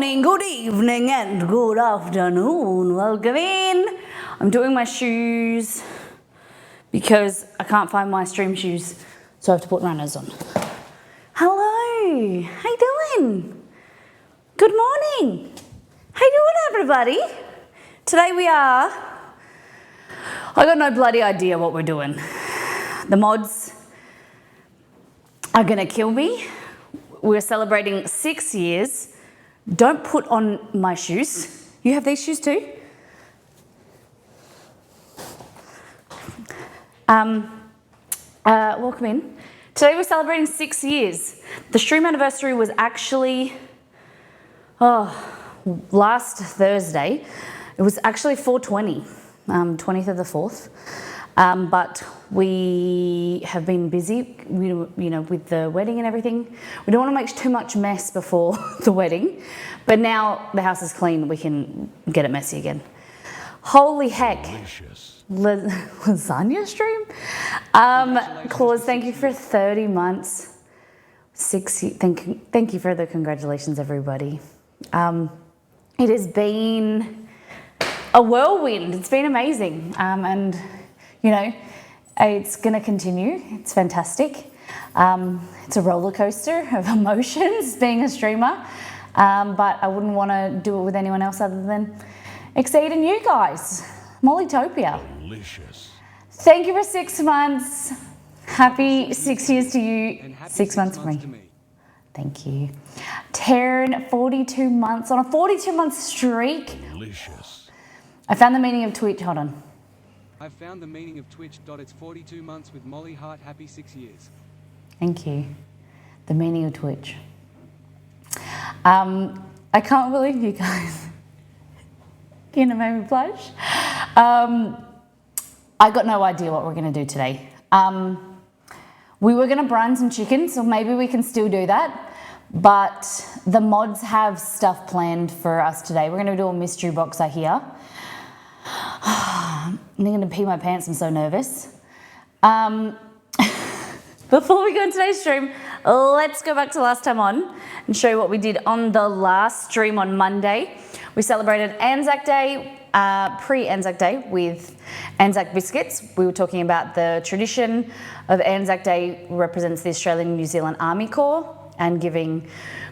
morning, good evening, and good afternoon. Welcome in. I'm doing my shoes because I can't find my stream shoes, so I have to put runners on. Hello, how you doing? Good morning. How you doing, everybody? Today I got no bloody idea what we're doing. The mods are gonna kill me. We're celebrating 6 years. Don't put on my shoes. You have these shoes too? Welcome in. Today we're celebrating 6 years. The stream anniversary was actually, last Thursday. It was actually 4/20, 20th of the 4th. But we have been busy, you know, with the wedding and everything. We don't want to make too much mess before the wedding, but now the house is clean, we can get it messy again. Holy heck. Delicious. Lasagna stream? Claus, thank you for 30 months. 6 years, thank you for the congratulations, everybody. It has been a whirlwind. It's been amazing. And you know, it's going to continue. It's fantastic. It's a roller coaster of emotions being a streamer, but I wouldn't want to do it with anyone else other than Exceed and you guys. Mollytopia. Delicious. Thank you for 6 months. Happy 6 years to you. 6 months for me. Thank you. Taryn, 42 months on a 42-month streak. Delicious. I found the meaning of Twitch. Hold on. I've found the meaning of Twitch. It's 42 months with Molly Hart. Happy 6 years. Thank you. The meaning of Twitch. I can't believe you guys. You know, made me blush. I got no idea what we're going to do today. We were going to brine some chicken, so maybe we can still do that. But the mods have stuff planned for us today. We're going to do a mystery box, I hear. I'm going to pee my pants, I'm so nervous. Before we go into today's stream, let's go back to last time on and show you what we did on the last stream on Monday. We celebrated Anzac Day, pre-Anzac Day with Anzac biscuits. We were talking about the tradition of Anzac Day represents the Australian and New Zealand Army Corps and giving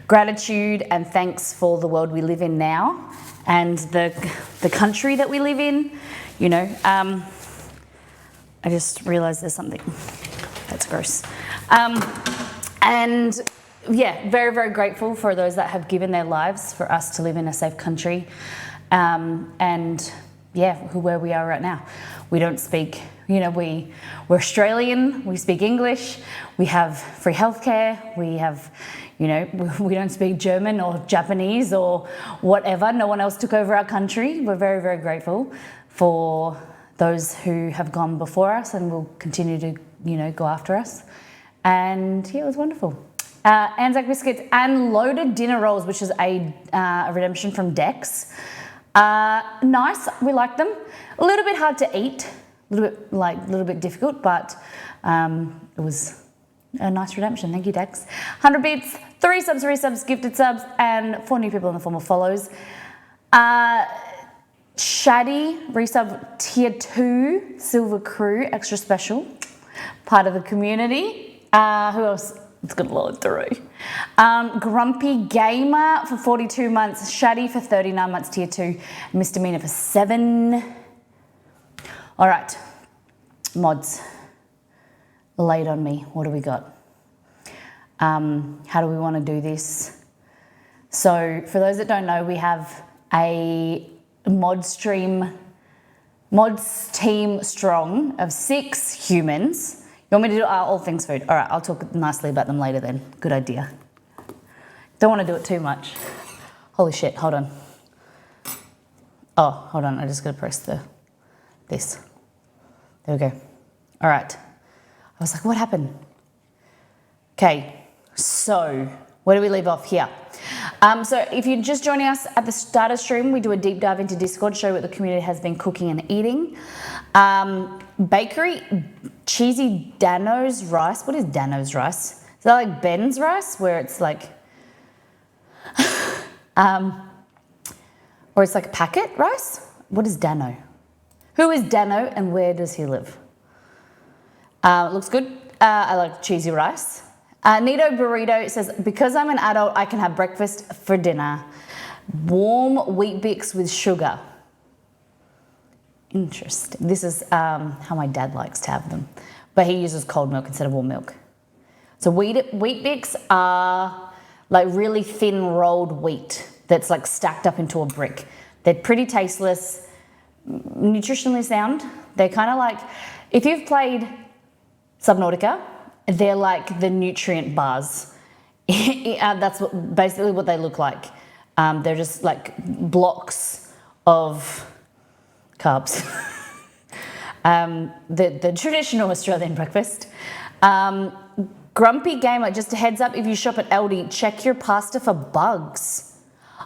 gratitude and thanks for the world we live in now and the country that we live in. You know, I just realised there's something that's gross. And yeah, very, very grateful for those that have given their lives for us to live in a safe country. And yeah, where we are right now. We don't speak, you know, we're Australian, we speak English, we have free healthcare, we have, you know, we don't speak German or Japanese or whatever. No one else took over our country. We're very, very grateful for those who have gone before us and will continue to, you know, go after us. And yeah, it was wonderful. Anzac biscuits and loaded dinner rolls, which is a redemption from Dex. Nice, we like them. A little bit hard to eat, a little bit difficult, but it was a nice redemption. Thank you, Dex. 100 bits, 3 subs, resubs, gifted subs, and 4 new people in the form of follows. Shaddy, resub tier 2, Silver Crew, extra special, part of the community. Who else? It's going to load through. Grumpy Gamer for 42 months, Shaddy for 39 months, tier 2, Misdemeanor for 7. All right, mods, laid on me. What do we got? How do we want to do this? So for those that don't know, we have a mods team strong of 6 humans. You want me to do all things food? All right, I'll talk nicely about them later then. Good idea. Don't want to do it too much. Holy shit, hold on. Oh, hold on, I just got to press this. There we go. All right. I was like, what happened? Okay, so where do we leave off here? So if you're just joining us at the start of stream, we do a deep dive into Discord, show what the community has been cooking and eating. Bakery, cheesy Dano's rice. What is Dano's rice? Is that like Ben's rice, where it's like Or it's like a packet rice. What is Dano? Who is Dano and where does he live? Looks good. I like cheesy rice. Nito Burrito says, because I'm an adult, I can have breakfast for dinner. Warm wheat bix with sugar. Interesting. This is how my dad likes to have them. But he uses cold milk instead of warm milk. So wheat bix are like really thin rolled wheat that's like stacked up into a brick. They're pretty tasteless, nutritionally sound. They're kind of like, if you've played Subnautica, they're like the nutrient bars. That's basically what they look like. They're just like blocks of carbs. The traditional Australian breakfast. Grumpy Gamer, just a heads up, if you shop at Aldi, check your pasta for bugs.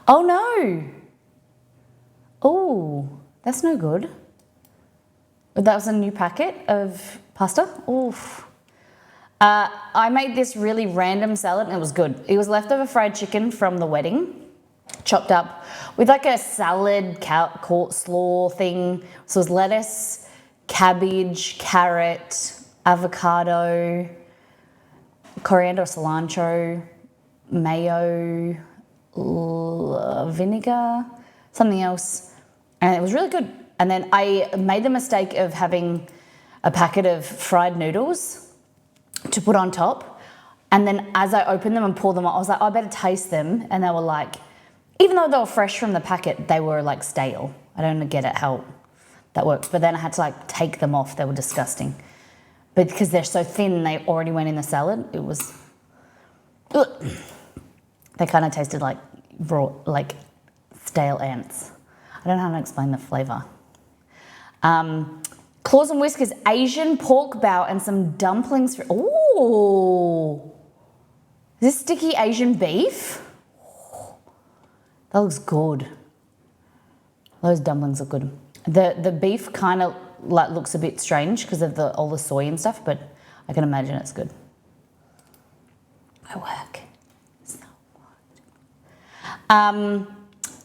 Oh no. Oh, that's no good. That was a new packet of pasta. Oof. I made this really random salad and it was good. It was leftover fried chicken from the wedding, chopped up with like a salad coleslaw thing. So it was lettuce, cabbage, carrot, avocado, coriander, cilantro, mayo, vinegar, something else. And it was really good. And then I made the mistake of having a packet of fried noodles to put on top. And then as I opened them and pulled them out, I was like, oh, I better taste them. And they were like, even though they were fresh from the packet, they were like stale. I don't get it how that works. But then I had to like take them off. They were disgusting. But because they're so thin, they already went in the salad. It was, ugh. They kind of tasted like raw, like stale ants. I don't know how to explain the flavour. Claws and Whiskers, Asian pork bao and some dumplings. Ooh. Is this sticky Asian beef? That looks good. Those dumplings look good. The beef kind of like looks a bit strange because of all the soy and stuff, but I can imagine it's good. My work. So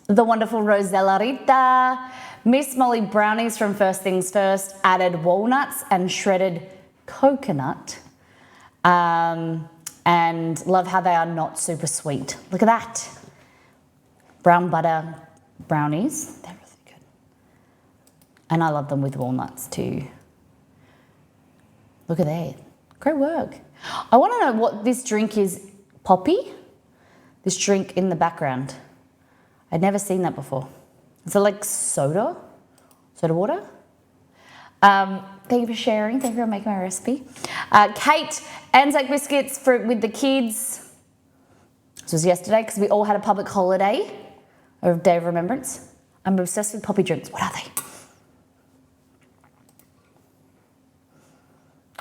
the wonderful Rosella Rita. Miss Molly Brownies from First Things First added walnuts and shredded coconut. And love how they are not super sweet. Look at that. Brown butter brownies. They're really good. And I love them with walnuts too. Look at that. Great work. I want to know what this drink is. Poppy? This drink in the background. I'd never seen that before. Is it like soda? Soda water? Thank you for sharing. Thank you for making my recipe. Kate, Anzac biscuits with the kids. This was yesterday because we all had a public holiday or Day of Remembrance. I'm obsessed with poppy drinks. What are they?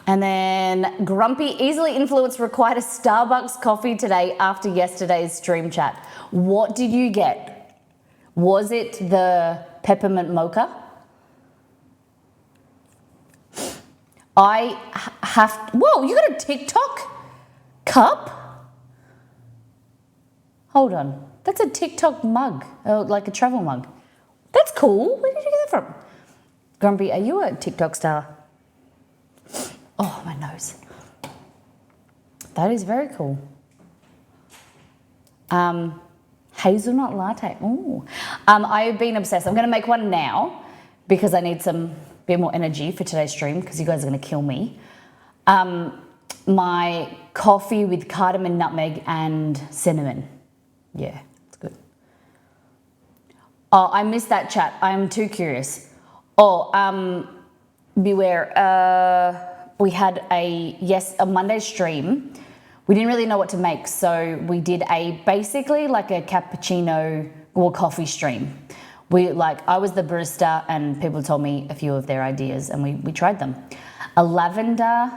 And then Grumpy, easily influenced, required a Starbucks coffee today after yesterday's stream chat. What did you get? Was it the peppermint mocha? Whoa, you got a TikTok cup? Hold on. That's a TikTok mug, like a travel mug. That's cool. Where did you get that from? Grumpy, are you a TikTok star? Oh, my nose. That is very cool. Hazelnut latte. Ooh. I've been obsessed. I'm going to make one now because I need some bit more energy for today's stream because you guys are going to kill me. My coffee with cardamom, nutmeg, and cinnamon. Yeah, it's good. Oh, I missed that chat. I'm too curious. Oh, beware. We had a Monday stream. We didn't really know what to make, so we did basically like a cappuccino or coffee stream. I was the barista and people told me a few of their ideas and we tried them. A lavender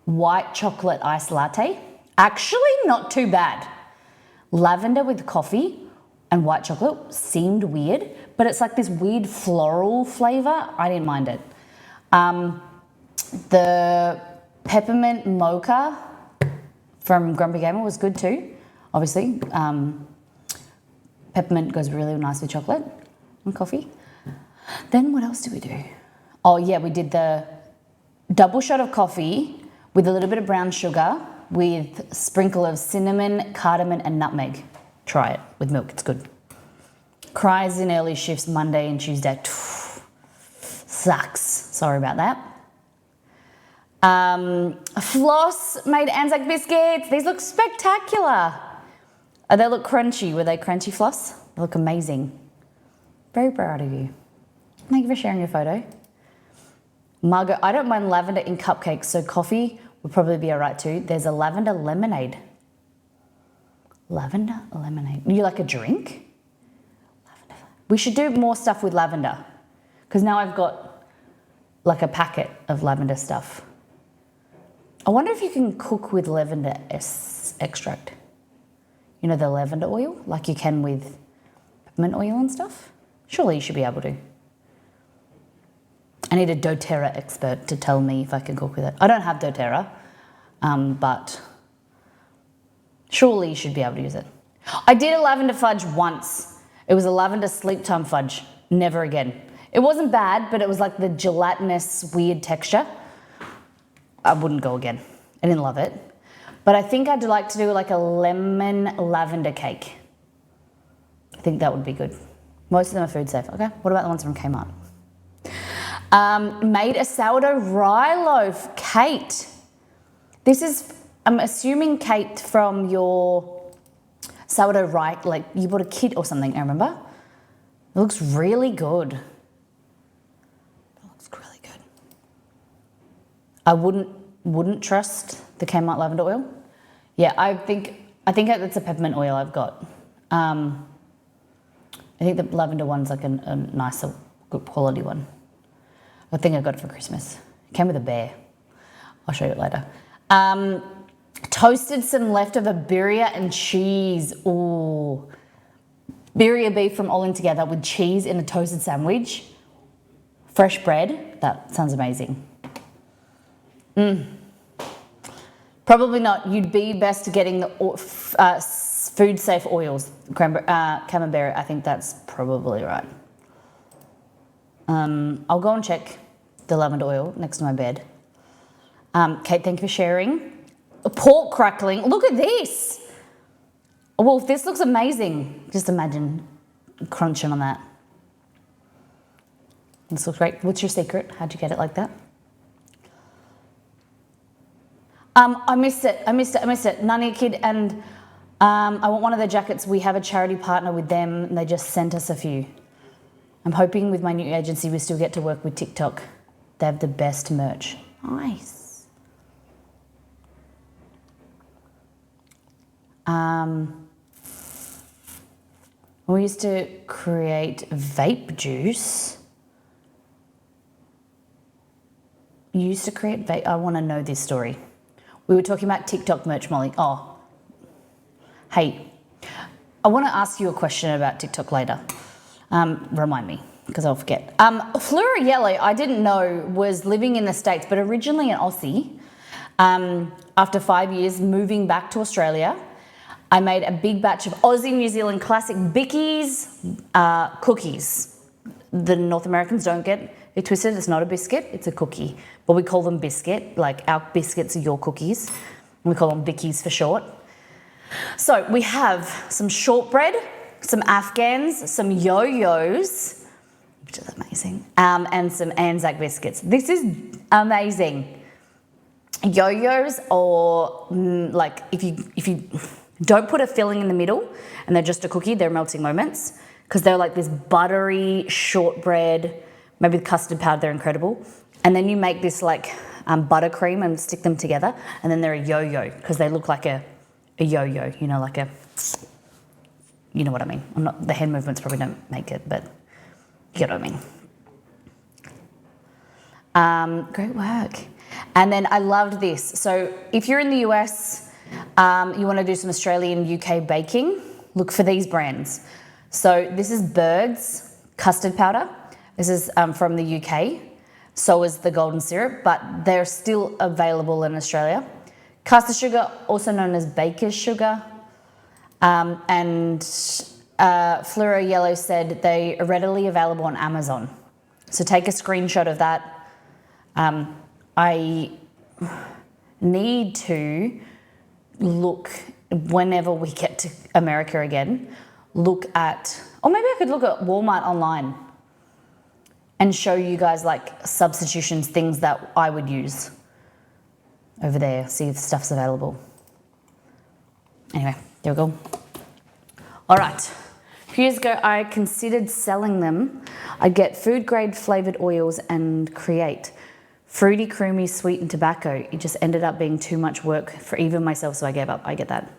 white chocolate iced latte. Actually, not too bad. Lavender with coffee and white chocolate seemed weird, but it's like this weird floral flavor. I didn't mind it. The peppermint mocha from Grumpy Gamer was good too, obviously. Peppermint goes really nice with chocolate and coffee. Then what else did we do? Oh yeah, we did the double shot of coffee with a little bit of brown sugar with a sprinkle of cinnamon, cardamom and nutmeg. Try it with milk, it's good. Cries in early shifts Monday and Tuesday. Sucks. Sorry about that. Floss made Anzac biscuits. These look spectacular. They look crunchy. Were they crunchy, Floss? They look amazing. Very proud of you. Thank you for sharing your photo. Margot, I don't mind lavender in cupcakes, so coffee would probably be all right too. There's a lavender lemonade. Lavender lemonade. You like a drink? Lavender. We should do more stuff with lavender because now I've got like a packet of lavender stuff. I wonder if you can cook with lavender extract. You know, the lavender oil, like you can with peppermint oil and stuff? Surely you should be able to. I need a doTERRA expert to tell me if I can cook with it. I don't have doTERRA, but surely you should be able to use it. I did a lavender fudge once. It was a lavender sleep time fudge. Never again. It wasn't bad, but it was like the gelatinous weird texture. I wouldn't go again. I didn't love it. But I think I'd like to do like a lemon lavender cake. I think that would be good. Most of them are food safe. Okay, what about the ones from Kmart? Made a sourdough rye loaf. Kate. This is, I'm assuming, Kate, from your sourdough rye, like you bought a kit or something, I remember. It looks really good. It looks really good. I wouldn't trust the Kmart lavender oil. Yeah, I think it's a peppermint oil I've got. I think the lavender one's like a nicer, good quality one. I think I got it for Christmas. It came with a bear. I'll show you it later. Toasted some leftover birria and cheese. Ooh. Birria beef from All In Together with cheese in a toasted sandwich. Fresh bread. That sounds amazing. Probably not. You'd be best getting the food safe oils. Camembert, I think that's probably right. I'll go and check the lavender oil next to my bed. Kate, thank you for sharing. Pork crackling. Look at this. Well, this looks amazing. Just imagine crunching on that. This looks great. What's your secret? How'd you get it like that? I missed it. Nania Kid and I want one of their jackets. We have a charity partner with them and they just sent us a few. I'm hoping with my new agency we still get to work with TikTok. They have the best merch. Nice. We used to create vape juice. You used to create vape. I want to know this story. We were talking about TikTok merch, Molly. Oh, hey, I want to ask you a question about TikTok later. Remind me, because I'll forget. Fleur Yellow, I didn't know, was living in the States, but originally an Aussie. After 5 years moving back to Australia, I made a big batch of Aussie New Zealand classic Bickies cookies. The North Americans don't get it twisted. It's not a biscuit, it's a cookie. But we call them biscuit, like our biscuits are your cookies. And we call them Bickies for short. So we have some shortbread, some Afghans, some yo-yos, which is amazing, and some Anzac biscuits. This is amazing. Yo-yos, or like if you don't put a filling in the middle and they're just a cookie, they're melting moments because they're like this buttery shortbread, maybe with custard powder, they're incredible. And then you make this like buttercream and stick them together, and then they're a yo-yo because they look like a yo-yo, you know, like a, you know what I mean. The hand movements probably don't make it, but you get what I mean. Great work. And then I loved this. So if you're in the US, you want to do some Australian UK baking, look for these brands. So this is Bird's custard powder. This is from the UK. So is the golden syrup, but they're still available in Australia. Caster sugar, also known as baker's sugar, and Fluoro Yellow said they are readily available on Amazon. So take a screenshot of that. I need to look, whenever we get to America again, look at, or maybe I could look at Walmart online and show you guys like substitutions, things that I would use over there, see if stuff's available. Anyway, there we go. All right. A few years ago, I considered selling them. I'd get food grade flavored oils and create fruity, creamy, sweetened tobacco. It just ended up being too much work for even myself, so I gave up. I get that.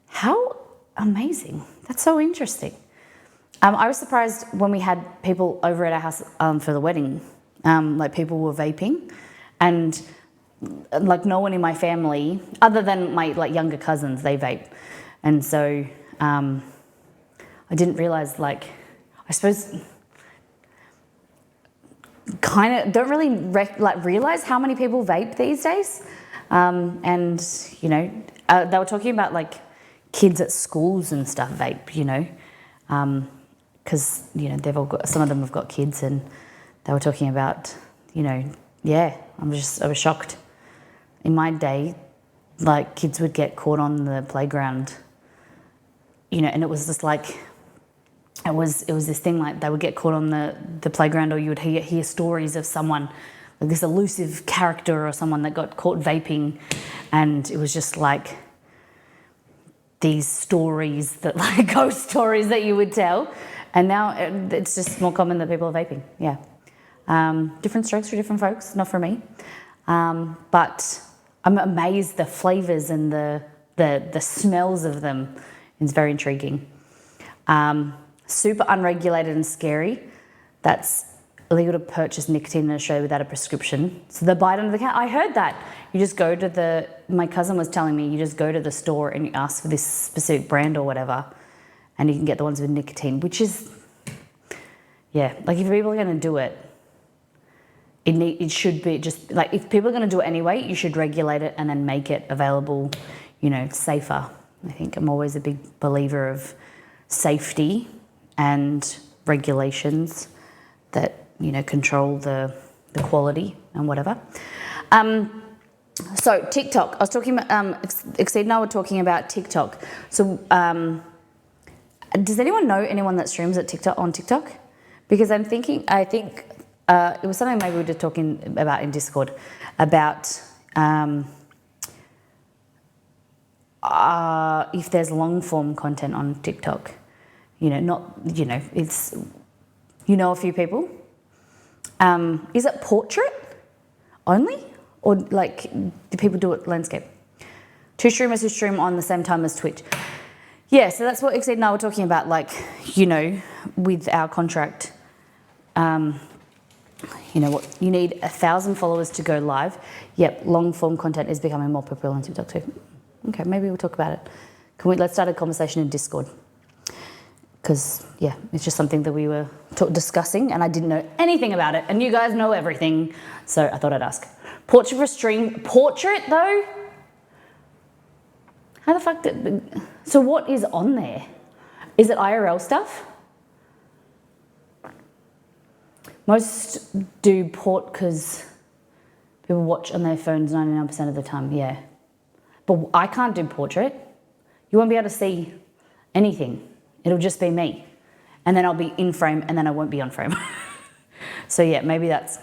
How amazing. That's so interesting. I was surprised when we had people over at our house for the wedding. Like people were vaping, and like no one in my family, other than my like younger cousins, they vape. And so I didn't realize, like, I suppose, kind of don't really realize how many people vape these days. And, you know, they were talking about like kids at schools and stuff vape, you know, because, you know, they've all got, some of them have got kids, and they were talking about, you know, yeah, I was shocked. In my day, like kids would get caught on the playground, you know, and it was just like, it was this thing, like they would get caught on the playground, or you would hear stories of someone, like this elusive character or someone that got caught vaping, and it was just like these stories that like ghost stories that you would tell, and now it's just more common that people are vaping. Yeah, different strokes for different folks, not for me, but I'm amazed the flavors and the smells of them. It's very intriguing. Super unregulated and scary. That's illegal to purchase nicotine in Australia without a prescription. So they buy it under the counter. I heard that. You just go to my cousin was telling me, you just go to the store and you ask for this specific brand or whatever, and you can get the ones with nicotine, which is, yeah, like if people are going to do it, it should be just, like if people are going to do it anyway, you should regulate it and then make it available, you know, safer. I think I'm always a big believer of safety and regulations that, you know, control the quality and whatever. So TikTok, I was talking about, Exceed and I were talking about TikTok. So does anyone know anyone that streams at on TikTok? Because I think it was something maybe we were talking about in Discord about if there's long form content on TikTok. You know, not, you know, it's, you know, a few people. Is it portrait only? Or like, do people do it landscape? Two streamers who stream on the same time as Twitch. Yeah, so that's what Exceed and I were talking about, like, you know, with our contract, you know, what you need 1,000 followers to go live. Yep, long form content is becoming more popular on TikTok too. Okay, maybe we'll talk about it. Let's start a conversation in Discord. Because, yeah, it's just something that we were discussing, and I didn't know anything about it, and you guys know everything, so I thought I'd ask. Portrait for stream. Portrait, though? How the fuck did... So what is on there? Is it IRL stuff? Most do because people watch on their phones 99% of the time, yeah. But I can't do portrait. You won't be able to see anything. It'll just be me. And then I'll be in frame, and then I won't be on frame. So yeah, maybe that's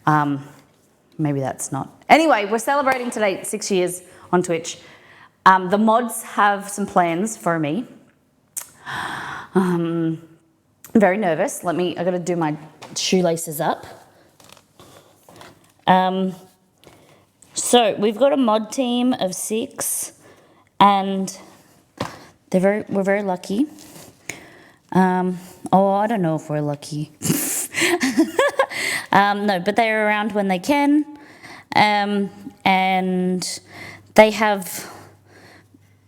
not. Anyway, we're celebrating today 6 years on Twitch. The mods have some plans for me. I'm very nervous. I gotta do my shoelaces up. So we've got a mod team of 6, and we're very lucky. I don't know if we're lucky. No, but they're around when they can. And they have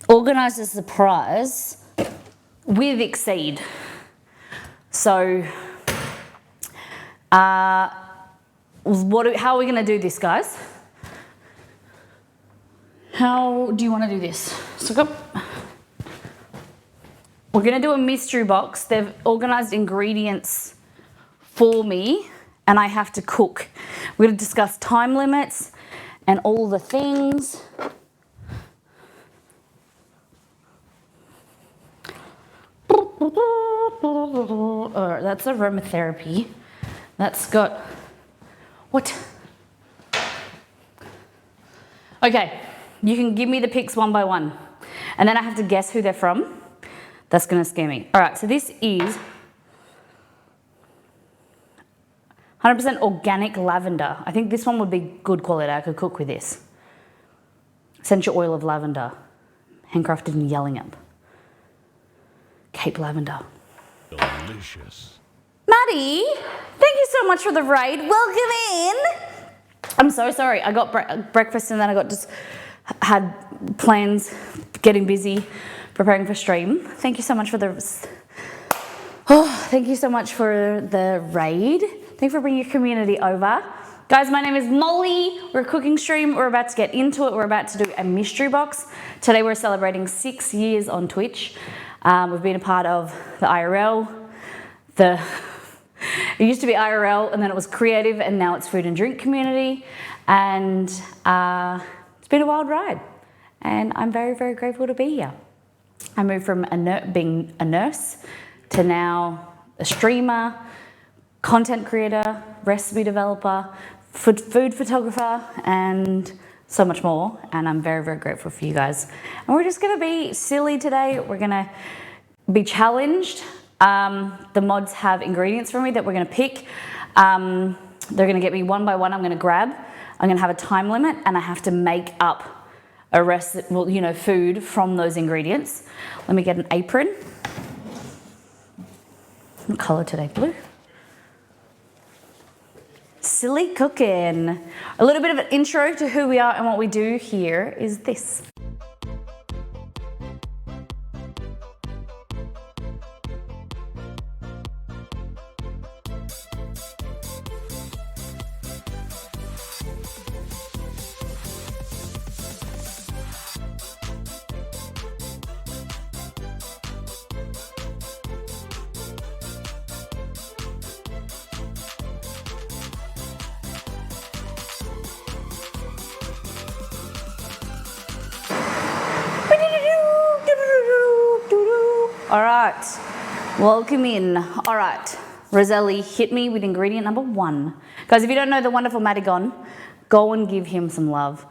organised a surprise with Exceed. So, how are we going to do this, guys? How do you want to do this? So go. We're gonna do a mystery box. They've organized ingredients for me and I have to cook. We're gonna discuss time limits and all the things. Oh, that's aromatherapy. That's got, what? Okay, you can give me the pics one by one. And then I have to guess who they're from. That's gonna scare me. All right, so this is 100% organic lavender. I think this one would be good quality. I could cook with this. Essential oil of lavender, handcrafted in Yellingup. Cape Lavender. Delicious. Maddie, thank you so much for the raid. Welcome in. I'm so sorry. I got breakfast and then I got just had plans, getting busy, preparing for stream. Thank you so much for the thank you so much for the raid. Thank you for bringing your community over. Guys, my name is Molly. We're a cooking stream. We're about to get into it. We're about to do a mystery box. Today we're celebrating 6 years on Twitch. We've been a part of the IRL. It used to be IRL and then it was creative and now it's food and drink community. And it's been a wild ride. And I'm very, very grateful to be here. I moved from being a nurse to now a streamer, content creator, recipe developer, food photographer, and so much more. And I'm very, very grateful for you guys. And we're just gonna be silly today. We're gonna be challenged. The mods have ingredients for me that we're gonna pick. They're gonna get me one by one. I'm gonna grab. I'm gonna have a time limit and I have to make up a recipe, well, you know, food from those ingredients. Let me get an apron. What color today? Blue. Silly cooking. A little bit of an intro to who we are and what we do here is this. All right, welcome in. All right, Roselli, hit me with ingredient number 1. Guys, if you don't know the wonderful Madigon, go and give him some love.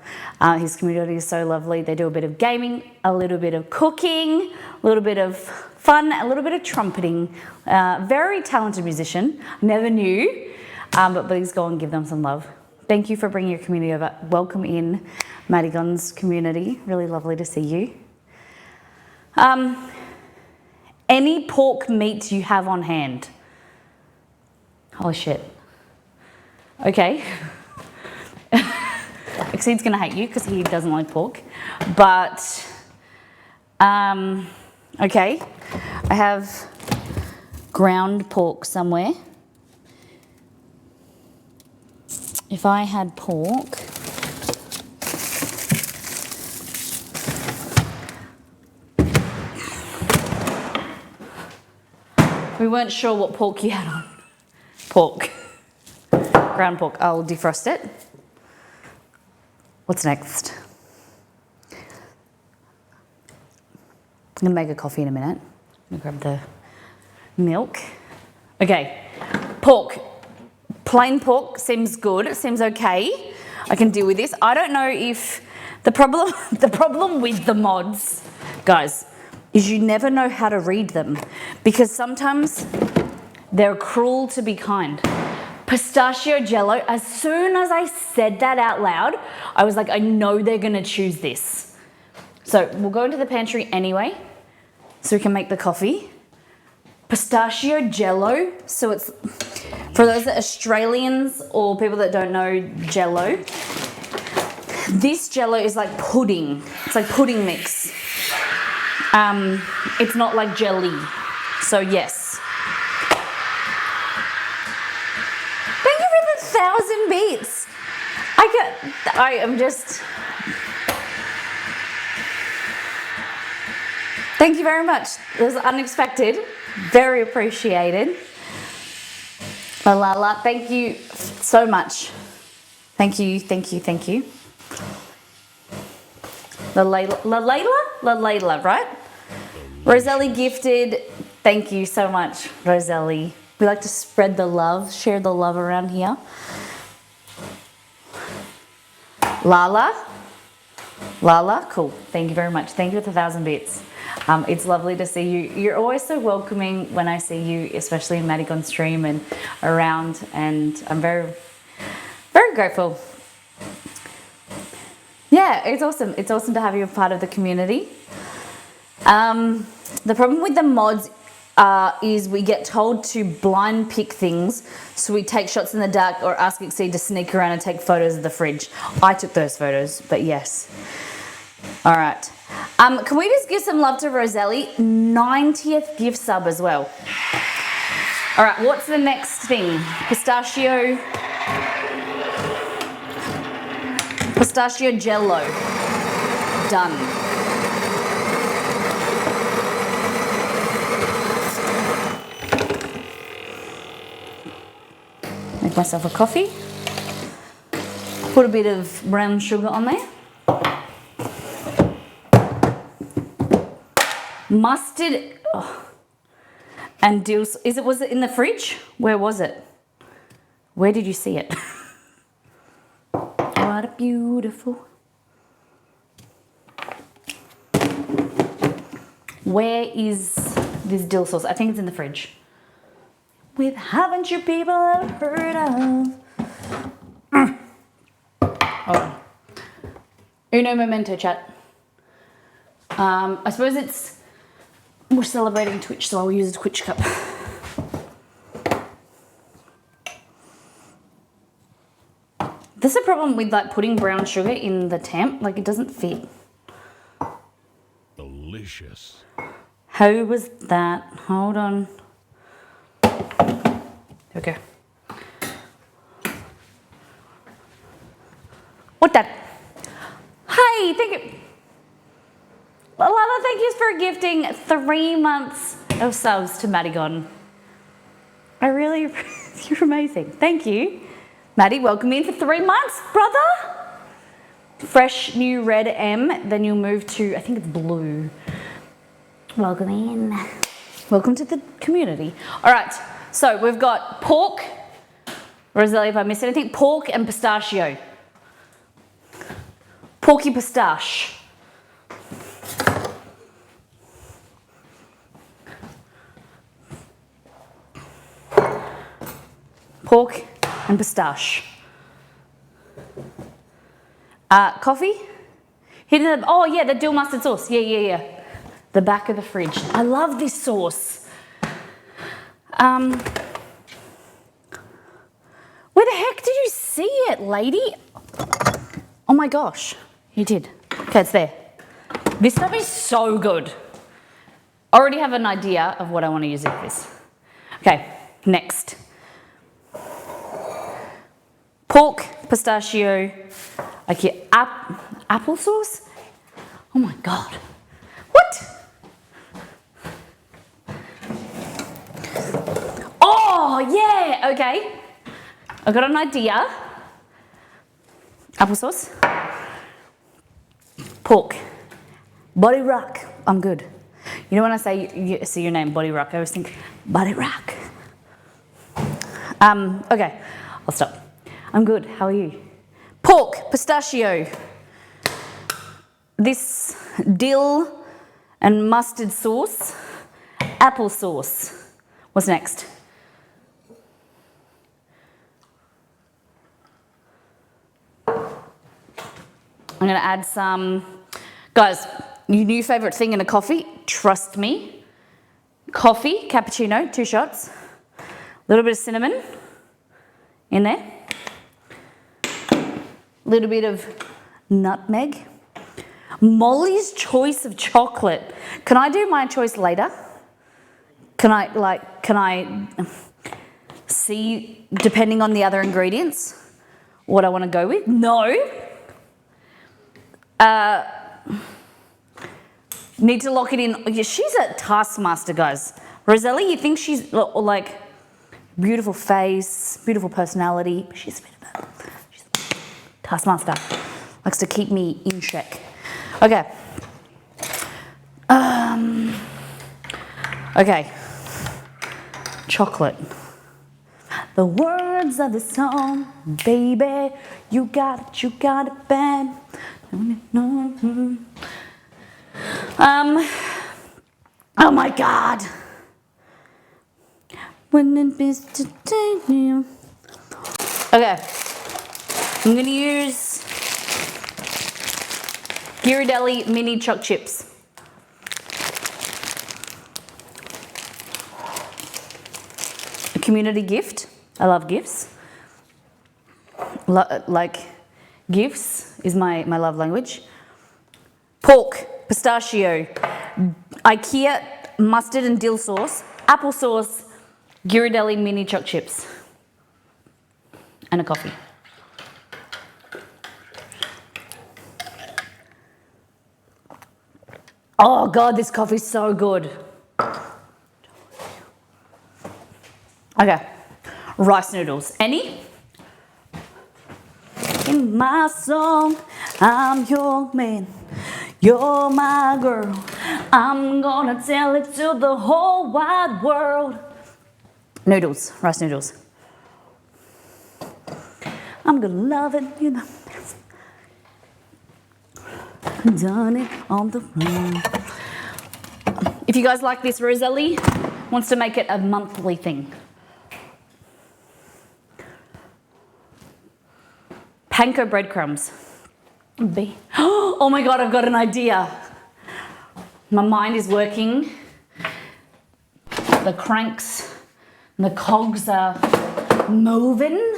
His community is so lovely. They do a bit of gaming, a little bit of cooking, a little bit of fun, a little bit of trumpeting. Very talented musician, never knew, but please go and give them some love. Thank you for bringing your community over. Welcome in Madigon's community. Really lovely to see you. Any pork meat you have on hand. Holy shit. Okay. Exceed's gonna hate you because he doesn't like pork. But, okay. I have ground pork somewhere. If I had pork, we weren't sure what pork you had on. Pork. Ground pork. I'll defrost it. What's next? I'm gonna make a coffee in a minute. I'm gonna grab the milk. Okay, pork. Plain pork seems good, it seems okay. I can deal with this. I don't know if the problem with the mods, guys, is you never know how to read them because sometimes they're cruel to be kind. Pistachio Jello, as soon as I said that out loud, I was like, I know they're gonna choose this. So we'll go into the pantry anyway so we can make the coffee. Pistachio Jello, so it's, for those Australians or people that don't know Jello, this Jello is like pudding. It's like pudding mix. It's not like jelly. So yes. Thank you for the 1,000 beats. I am just. Thank you very much. It was unexpected. Very appreciated. Malala, thank you so much. Thank you, thank you, thank you. Lalayla, right? Roselli gifted. Thank you so much, Roselli. We like to spread the love, share the love around here. Lala, cool. Thank you very much. Thank you for the 1,000 bits. It's lovely to see you. You're always so welcoming when I see you, especially in Maddie on stream and around, and I'm very, very grateful. Yeah, it's awesome. It's awesome to have you a part of the community. The problem with the mods is we get told to blind pick things, so we take shots in the dark or ask Exceed to sneak around and take photos of the fridge. I took those photos, but yes. All right. Can we just give some love to Roselli? 90th gift sub as well. All right, what's the next thing? Pistachio jello. Done. Make myself a coffee. Put a bit of brown sugar on there. Mustard and dill. Was it in the fridge? Where was it? Where did you see it? What a beautiful. Where is this dill sauce? I think it's in the fridge. With haven't you people ever heard of? Oh. Uno momento, chat. I suppose we're celebrating Twitch, so I'll use a Twitch cup. There's a problem with like putting brown sugar in the temp, like it doesn't fit. Delicious. How was that? Hold on. Okay. What that? Hi, thank you. Alana, thank you for gifting 3 months of subs to Madigon. I really, you're amazing. Thank you. Maddie, welcome in for 3 months, brother. Fresh new red M, then you'll move to, I think it's blue. Welcome in. Welcome to the community. All right, so we've got pork. Roselli, if I missed anything, pork and pistachio. Porky pistache. Pork and pistache. Coffee? Hidden. Oh yeah, the dill mustard sauce. Yeah. The back of the fridge. I love this sauce. Where the heck did you see it, lady? Oh my gosh, you did. Okay, it's there. This stuff is so good. Already have an idea of what I want to use it for this. Okay, next. Pork, pistachio, like your applesauce. Oh my God. What? Oh yeah, okay. I got an idea. Applesauce. Pork. Body rock. I'm good. You know when I say see your name, Body Rock, I always think, Body Rock. Okay, I'll stop. I'm good. How are you? Pork, pistachio. This dill and mustard sauce. Applesauce. What's next? I'm going to add some, guys, your new favourite thing in a coffee, trust me. Coffee, cappuccino, 2 shots. A little bit of cinnamon in there. A little bit of nutmeg. Molly's choice of chocolate. Can I do my choice later? Can I see, depending on the other ingredients, what I want to go with? No. Need to lock it in. Yeah, she's a taskmaster, guys. Roselli, you think she's like beautiful face, beautiful personality, but she's a bit of a taskmaster. Likes to keep me in check. Okay. Okay. Chocolate. The words of the song, baby, you got it bad. Oh my God. When it be to okay, I'm gonna use Ghirardelli mini choc chips. A community gift. I love gifts. Like gifts is my love language. Pork, pistachio, IKEA mustard and dill sauce, applesauce, Ghirardelli mini choc chips, and a coffee. Oh God, this coffee's so good. Okay, rice noodles. Any? In my song, I'm your man, you're my girl. I'm gonna tell it to the whole wide world. Noodles, rice noodles. I'm gonna love it, you know. Done it on the run. If you guys like this, Roselli wants to make it a monthly thing. Panko breadcrumbs. Oh my God, I've got an idea. My mind is working. The cranks, the cogs are moving.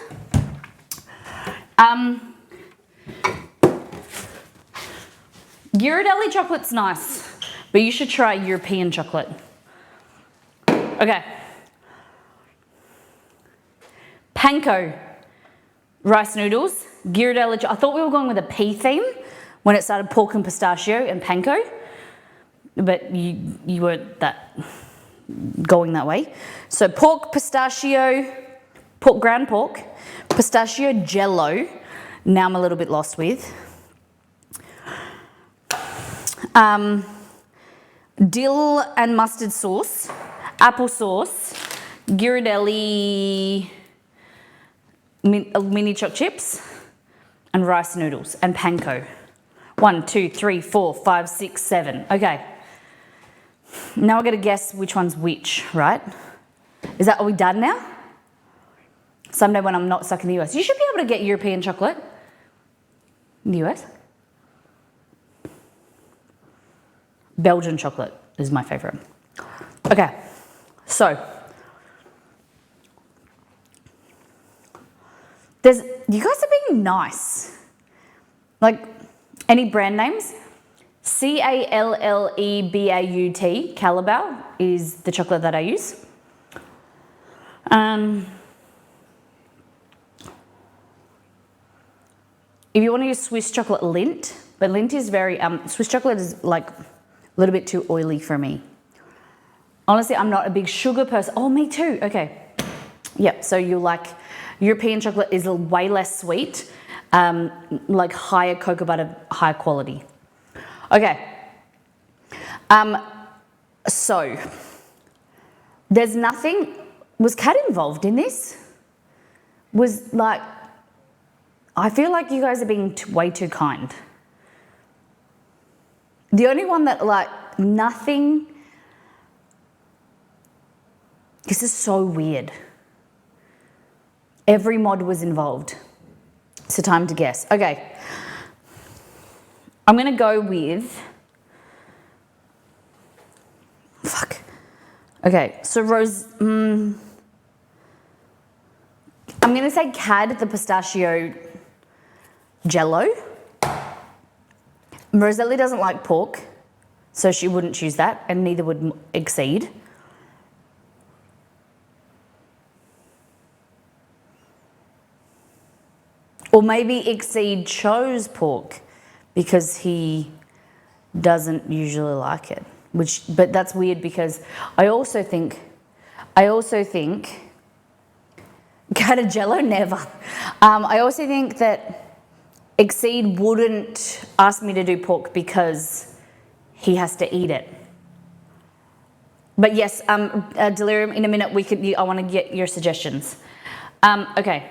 Ghirardelli chocolate's nice, but you should try European chocolate. Okay. Panko rice noodles, Ghirardelli. I thought we were going with a pea theme when it started pork and pistachio and panko, but you weren't going that way. So pork, pistachio, ground pork, pistachio jello. Now I'm a little bit lost with. Dill and mustard sauce, applesauce, Ghirardelli mini choc chips, and rice noodles, and panko. 1, 2, 3, 4, 5, 6, 7. Okay. Now I've got to guess which one's which, right? Are we done now? Someday when I'm not stuck in the US. You should be able to get European chocolate in the US. Belgian chocolate is my favorite. Okay, so you guys are being nice. Like, any brand names? Callebaut, Callebaut is the chocolate that I use. If you want to use Swiss chocolate, Lindt, but Lindt is very, Swiss chocolate is like a little bit too oily for me. Honestly, I'm not a big sugar person. Oh, me too. Okay. Yep. So you like European chocolate is way less sweet, like higher cocoa butter, higher quality. Okay. So there's nothing. Was Kat involved in this? I feel like you guys are being way too kind. The only one that nothing. This is so weird. Every mod was involved. So time to guess. Okay. I'm going to go with... Fuck. Okay, so I'm going to say Cad, the pistachio jello. Roselli doesn't like pork, so she wouldn't choose that, and neither would Exceed. Or maybe Exceed chose pork because he doesn't usually like it, but that's weird because I also think Catagello never. I also think that Exceed wouldn't ask me to do pork because he has to eat it. But yes, Delirium, in a minute I want to get your suggestions. Okay.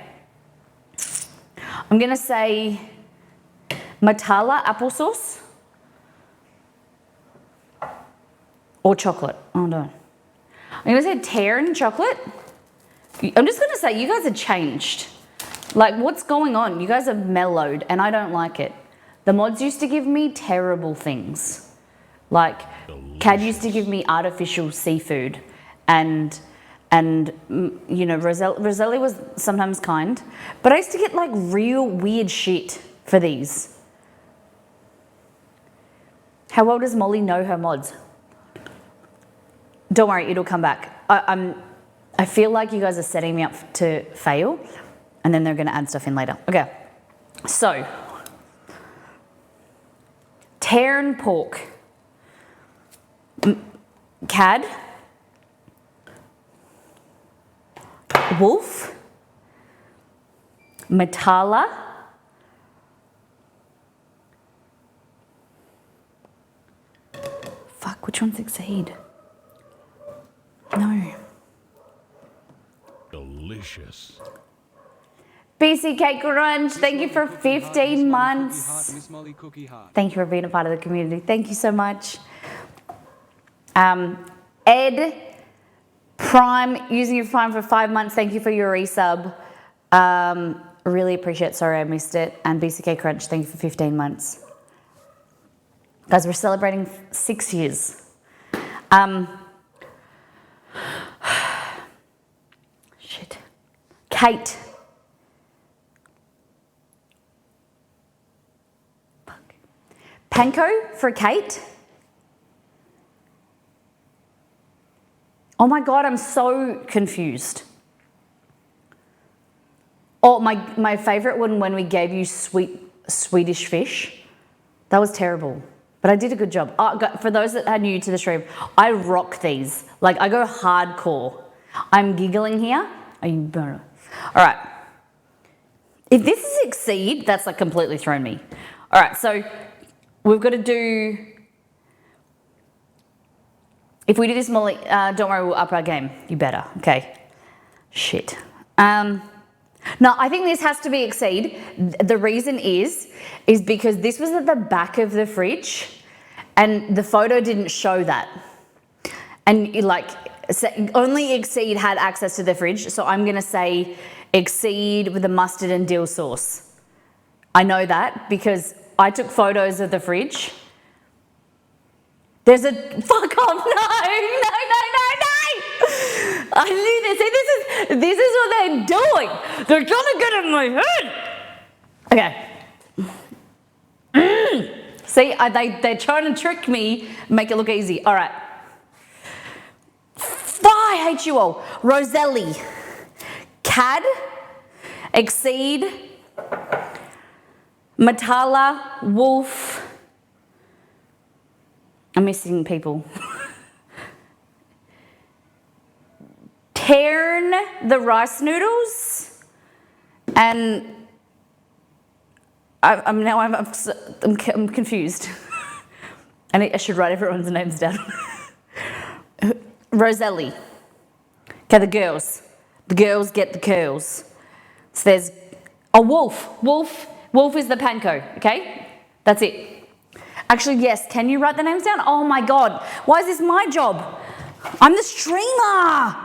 I'm going to say Matala applesauce or chocolate. Oh no. I'm going to say Terran chocolate. I'm just going to say you guys have changed. Like, what's going on? You guys have mellowed and I don't like it. The mods used to give me terrible things. Like, Cad used to give me artificial seafood and you know, Roselli was sometimes kind, but I used to get like real weird shit for these. How well does Molly know her mods? Don't worry, it'll come back. I feel like you guys are setting me up to fail and then they're going to add stuff in later. Okay, so Terran pork. Cad, Wolf, Matala, fuck, which one's Exceed? No. Delicious. BCK Crunch, thank you for 15 months. Miss Molly Cookie Heart. Thank you for being a part of the community. Thank you so much. Ed Prime, using your Prime for 5 months. Thank you for your resub. Really appreciate it. Sorry I missed it. And BCK Crunch, thank you for 15 months. Guys, we're celebrating 6 years. Shit. Kate. Fuck. Panko for Kate. Oh my God, I'm so confused. Oh, my favorite one when we gave you Swedish fish. That was terrible, but I did a good job. For those that are new to the stream, I rock these. Like, I go hardcore. I'm giggling here. Are you better? All right. If this is Exceed, that's like completely thrown me. All right, so we've got to do... If we do this, Molly, don't worry, we'll up our game. You better. Okay. Shit. No, I think this has to be Exceed. The reason is because this was at the back of the fridge and the photo didn't show that. And only Exceed had access to the fridge. So I'm going to say Exceed with the mustard and dill sauce. I know that because I took photos of the fridge. There's a fuck off! No! I knew this. See, this is what they're doing. They're trying to get in my head. Okay. See, they're trying to trick me, make it look easy. All right. I hate you all. Roselli, Cad, Exceed, Matala, Wolf. I'm missing people. Tern the rice noodles, and I'm confused. I should write everyone's names down. Roselli. Okay, the girls get the curls. So there's Wolf. Wolf is the panko. Okay, that's it. Actually, yes. Can you write the names down? Oh my God. Why is this my job? I'm the streamer.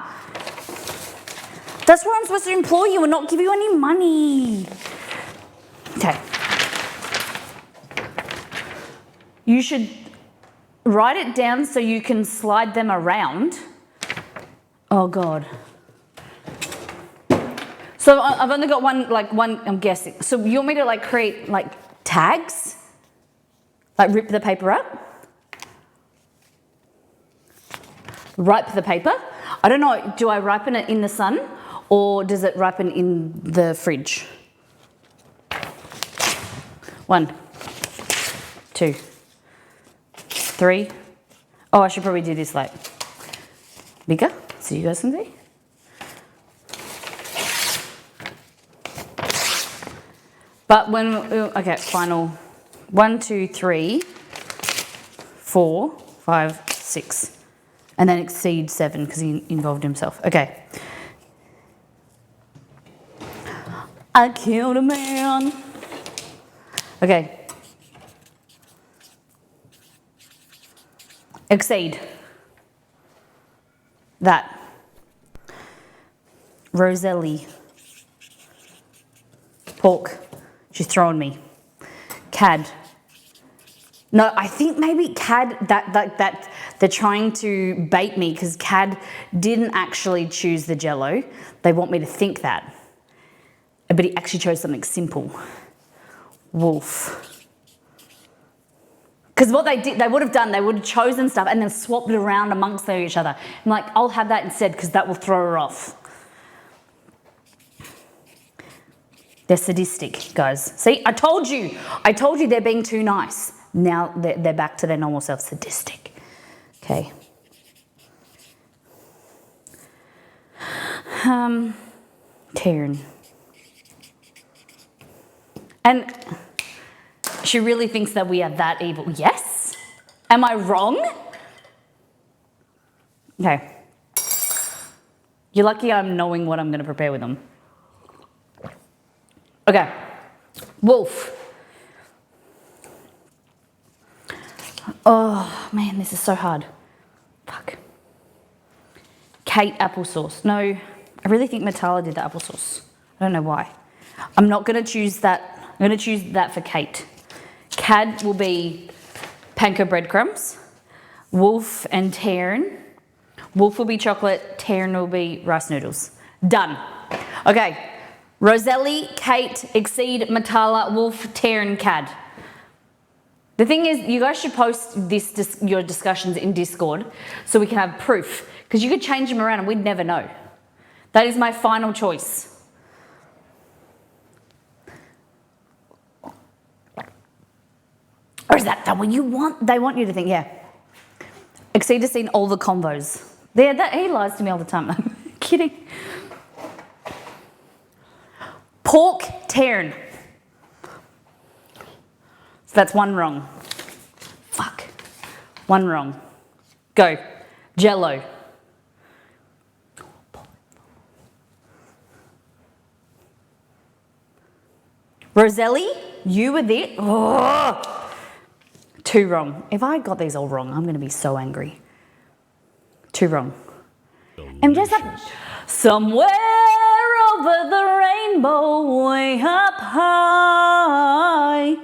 That's where I'm supposed to employ you and not give you any money. Okay. You should write it down so you can slide them around. Oh God. So I've only got one, I'm guessing. So you want me to create tags? Like rip the paper up? Ripe the paper? I don't know, do I ripen it in the sun or does it ripen in the fridge? 1, 2, 3. Oh, I should probably do this like bigger so you guys can see. But when, okay, final 1, 2, 3, 4, 5, 6. And then exceed 7 because he involved himself. Okay. I killed a man. Okay. Exceed. That. Roselli. Pork. She's throwing me. Cad. No, I think maybe Cad, that they're trying to bait me because Cad didn't actually choose the Jello. They want me to think that. But he actually chose something simple. Wolf. Because what they did, they would have done, they would have chosen stuff and then swapped it around amongst each other. I'm like, I'll have that instead because that will throw her off. They're sadistic, guys. See, I told you they're being too nice. Now they're back to their normal self, sadistic. Okay. Taryn. And she really thinks that we are that evil. Yes? Am I wrong? Okay. You're lucky I'm knowing what I'm going to prepare with them. Okay. Wolf. Oh, man, this is so hard. Fuck. Kate applesauce. No, I really think Matala did the applesauce. I don't know why. I'm not going to choose that. I'm going to choose that for Kate. Cad will be panko breadcrumbs. Wolf and Taryn. Wolf will be chocolate. Taryn will be rice noodles. Done. Okay. Roselli, Kate, Exceed, Matala, Wolf, Taryn, Cad. The thing is, you guys should post your discussions in Discord so we can have proof. Because you could change them around and we'd never know. That is my final choice. Or is that what you want? They want you to think, yeah. Exceed has seen all the combos. He lies to me all the time. I'm kidding. Pork, Taryn. So that's one wrong. Fuck. One wrong. Go. Jello. Roselli, you were there. Oh. 2 wrong. If I got these all wrong, I'm going to be so angry. 2 wrong. I'm just up somewhere over the rainbow, way up high.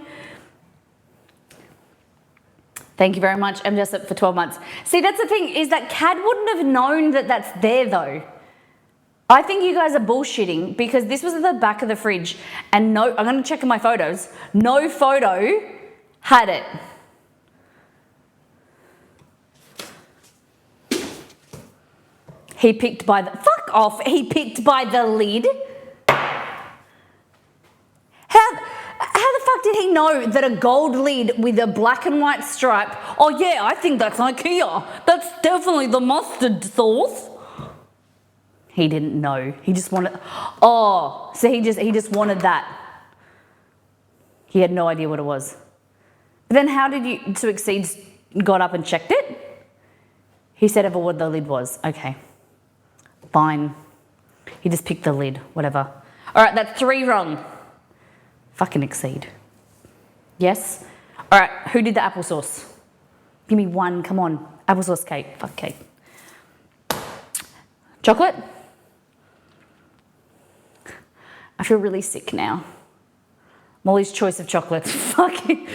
Thank you very much. I'm just up for 12 months. See, that's the thing, is that Cad wouldn't have known that that's there though. I think you guys are bullshitting because this was at the back of the fridge and no, I'm going to check in my photos. No photo had it. He picked by the, fuck off, he picked by the lid. How the fuck did he know that a gold lid with a black and white stripe, oh yeah, I think that's IKEA. That's definitely the mustard sauce. He didn't know. He just wanted, oh, so he just wanted that. He had no idea what it was. But then how did you, to Exceed got up and checked it? He said ever what the lid was. Okay. Fine. He just picked the lid, whatever. All right, that's 3 wrong. Fucking Exceed. Yes? All right, who did the applesauce? Give me 1, come on. Applesauce Kate. Fuck Kate. Chocolate? I feel really sick now. Molly's choice of chocolates. Fucking.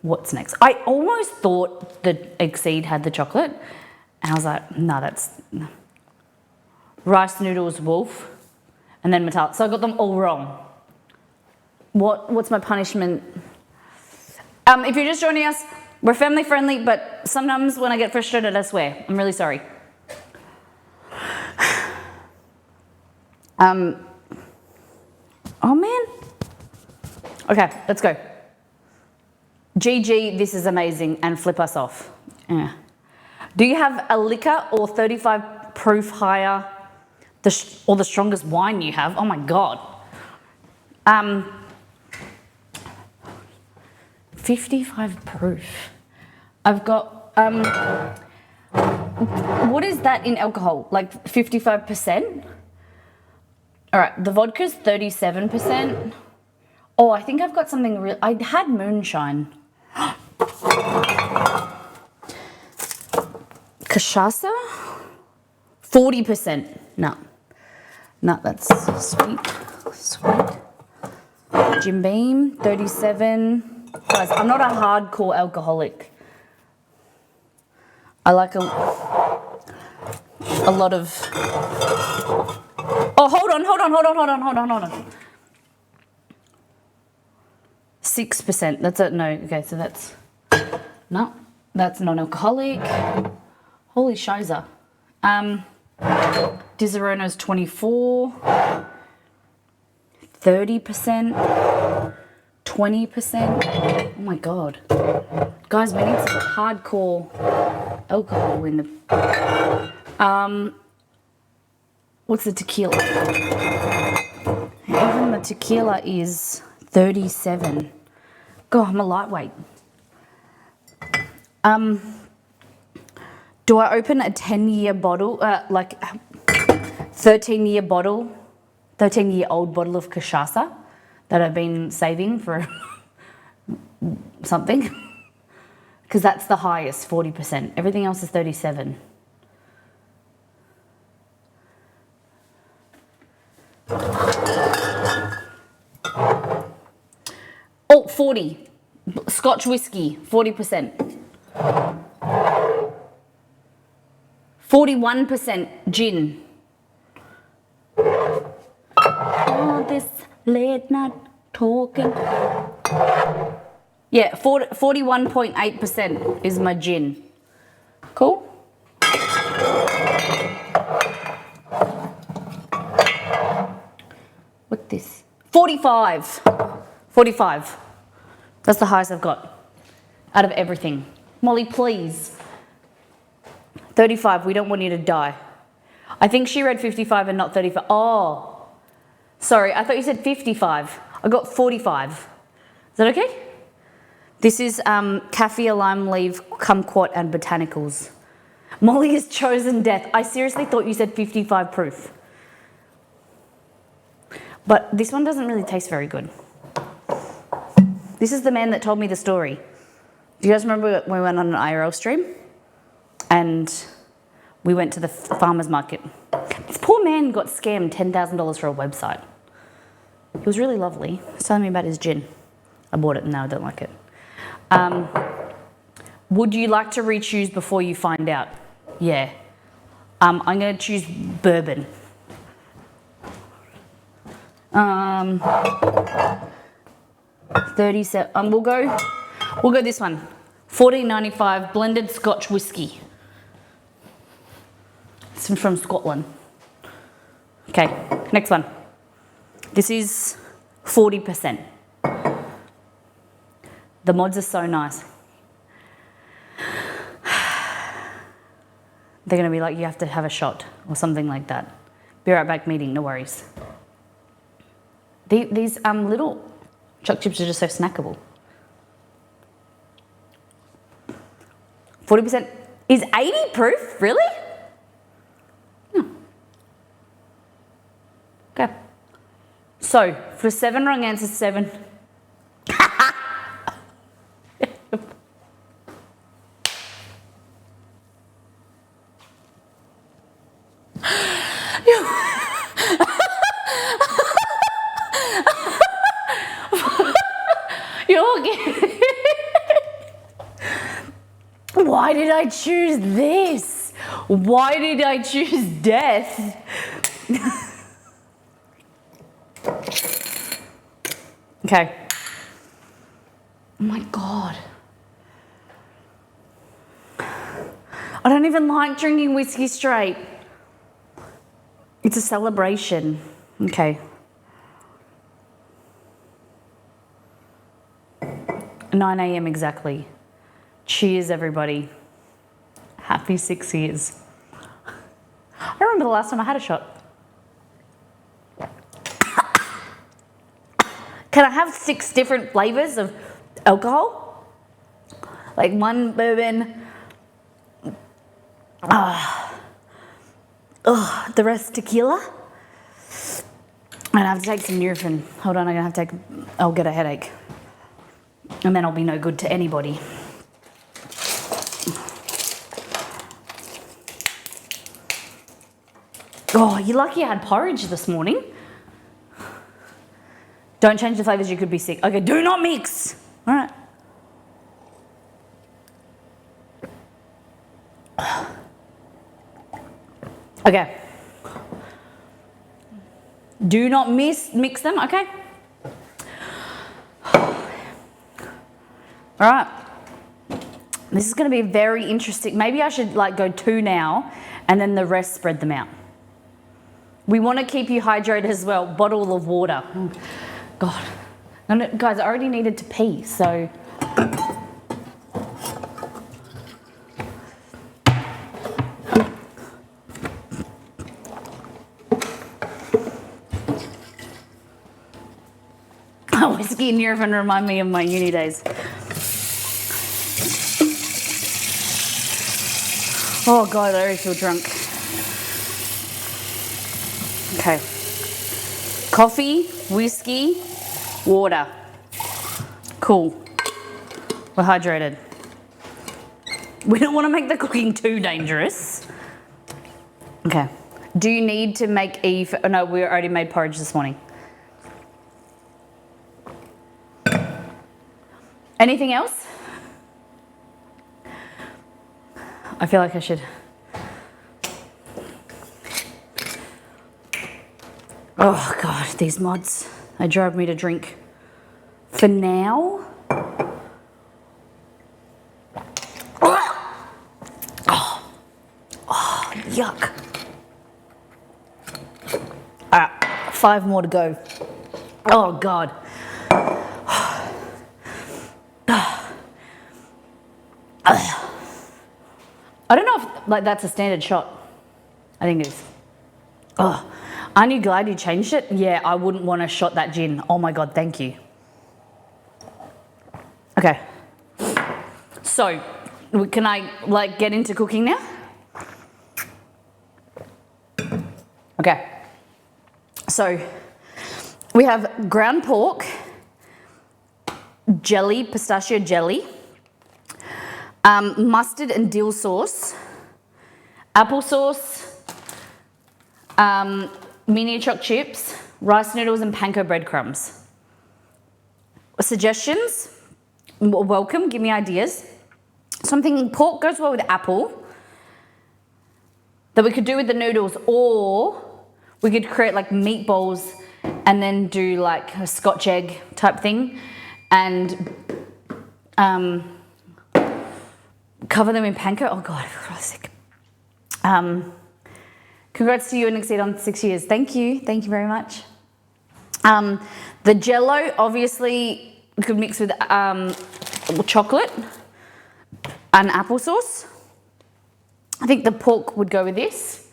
What's next? I almost thought that Exceed had the chocolate. And I was like, no, that's... Rice noodles, Wolf. And then Mattel. So I got them all wrong. What's my punishment? If you're just joining us, we're family friendly, but sometimes when I get frustrated, I swear. I'm really sorry. Oh man. Okay, let's go. GG, this is amazing, and flip us off. Yeah. Do you have a liquor or 35 proof higher, or the strongest wine you have? Oh my God. 55 proof. I've got, what is that in alcohol? Like 55%? All right, the vodka's 37%. Oh, I think I've got something real. I had moonshine. Cachaça? 40%. No, that's sweet. Jim Beam, 37. Guys, I'm not a hardcore alcoholic. I like a lot of... Oh, hold on. 6%. That's it. No. Okay, so that's... No, that's non-alcoholic. Holy shiza. Disaronno's 24. 30%. 20%. Oh my God. Guys, we need some hardcore alcohol in the... What's the tequila? Even the tequila is 37. God, I'm a lightweight. Do I open a 10-year bottle, like 13-year bottle, 13-year-old bottle of cachaça that I've been saving for something? Because that's the highest, 40%. Everything else is 37. Oh, 40. Scotch whiskey, 40%. 41% gin. All this late night talking. Yeah, 41.8% is my gin. Cool? What's this? 45. 45. That's the highest I've got out of everything. Molly, please. 35, we don't want you to die. I think she read 55 and not 35. Oh, sorry, I thought you said 55. I got 45. Is that okay? This is kaffir, lime leaf, kumquat, and botanicals. Molly has chosen death. I seriously thought you said 55 proof. But this one doesn't really taste very good. This is the man that told me the story. Do you guys remember when we went on an IRL stream? And we went to the farmer's market. This poor man got scammed $10,000 for a website. He was really lovely. He was telling me about his gin. I bought it and now I don't like it. Would you like to re-choose before you find out? Yeah. I'm going to choose bourbon. 37. We'll go this one. $14.95 blended Scotch whiskey. It's from Scotland. Okay, next one. This is 40%. The mods are so nice. They're going to be like, you have to have a shot or something like that. Be right back meeting, no worries. These little choc chips are just so snackable. 40% is 80 proof, really? No. Okay. So, for 7 wrong answers, 7. Why did I choose this? Why did I choose death? Okay. Oh my God. I don't even like drinking whiskey straight. It's a celebration. Okay. 9 a.m. exactly. Cheers, everybody. Happy 6 years. I remember the last time I had a shot. Can I have 6 different flavors of alcohol? Like one bourbon, the rest tequila? And I have to take some Nurofen. Hold on, I'm gonna have to I'll get a headache. And then I'll be no good to anybody. Oh, you're lucky I had porridge this morning. Don't change the flavors, you could be sick. Okay, do not mix. All right. Okay. Do not mix them, okay? All right. This is going to be very interesting. Maybe I should like go 2 now and then the rest spread them out. We want to keep you hydrated as well. Bottle of water. Oh, God. No, guys, I already needed to pee, so. Whiskey and Nurofen remind me of my uni days. Oh God, I already feel drunk. Okay. Coffee, whiskey, water. Cool. We're hydrated. We don't want to make the cooking too dangerous. Okay. Do you need to make Eve? Oh, no, we already made porridge this morning. Anything else? I feel like I should. Oh God, these mods, they drove me to drink. For now. Oh, yuck. All right, 5 more to go. Oh God. I don't know if like that's a standard shot. I think it is. Oh, aren't you glad you changed it? Yeah, I wouldn't want to shot that gin. Oh my God, thank you. Okay. So, can I like get into cooking now? Okay. So, we have ground pork, jelly, pistachio jelly, mustard and dill sauce, applesauce, mini choc chips, rice noodles and panko breadcrumbs. Suggestions? Welcome, give me ideas. So I'm thinking pork goes well with apple, that we could do with the noodles, or we could create like meatballs and then do like a Scotch egg type thing and cover them in panko. Oh God, I feel really sick. Congrats to you and Exceed on 6 years. Thank you very much. The Jello, obviously, we could mix with chocolate and applesauce. I think the pork would go with this.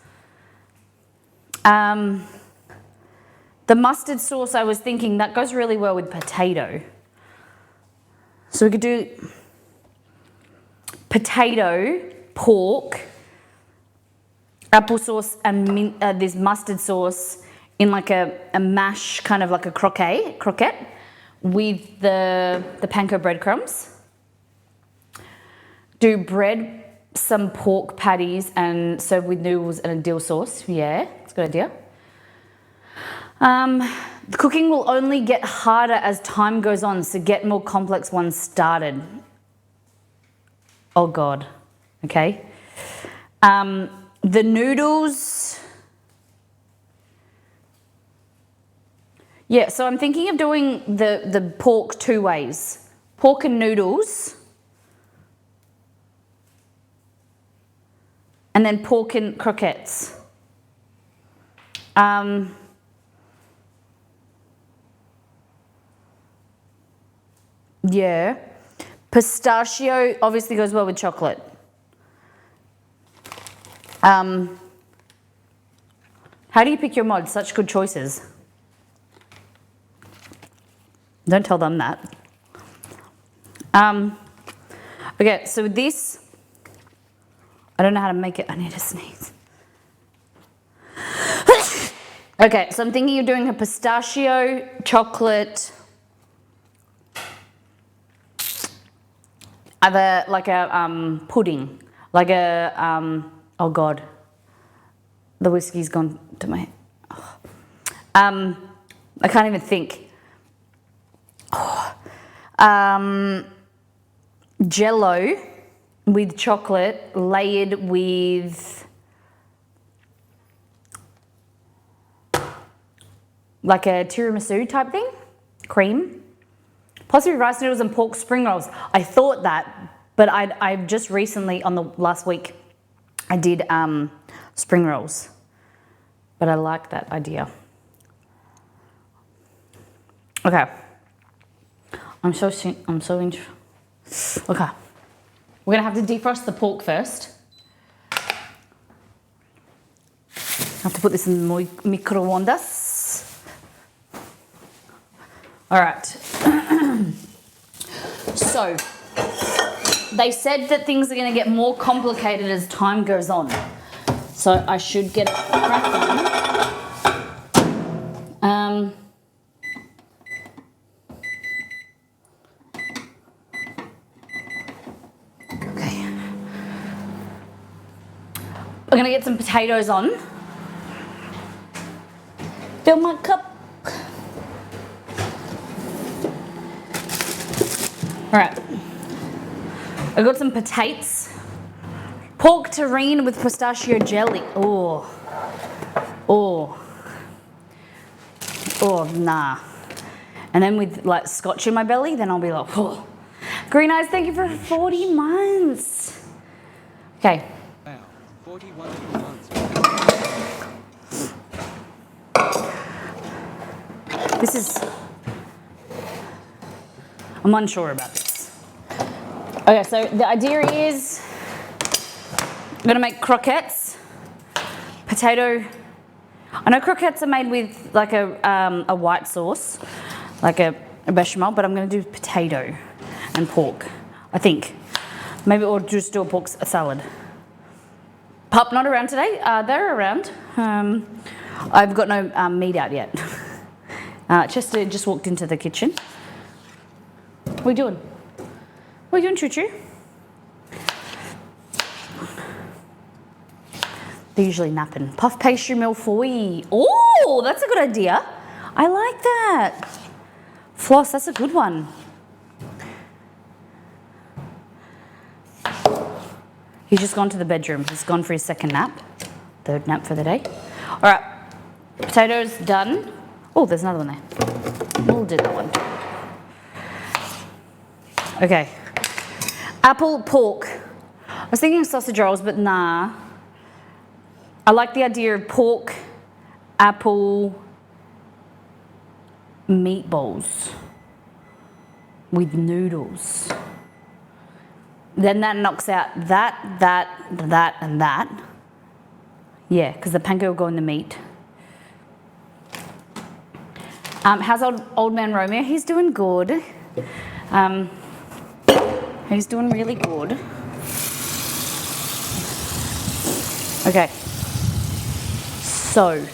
The mustard sauce, I was thinking that goes really well with potato. So we could do potato, pork, applesauce and this mustard sauce in like a mash, kind of like a croquette with the panko breadcrumbs. Do bread, some pork patties and serve with noodles and a dill sauce. Yeah, that's a good idea. The cooking will only get harder as time goes on, so get more complex ones started. Oh God, okay. The noodles, yeah, so I'm thinking of doing the pork 2 ways. Pork and noodles, and then pork and croquettes. Yeah, Pistachio obviously goes well with chocolate. How do you pick your mods? Such good choices. Don't tell them that. Okay, so with this, I don't know how to make it. I need to sneeze. Okay, so I'm thinking of doing a pistachio, chocolate, like a pudding, like a, oh God, the whiskey's gone to my head. I can't even think. Jello with chocolate layered with like a tiramisu type thing, cream, possibly rice noodles and pork spring rolls. I thought that, but I just recently, on the last week, I did spring rolls, but I like that idea. Okay, I'm so interested. Okay, we're gonna have to defrost the pork first. I have to put this in the microondas. All right. So, they said that things are going to get more complicated as time goes on. So I should get cracking. Okay. We're going to get some potatoes on. Fill my cup. All right, I got some potatoes, pork terrine with pistachio jelly. Oh, nah. And then with like scotch in my belly, then I'll be like, oh. Green Eyes, thank you for 40 months. Okay. Wow, 40 wonderful months. This is, I'm unsure about this. Okay, so the idea is I'm gonna make croquettes, potato. I know croquettes are made with like a white sauce, like a bechamel, but I'm gonna do potato and pork, I think. Maybe, or just do a salad. Pup not around today, they're around. I've got no meat out yet. Chester just walked into the kitchen. What are you doing? What are you doing, Choo Choo? They're usually napping. Puff pastry milfoil. Oh, that's a good idea. I like that. Floss, that's a good one. He's just gone to the bedroom. He's gone for his second nap. Third nap for the day. All right, potatoes done. Oh, there's another one there. We'll do that one. Okay. Apple, pork. I was thinking sausage rolls, but nah. I like the idea of pork, apple, meatballs with noodles. Then that knocks out that, and that. Yeah, because the panko will go in the meat. How's old man Romeo? He's doing good. He's doing really good. Okay. So.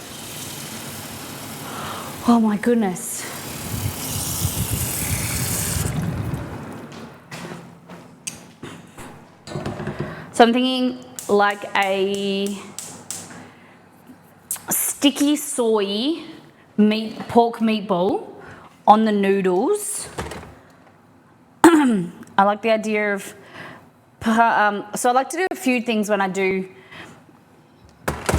Oh my goodness. So I'm thinking like a sticky soy pork meatball on the noodles. I like the idea of, so I like to do a few things when I do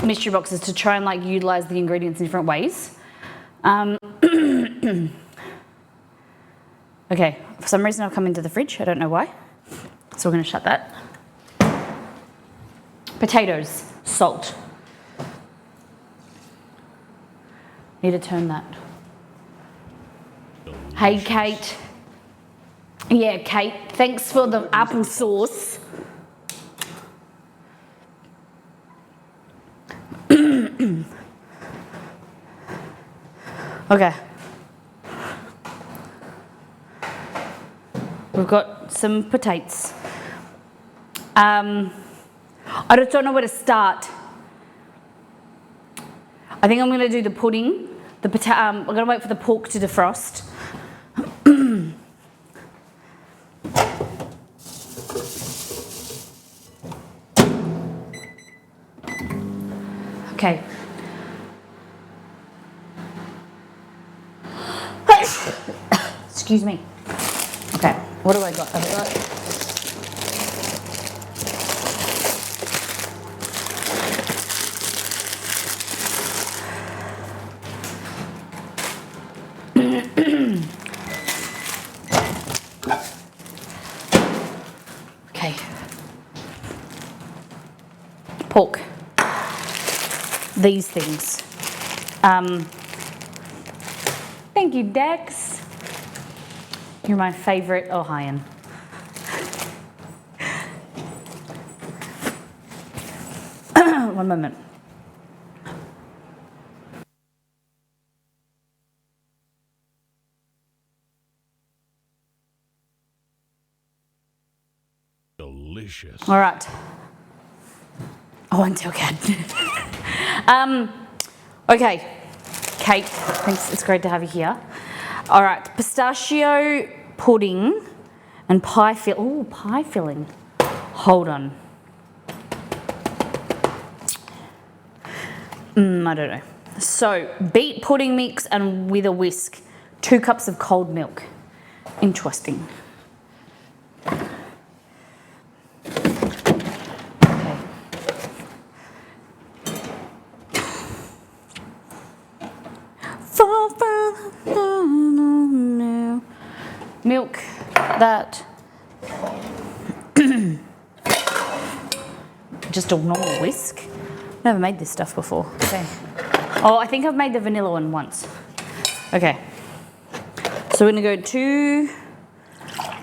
mystery boxes to try and like utilize the ingredients in different ways. Okay, for some reason I've come into the fridge, I don't know why. So we're gonna shut that. Potatoes, salt. Need to turn that. Hey Kate. Yeah, Kate, thanks for the applesauce. Okay. We've got some potatoes. I just don't know where to start. I think I'm going to do the pudding. I'm going to wait for the pork to defrost. Okay. Excuse me. Okay, what do I got? I've got okay. Pork. These things. Thank you, Dex. You're my favourite Ohioan. One moment. Delicious. All right. Oh, until Cad. Okay, Kate, thanks. It's great to have you here. All right, pistachio pudding and pie filling. Hold on. I don't know. So, beet pudding mix and with a whisk, 2 cups of cold milk. Interesting. Milk that just a normal whisk. Never made this stuff before. Okay. Oh, I think I've made the vanilla one once. Okay. So we're gonna go 2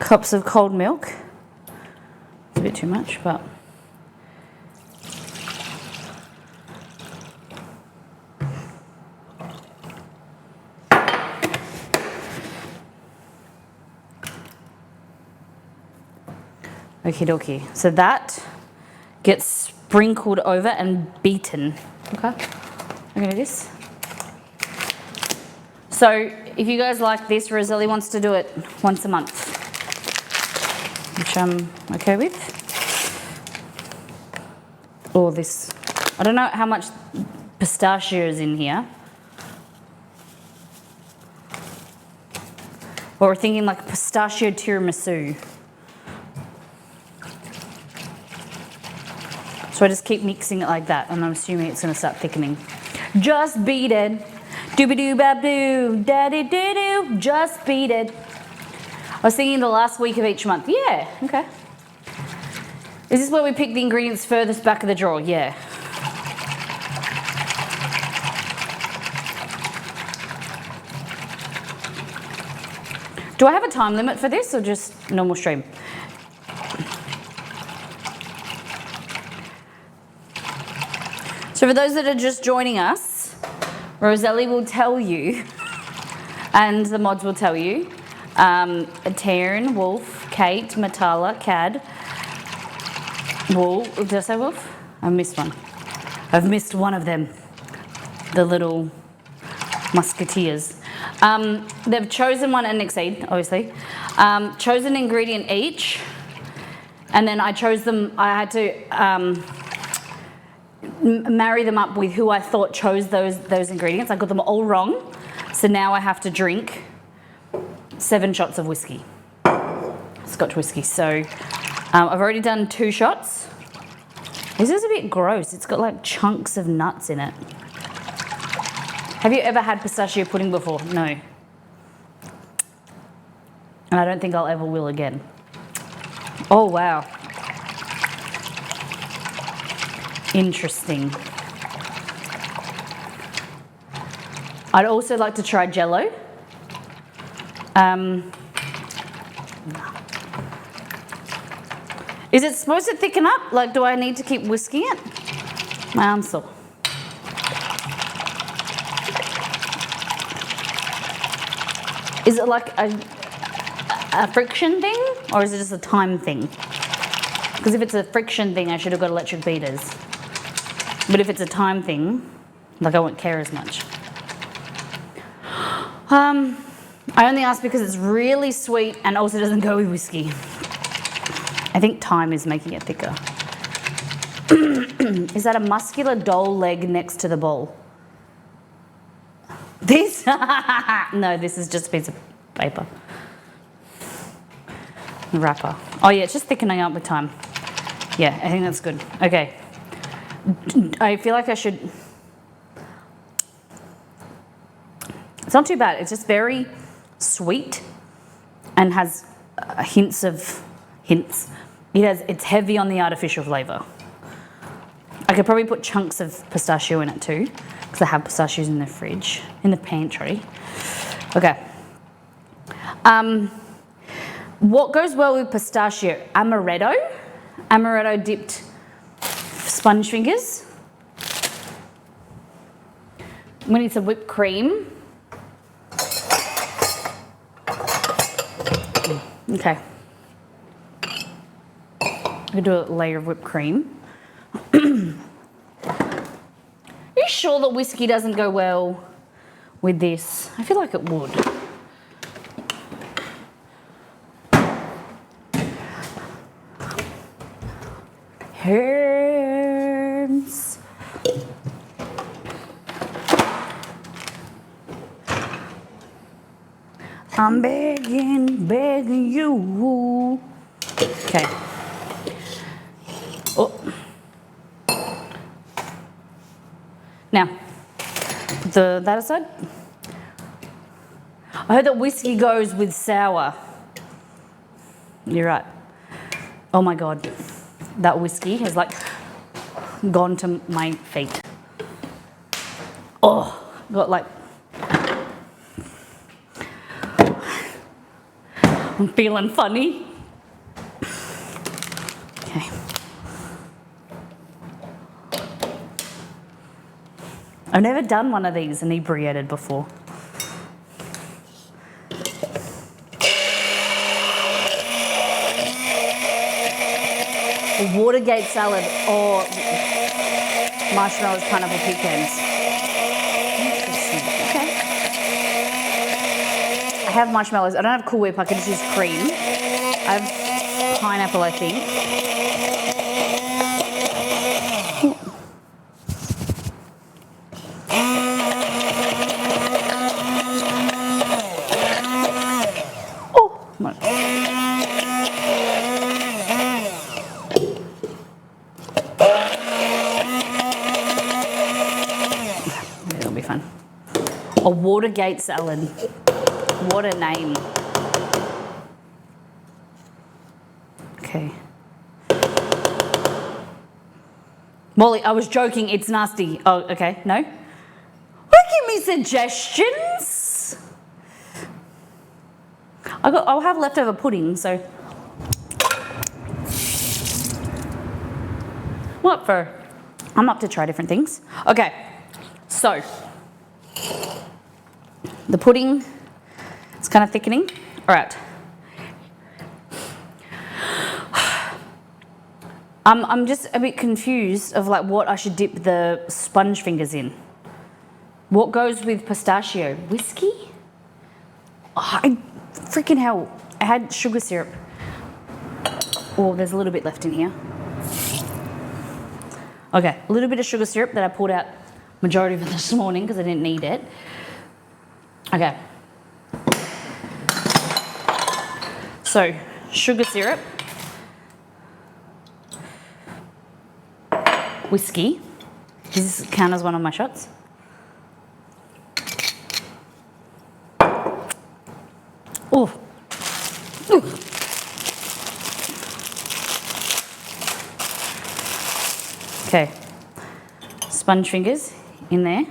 cups of cold milk. It's a bit too much, but okie dokie. So that gets sprinkled over and beaten. Okay, I'm gonna do this. So if you guys like this, Roselli wants to do it once a month, which I'm okay with. Or this, I don't know how much pistachio is in here. But we're thinking like pistachio tiramisu. So I just keep mixing it like that, and I'm assuming it's going to start thickening. Just beat it. Doobie-doo-bab-doo. Daddy-doo-doo. Just beat it. I was thinking the last week of each month. Yeah, okay. Is this where we pick the ingredients furthest back of the drawer? Yeah. Do I have a time limit for this or just normal stream? So for those that are just joining us, Roselli will tell you, and the mods will tell you, Taryn, Wolf, Kate, Matala, Cad, Wolf, did I say Wolf? I missed one. I've missed one of them, the little musketeers. They've chosen one, and Exceed, obviously, chosen an ingredient each, and then I chose them, I had to, marry them up with who I thought chose those ingredients. I got them all wrong, so now I have to drink 7 shots of whiskey, Scotch whiskey. So I've already done 2 shots. This is a bit gross. It's got like chunks of nuts in it. Have you ever had pistachio pudding before? No. And I don't think I'll ever will again. Oh wow. Interesting. I'd also like to try Jello. Is it supposed to thicken up? Like, do I need to keep whisking it? My arm's sore. Is it like a friction thing, or is it just a time thing? Because if it's a friction thing, I should have got electric beaters. But if it's a time thing, like I won't care as much. I only ask because it's really sweet and also doesn't go with whiskey. I think time is making it thicker. Is that a muscular doll leg next to the bowl? This? No, this is just a piece of paper. The wrapper. Oh yeah, it's just thickening up with time. Yeah, I think that's good. Okay. I feel like I should... It's not too bad. It's just very sweet and has hints. It's heavy on the artificial flavour. I could probably put chunks of pistachio in it too, because I have pistachios in the fridge, in the pantry. Okay. What goes well with pistachio? Amaretto. Amaretto dipped sponge fingers. We need some whipped cream. Okay. I could do a layer of whipped cream. Are you sure that whiskey doesn't go well with this? I feel like it would. Herbs. I'm begging you. Okay. Oh. Now, that aside, I heard that whiskey goes with sour. You're right. Oh my God, that whiskey has like gone to my feet. Oh, got like, I'm feeling funny. Okay. I've never done one of these inebriated before. A Watergate salad or marshmallows, pineapple, pecans. Interesting. Okay. I have marshmallows. I don't have Cool Whip. I can just use cream. I have pineapple, I think. It'll be fun. A Watergate salad. What a name. Okay. Molly, I was joking. It's nasty. Oh, okay. No? Give me suggestions. I'll have leftover pudding, so. What for? I'm up to try different things. Okay. So, the pudding, it's kind of thickening. All right. I'm just a bit confused of like what I should dip the sponge fingers in. What goes with pistachio? Whiskey? Oh, freaking hell. I had sugar syrup. Oh, there's a little bit left in here. Okay, a little bit of sugar syrup that I poured out majority of it this morning because I didn't need it. Okay. So, sugar syrup. Whiskey. Does this count as one of my shots? Oh. Ooh. Okay. Sponge fingers in there.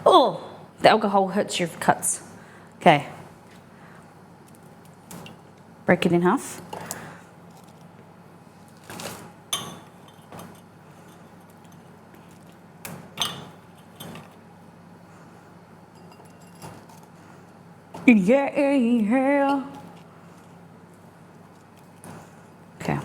Oh, the alcohol hurts your cuts. Okay. Break it in half. Yeah. Okay.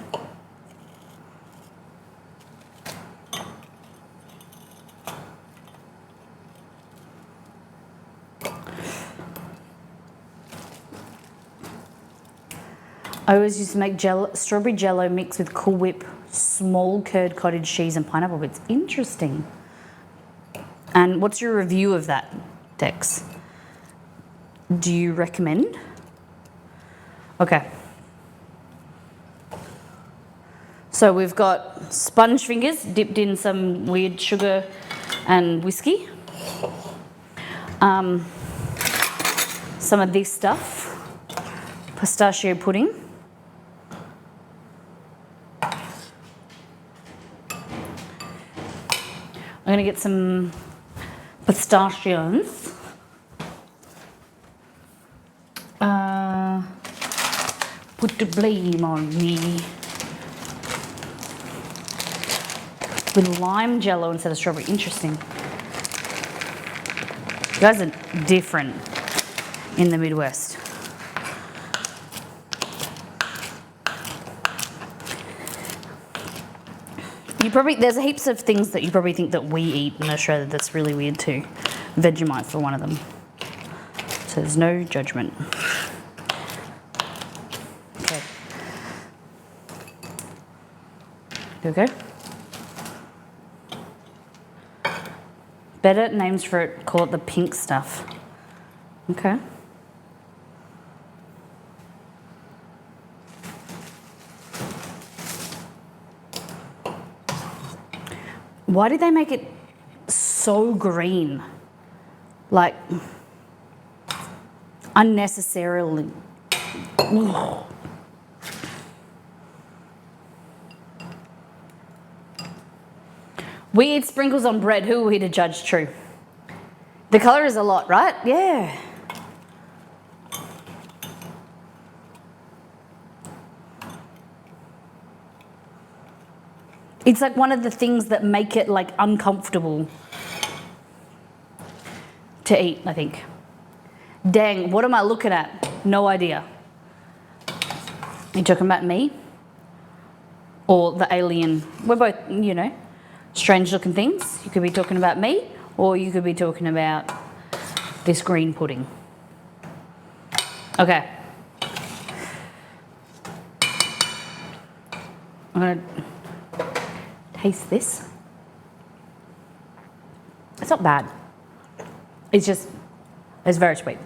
I always used to make strawberry jello mixed with Cool Whip, small curd, cottage cheese, and pineapple bits. Interesting. And what's your review of that, Dex? Do you recommend? Okay. So we've got sponge fingers dipped in some weird sugar and whiskey. Some of this stuff, pistachio pudding. I'm gonna get some pistachios. Put the blame on me. With lime jello instead of strawberry. Interesting. You guys are different in the Midwest. There's heaps of things that you probably think that we eat in Australia that's really weird too. Vegemite for one of them. So there's no judgment. Okay. There we go. Better names for it, call it the pink stuff. Okay. Why did they make it so green? Like, unnecessarily. Ugh. We eat sprinkles on bread. Who are we to judge? True. The colour is a lot, right? Yeah. It's like one of the things that make it like uncomfortable to eat, I think. Dang, what am I looking at? No idea. You talking about me? Or the alien? We're both, you know, strange looking things. You could be talking about me, or you could be talking about this green pudding. Okay. I'm gonna taste this. It's not bad. It's very sweet.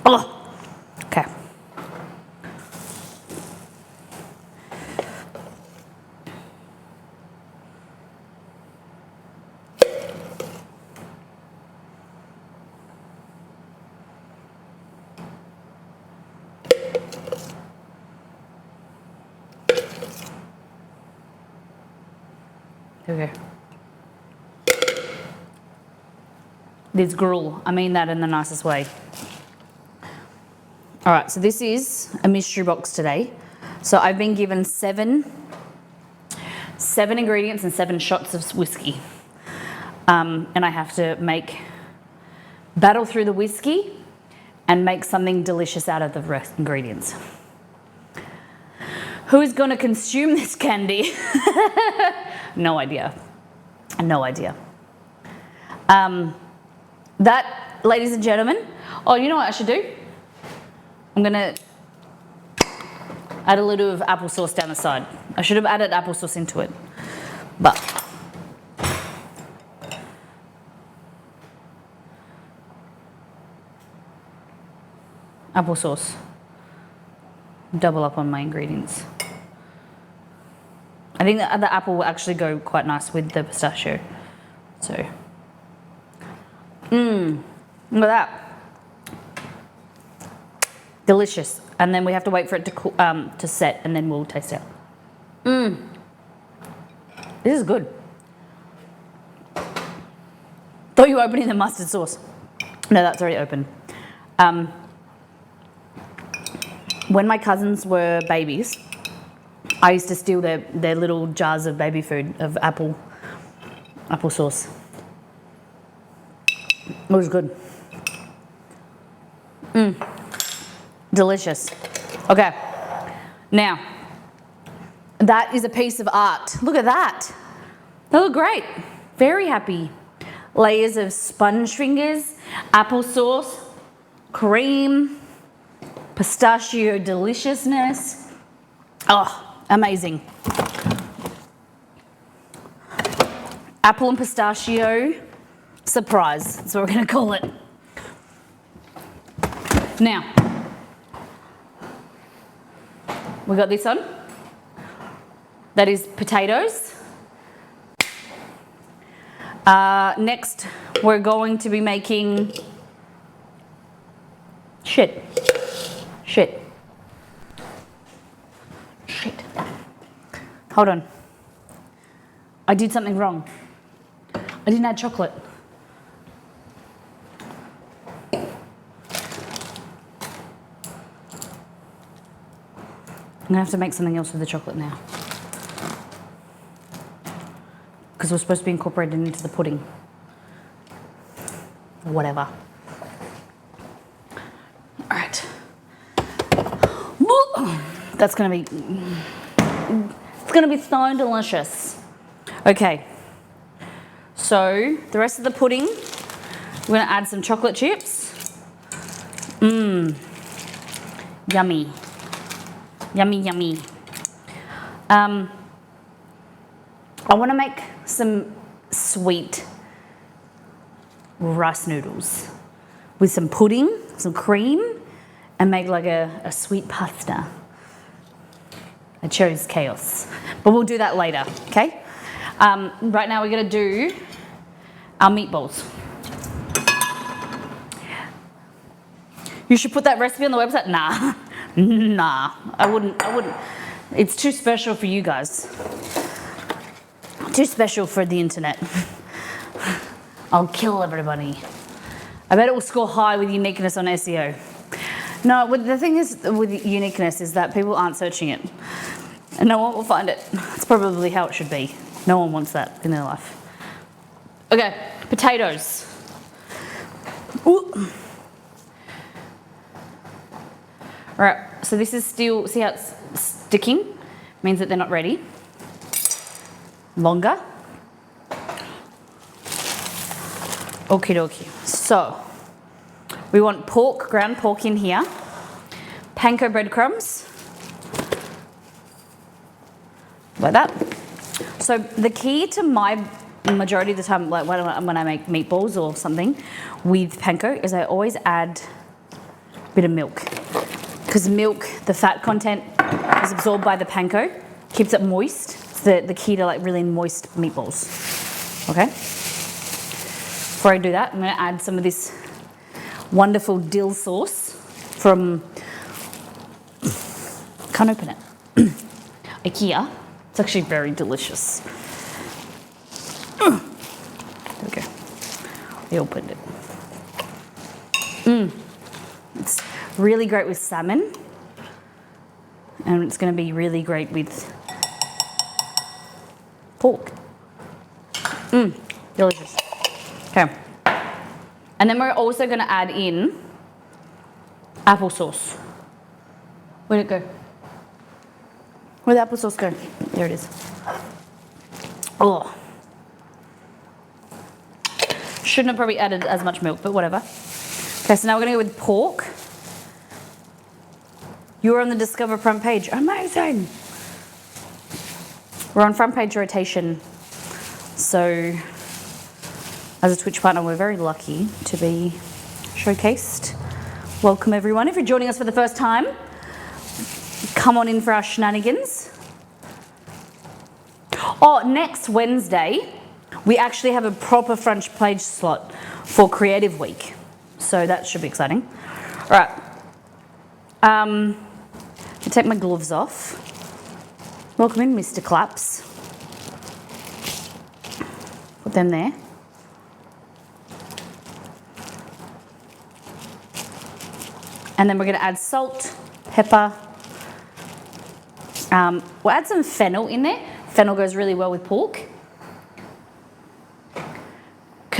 Oh, okay. There we go. There's gruel. I mean that in the nicest way. All right, so this is a mystery box today. So I've been given seven ingredients and 7 shots of whiskey. And I have to battle through the whiskey and make something delicious out of the rest ingredients. Who is going to consume this candy? No idea. No idea. That, ladies and gentlemen, oh, you know what I should do? I'm going to add a little of applesauce down the side. I should have added applesauce into it, but applesauce. Double up on my ingredients. I think the apple will actually go quite nice with the pistachio. So, look at that. Delicious. And then we have to wait for it to set, and then we'll taste it. This is good. Thought you were opening the mustard sauce. No, that's already open. When my cousins were babies, I used to steal their little jars of baby food, of applesauce. was good. Delicious. Okay. Now, that is a piece of art. Look at that. They look great. Very happy. Layers of sponge fingers, applesauce, cream, pistachio deliciousness. Oh, amazing. Apple and pistachio surprise. That's what we're going to call it. Now, we got this on. That is potatoes. Next, we're going to be making shit. Hold on. I did something wrong. I didn't add chocolate. I'm gonna have to make something else with the chocolate now. Because we're supposed to be incorporated into the pudding. Whatever. All right. That's gonna be, it's gonna be so delicious. Okay. So the rest of the pudding, we're gonna add some chocolate chips. Yummy. Yummy, yummy. I want to make some sweet rice noodles with some pudding, some cream, and make like a sweet pasta. I chose chaos, but we'll do that later, okay? Right now we're going to do our meatballs. You should put that recipe on the website. Nah. Nah, I wouldn't. It's too special for you guys. Too special for the internet. I'll kill everybody. I bet it will score high with uniqueness on SEO. No, the thing is with uniqueness is that people aren't searching it. And no one will find it. It's probably how it should be. No one wants that in their life. Okay, potatoes. Ooh. All right, so this is still, see how it's sticking? Means that they're not ready. Longer. Okie dokie. So, we want pork, ground pork in here. Panko breadcrumbs. Like that. So the key to my majority of the time, like when I make meatballs or something with panko, is I always add a bit of milk. Because milk, the fat content is absorbed by the panko, keeps it moist. It's the key to like really moist meatballs. Okay? Before I do that, I'm gonna add some of this wonderful dill sauce from, can't open it, IKEA. It's actually very delicious. There we go. I opened it. It's really great with salmon, and it's going to be really great with pork. Delicious. Okay. And then we're also going to add in applesauce. Where'd it go? Where'd the applesauce go? There it is. Oh. Shouldn't have probably added as much milk, but whatever. Okay, so now we're going to go with pork. You're on the Discover front page. Amazing. We're on front page rotation. So, as a Twitch partner, we're very lucky to be showcased. Welcome, everyone. If you're joining us for the first time, come on in for our shenanigans. Oh, next Wednesday, we actually have a proper front page slot for Creative Week. So that should be exciting. All right. I take my gloves off. Welcome in, Mr. Claps. Put them there. And then we're going to add salt, pepper. We'll add some fennel in there. Fennel goes really well with pork.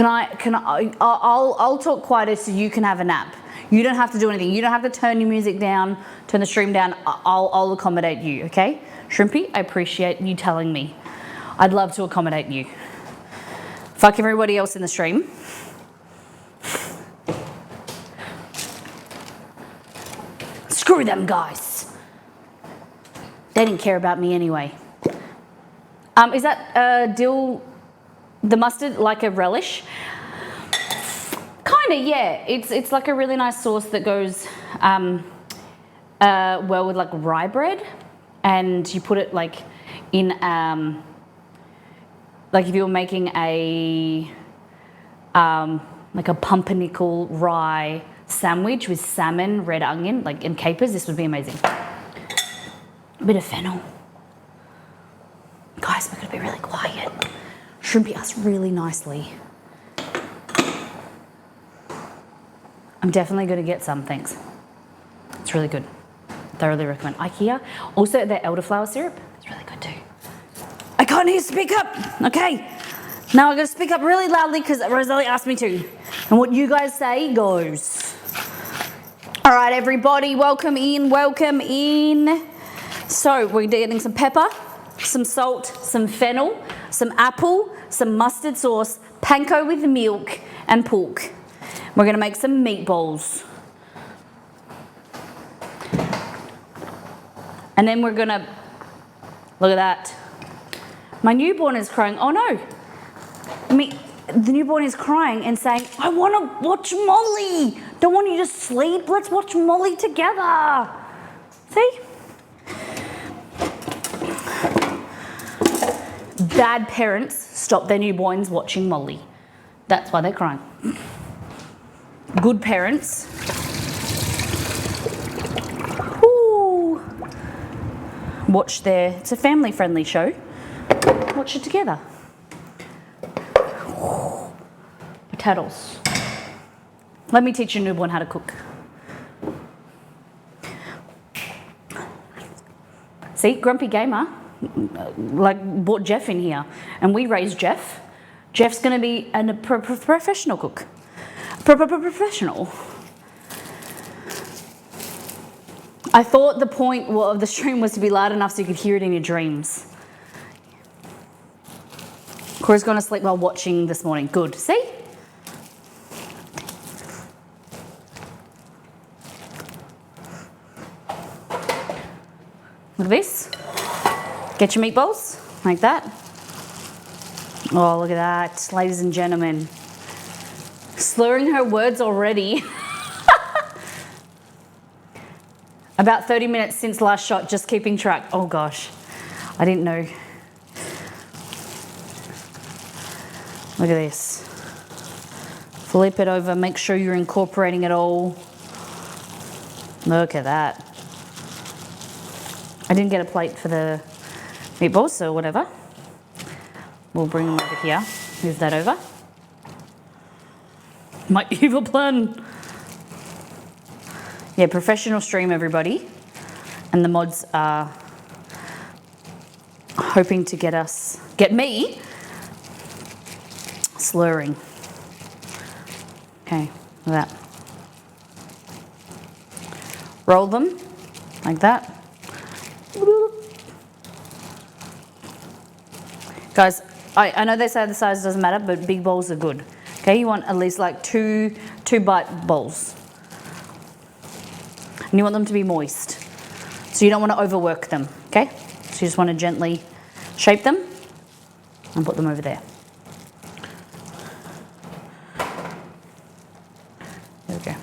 I'll talk quieter so you can have a nap. You don't have to do anything. You don't have to turn your music down, turn the stream down. I'll accommodate you, okay? Shrimpy, I appreciate you telling me. I'd love to accommodate you. Fuck everybody else in the stream. Screw them guys. They didn't care about me anyway. Is that dill, the mustard, like a relish? Kinda, yeah. It's like a really nice sauce that goes well with like rye bread, and you put it like in like if you were making a like a pumpernickel rye sandwich with salmon, red onion, like and capers, this would be amazing. A bit of fennel. Guys, we're gonna be really quiet. Shrimpy us really nicely. I'm definitely gonna get some, thanks. It's really good. Thoroughly recommend. IKEA. Also, their elderflower syrup. It's really good too. I can't hear you speak up. Okay. Now I'm gonna speak up really loudly because Rosalie asked me to. And what you guys say goes. All right, everybody, welcome in, welcome in. So we're getting some pepper, some salt, some fennel, some apple, some mustard sauce, panko with milk and pork. We're gonna make some meatballs. And then we're gonna, look at that. My newborn is crying, oh no. The newborn is crying and saying, I wanna watch Molly. Don't want you to sleep, let's watch Molly together. See? Bad parents stop their newborns watching Molly. That's why they're crying. Good parents. Ooh, watch it's a family friendly show. Watch it together. Ooh, potatoes. Let me teach your newborn how to cook. See, Grumpy Gamer like brought Jeff in here and we raised Jeff. Jeff's gonna be a professional cook. Professional. I thought the point of the stream was to be loud enough so you could hear it in your dreams. Cora's gone to sleep while watching this morning. Good. See? Look at this. Get your meatballs, like that. Oh, look at that, ladies and gentlemen. Slurring her words already. About 30 minutes since last shot, just keeping track. Oh gosh, I didn't know. Look at this. Flip it over, make sure you're incorporating it all. Look at that. I didn't get a plate for the meatballs, so whatever. We'll bring them over here. Move that over. My evil plan. Yeah, professional stream, everybody. And the mods are hoping to get me slurring. Okay, like that. Roll them like that. Guys, I know they say the size doesn't matter, but big bowls are good. Okay, you want at least like two bite bowls. And you want them to be moist. So you don't want to overwork them, okay? So you just want to gently shape them and put them over there. There we go.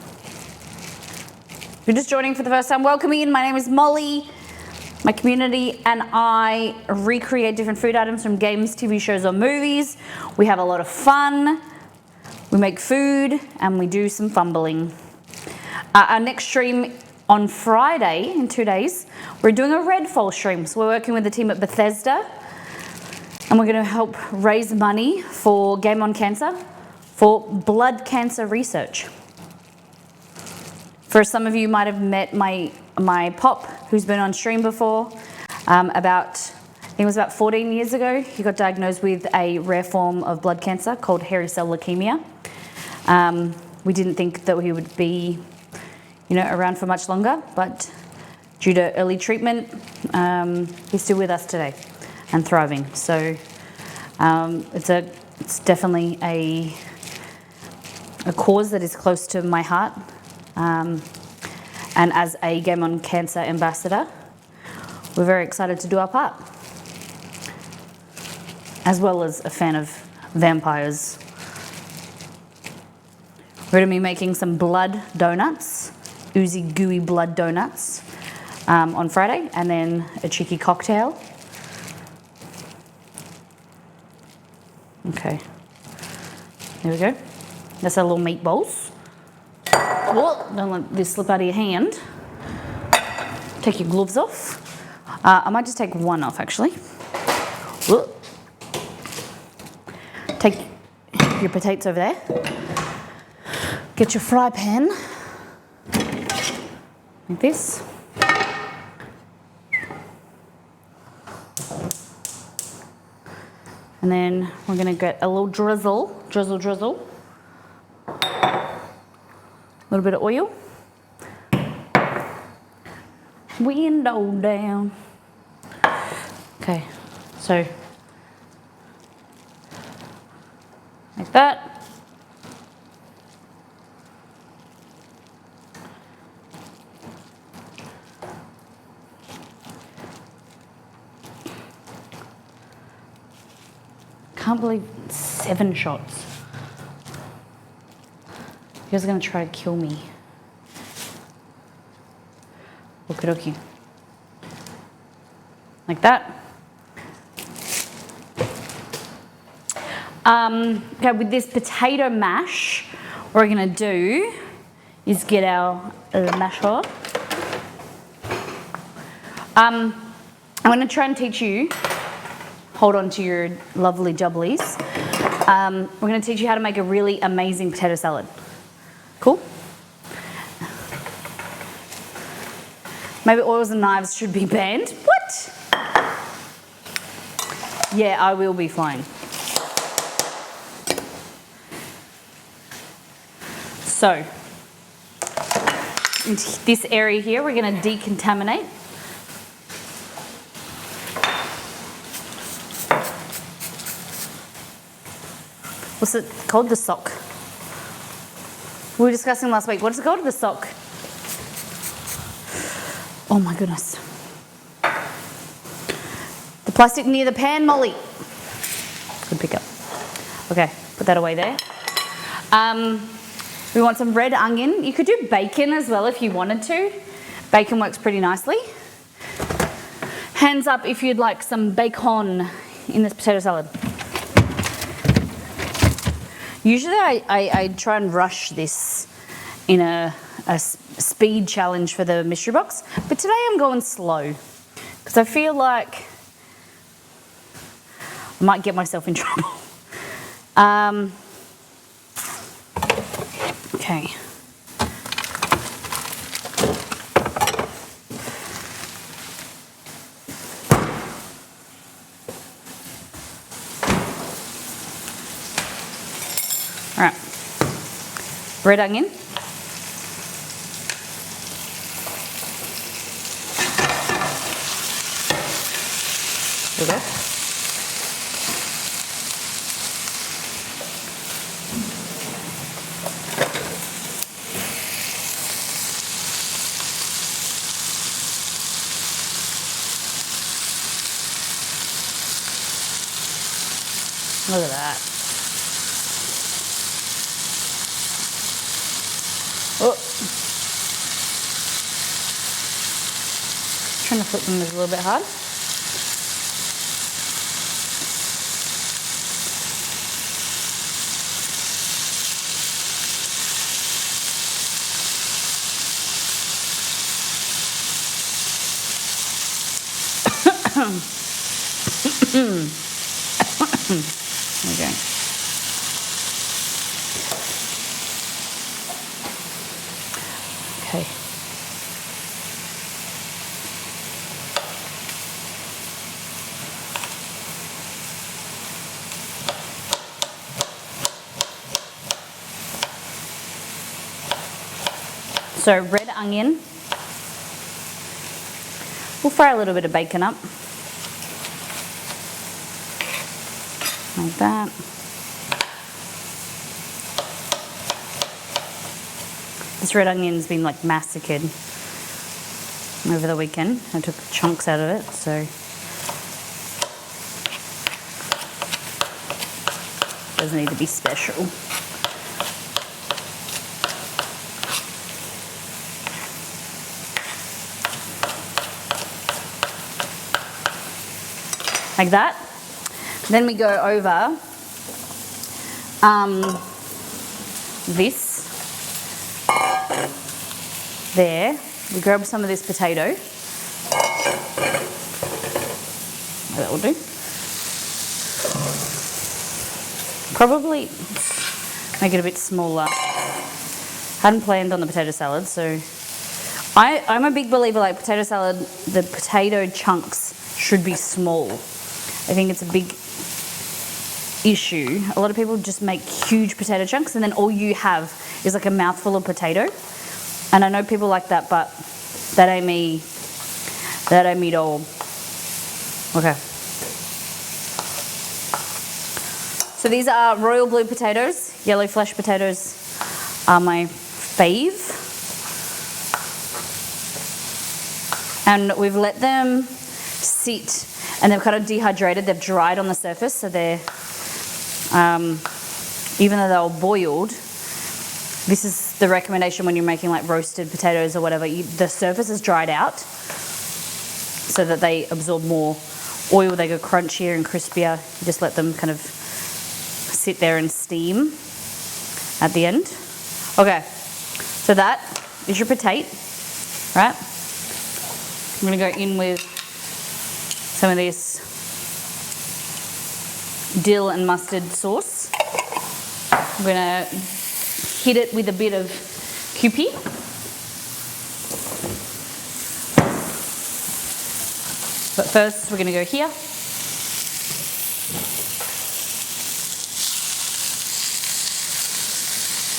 If you're just joining for the first time, welcome in. My name is Molly. My community and I recreate different food items from games, TV shows, or movies. We have a lot of fun. We make food and we do some fumbling. Our next stream on Friday, in 2 days, we're doing a Redfall stream. So we're working with the team at Bethesda and we're going to help raise money for Game On Cancer for blood cancer research. For some of you might have met my Pop, who's been on stream before, about think it was about 14 years ago, he got diagnosed with a rare form of blood cancer called hairy cell leukemia. We didn't think that he would be, around for much longer, but due to early treatment, he's still with us today and thriving. So it's definitely a cause that is close to my heart. And as a Game On Cancer ambassador, we're very excited to do our part, as well as a fan of vampires. We're going to be making some blood donuts, oozy gooey blood donuts, on Friday, and then a cheeky cocktail. Okay, there we go. That's our little meatballs. Whoa, don't let this slip out of your hand. Take your gloves off. I might just take one off, actually. Whoa. Take your potatoes over there. Get your fry pan, like this. And then we're gonna get a little drizzle. A little bit of oil. Window down. Okay, so like that. Can't believe 7 shots. You guys are gonna try to kill me. Okie dokie. Like that. Okay, with this potato mash, what we're gonna do is get our masher. I'm gonna try and teach you, hold on to your lovely jubblies. We're gonna teach you how to make a really amazing potato salad. Cool? Maybe oils and knives should be banned. What? Yeah, I will be fine. So, into this area here, we're going to decontaminate. What's it called? The sock. We were discussing last week. What's it called? The sock. Oh my goodness. The plastic near the pan, Molly. Good pickup. Okay, put that away there. We want some red onion. You could do bacon as well if you wanted to. Bacon works pretty nicely. Hands up if you'd like some bacon in this potato salad. Usually I try and rush this in a speed challenge for the mystery box, but today I'm going slow because I feel like I might get myself in trouble. Okay. All right. Red onion. There we go. Look at that. Oh. Trying to flip them is a little bit hard. Okay. Okay. So red onion. We'll fry a little bit of bacon up. Like that. This red onion's been like massacred over the weekend. I took chunks out of it, so doesn't need to be special. Like that. Then we go over this there. We grab some of this potato. That will do. Probably make it a bit smaller. Hadn't planned on the potato salad, so I'm a big believer, like potato salad, the potato chunks should be small. I think it's a big issue. A lot of people just make huge potato chunks and then all you have is like a mouthful of potato. And I know people like that, but that ain't me. That ain't me at all. Okay. So these are royal blue potatoes. Yellow flesh potatoes are my fave. And we've let them sit and they've kind of dehydrated. They've dried on the surface, so they're, even though they were boiled, this is the recommendation when you're making like roasted potatoes or whatever, the surface is dried out so that they absorb more oil, they go crunchier and crispier. You just let them kind of sit there and steam at the end. Okay, so that is your potato, right? I'm gonna go in with some of this dill and mustard sauce. I'm gonna hit it with a bit of Kewpie. But first we're gonna go here.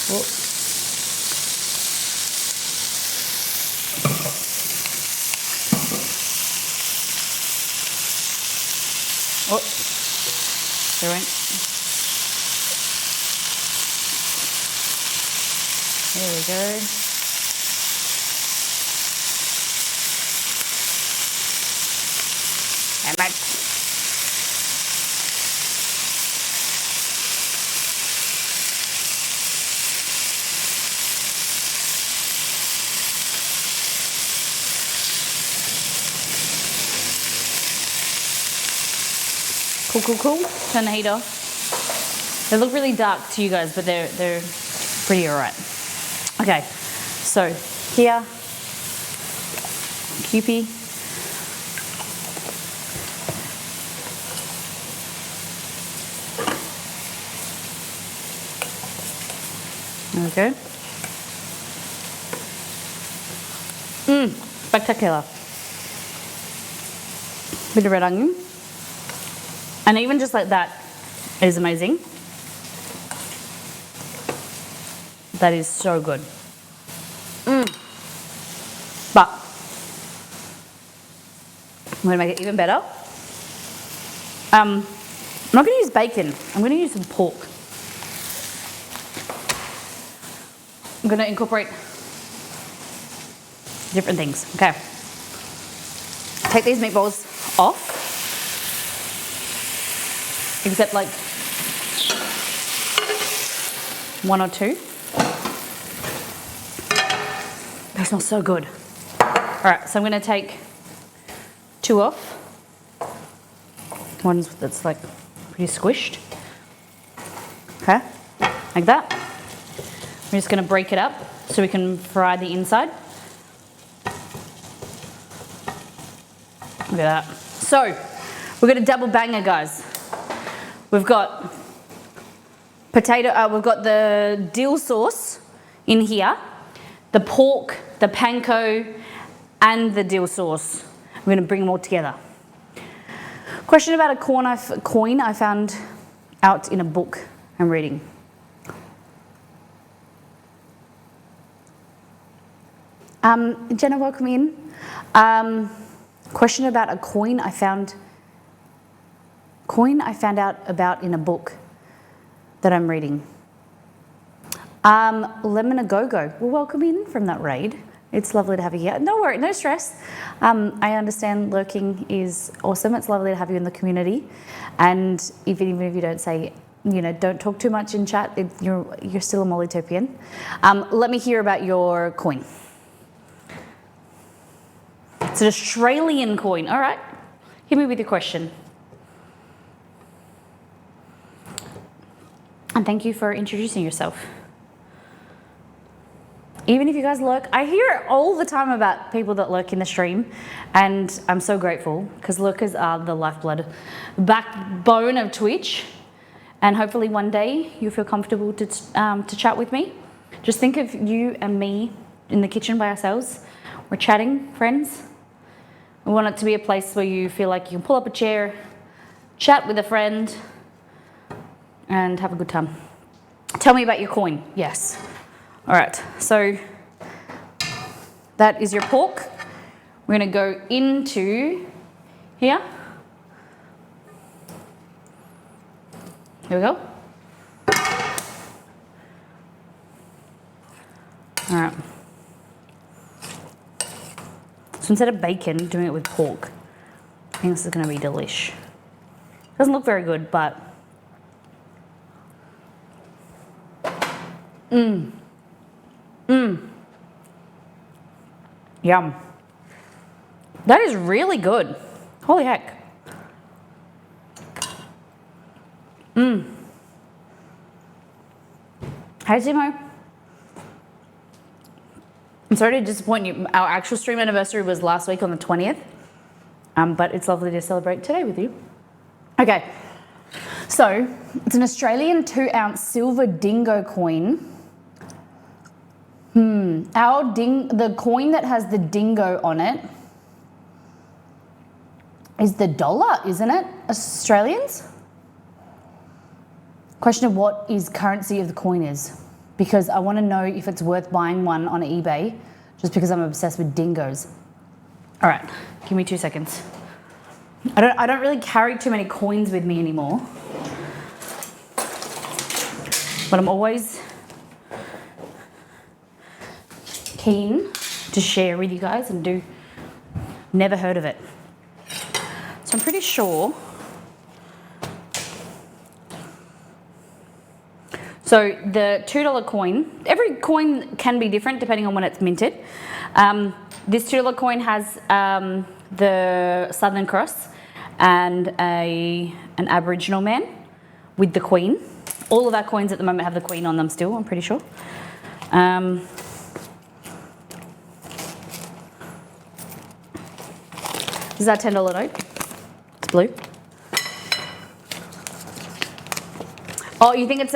Whoa. Oh, there went. There we go. And back. Cool. Turn the heat off. They look really dark to you guys, but they're pretty alright. Okay, so here, Kewpie. There we go. Spectacular. Bit of red onion. And even just like that is amazing. That is so good. But I'm gonna make it even better. I'm not gonna use bacon. I'm gonna use some pork. I'm gonna incorporate different things. Okay. Take these meatballs off. Except like one or two. They smell so good. All right, so I'm gonna take two off. One's that's like pretty squished. Okay, like that. We're just gonna break it up so we can fry the inside. Look at that. So, we're gonna double banger, guys. We've got potato, we've got the dill sauce in here, the pork, the panko, and the dill sauce. We're gonna bring them all together. Question about a coin I found out in a book I'm reading. Jenna, welcome in. Question about a coin I found out about in a book that I'm reading. Lemon a Go-Go. Well, welcome in from that raid. It's lovely to have you here. No worry, no stress. I understand lurking is awesome. It's lovely to have you in the community. And even if you don't say, don't talk too much in chat, you're still a Mollytopian. Let me hear about your coin. It's an Australian coin. All right. Hit me with your question. And thank you for introducing yourself. Even if you guys lurk, I hear all the time about people that lurk in the stream, and I'm so grateful because lurkers are the lifeblood, backbone of Twitch, and hopefully one day you'll feel comfortable to chat with me. Just think of you and me in the kitchen by ourselves. We're chatting, friends. We want it to be a place where you feel like you can pull up a chair, chat with a friend, and have a good time. Tell me about your coin. Yes. All right, so that is your pork. We're gonna go into here. Here we go. All right. So instead of bacon, doing it with pork. I think this is gonna be delish. Doesn't look very good, but Yum. That is really good. Holy heck. Hey, Timo. I'm sorry to disappoint you. Our actual stream anniversary was last week on the 20th, but it's lovely to celebrate today with you. Okay, so it's an Australian 2-ounce silver dingo coin. The coin that has the dingo on it is the dollar, isn't it? Australians? Question of what is currency of the coin is, because I want to know if it's worth buying one on eBay, just because I'm obsessed with dingoes. All right, give me 2 seconds. I don't really carry too many coins with me anymore, but I'm always keen to share with you guys and do. Never heard of it. So I'm pretty sure. So the $2 coin, every coin can be different depending on when it's minted. This $2 coin has the Southern Cross and an Aboriginal man with the Queen. All of our coins at the moment have the Queen on them still, I'm pretty sure. This is our $10 note. It's blue. Oh, you think it's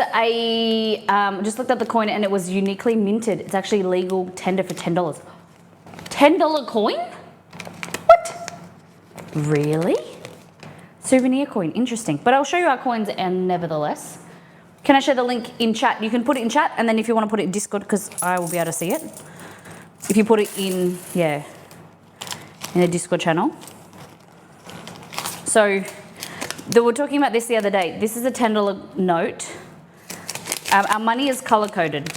just looked at the coin and it was uniquely minted. It's actually legal tender for $10. $10 coin? What? Really? Souvenir coin, interesting. But I'll show you our coins and nevertheless. Can I share the link in chat? You can put it in chat, and then if you want to put it in Discord, because I will be able to see it. If you put it in, in a Discord channel. So, we were talking about this the other day. This is a $10 note. Our money is color coded.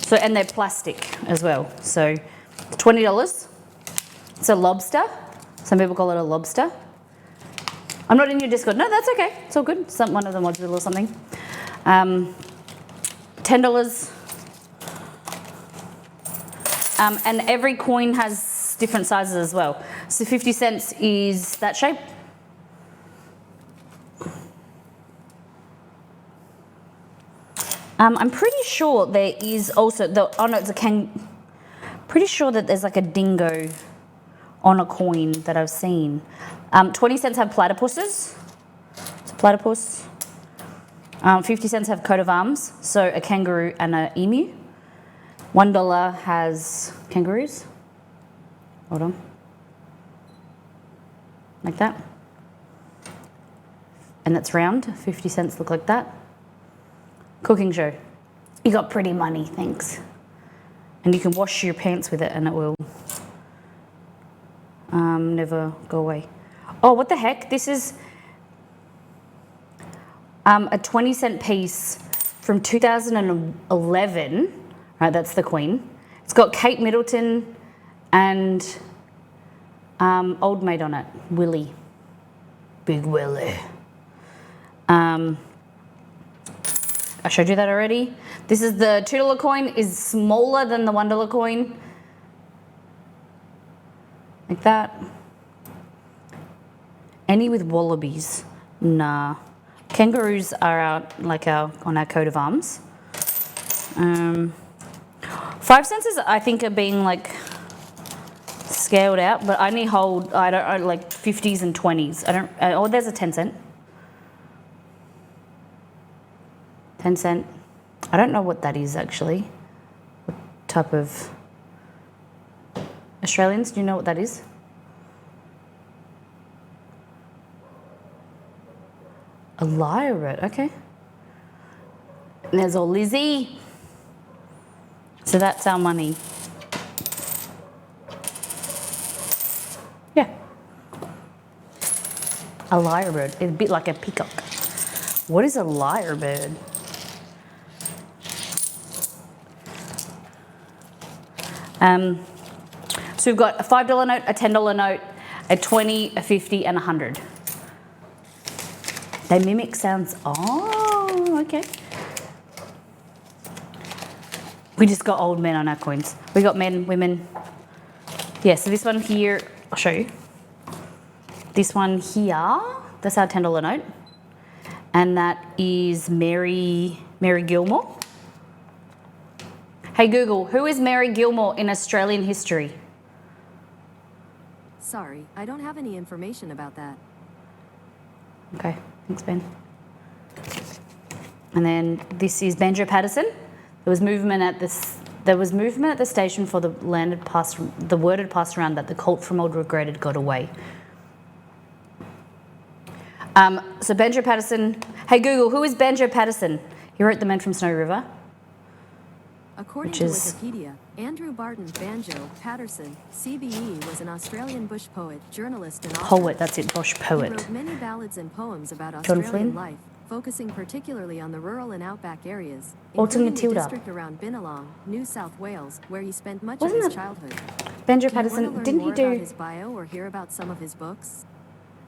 So, and they're plastic as well. So, it's $20. It's a lobster. Some people call it a lobster. I'm not in your Discord. No, that's okay. It's all good. One of the mods will or something. $10. And every coin has different sizes as well. So 50 cents is that shape. I'm pretty sure there is also pretty sure that there's like a dingo on a coin that I've seen. 20 cents have platypuses. It's a platypus. 50 cents have coat of arms, so a kangaroo and an emu. $1 has kangaroos. Hold on. Like that. And it's round. 50 cents look like that. Cooking show. You got pretty money, thanks. And you can wash your pants with it and it will never go away. Oh, what the heck? This is a 20-cent piece from 2011. Right, that's the Queen. It's got Kate Middleton and Old Maid on it. Willie. Big Willie. I showed you that already. This is the $2 coin, is smaller than the $1 coin. Like that. Any with wallabies? Nah. Kangaroos are out on our coat of arms. 5 cents is, I think, are being like scaled out, but I only hold, I don't like 50s and 20s. I don't. Oh, there's a 10 cent. 10 cent. I don't know what that is actually. What type of Australians? Do you know what that is? A lyre, okay. And there's all Lizzie. So that's our money. Yeah. A lyrebird. It's a bit like a peacock. What is a lyrebird? So we've got a $5 note, a $10 note, a 20, a 50, and a 100. They mimic sounds. Oh, okay. We just got old men on our coins. We got men, women. Yeah, so this one here, I'll show you. This one here, that's our $10 note. And that is Mary Gilmore. Hey Google, who is Mary Gilmore in Australian history? Sorry, I don't have any information about that. Okay, thanks Ben. And then this is Banjo Patterson. There was movement at the station for the word had passed around that the colt from Old Regretted got away. So Banjo Patterson. Hey Google, who is Banjo Patterson? He wrote The Men from Snowy River. According to Wikipedia, Andrew Barton Banjo Patterson, CBE, was an Australian bush poet, journalist, and author. Poet, that's it, bush poet. He wrote many ballads and poems about John Australian Flynn? life, focusing particularly on the rural and outback areas, Alton including the Matilda. district around Binalong, New South Wales, where he spent much Wasn't of his it childhood. Banjo Do you want to Patterson, learn didn't he more about do... his bio or hear about some of his books?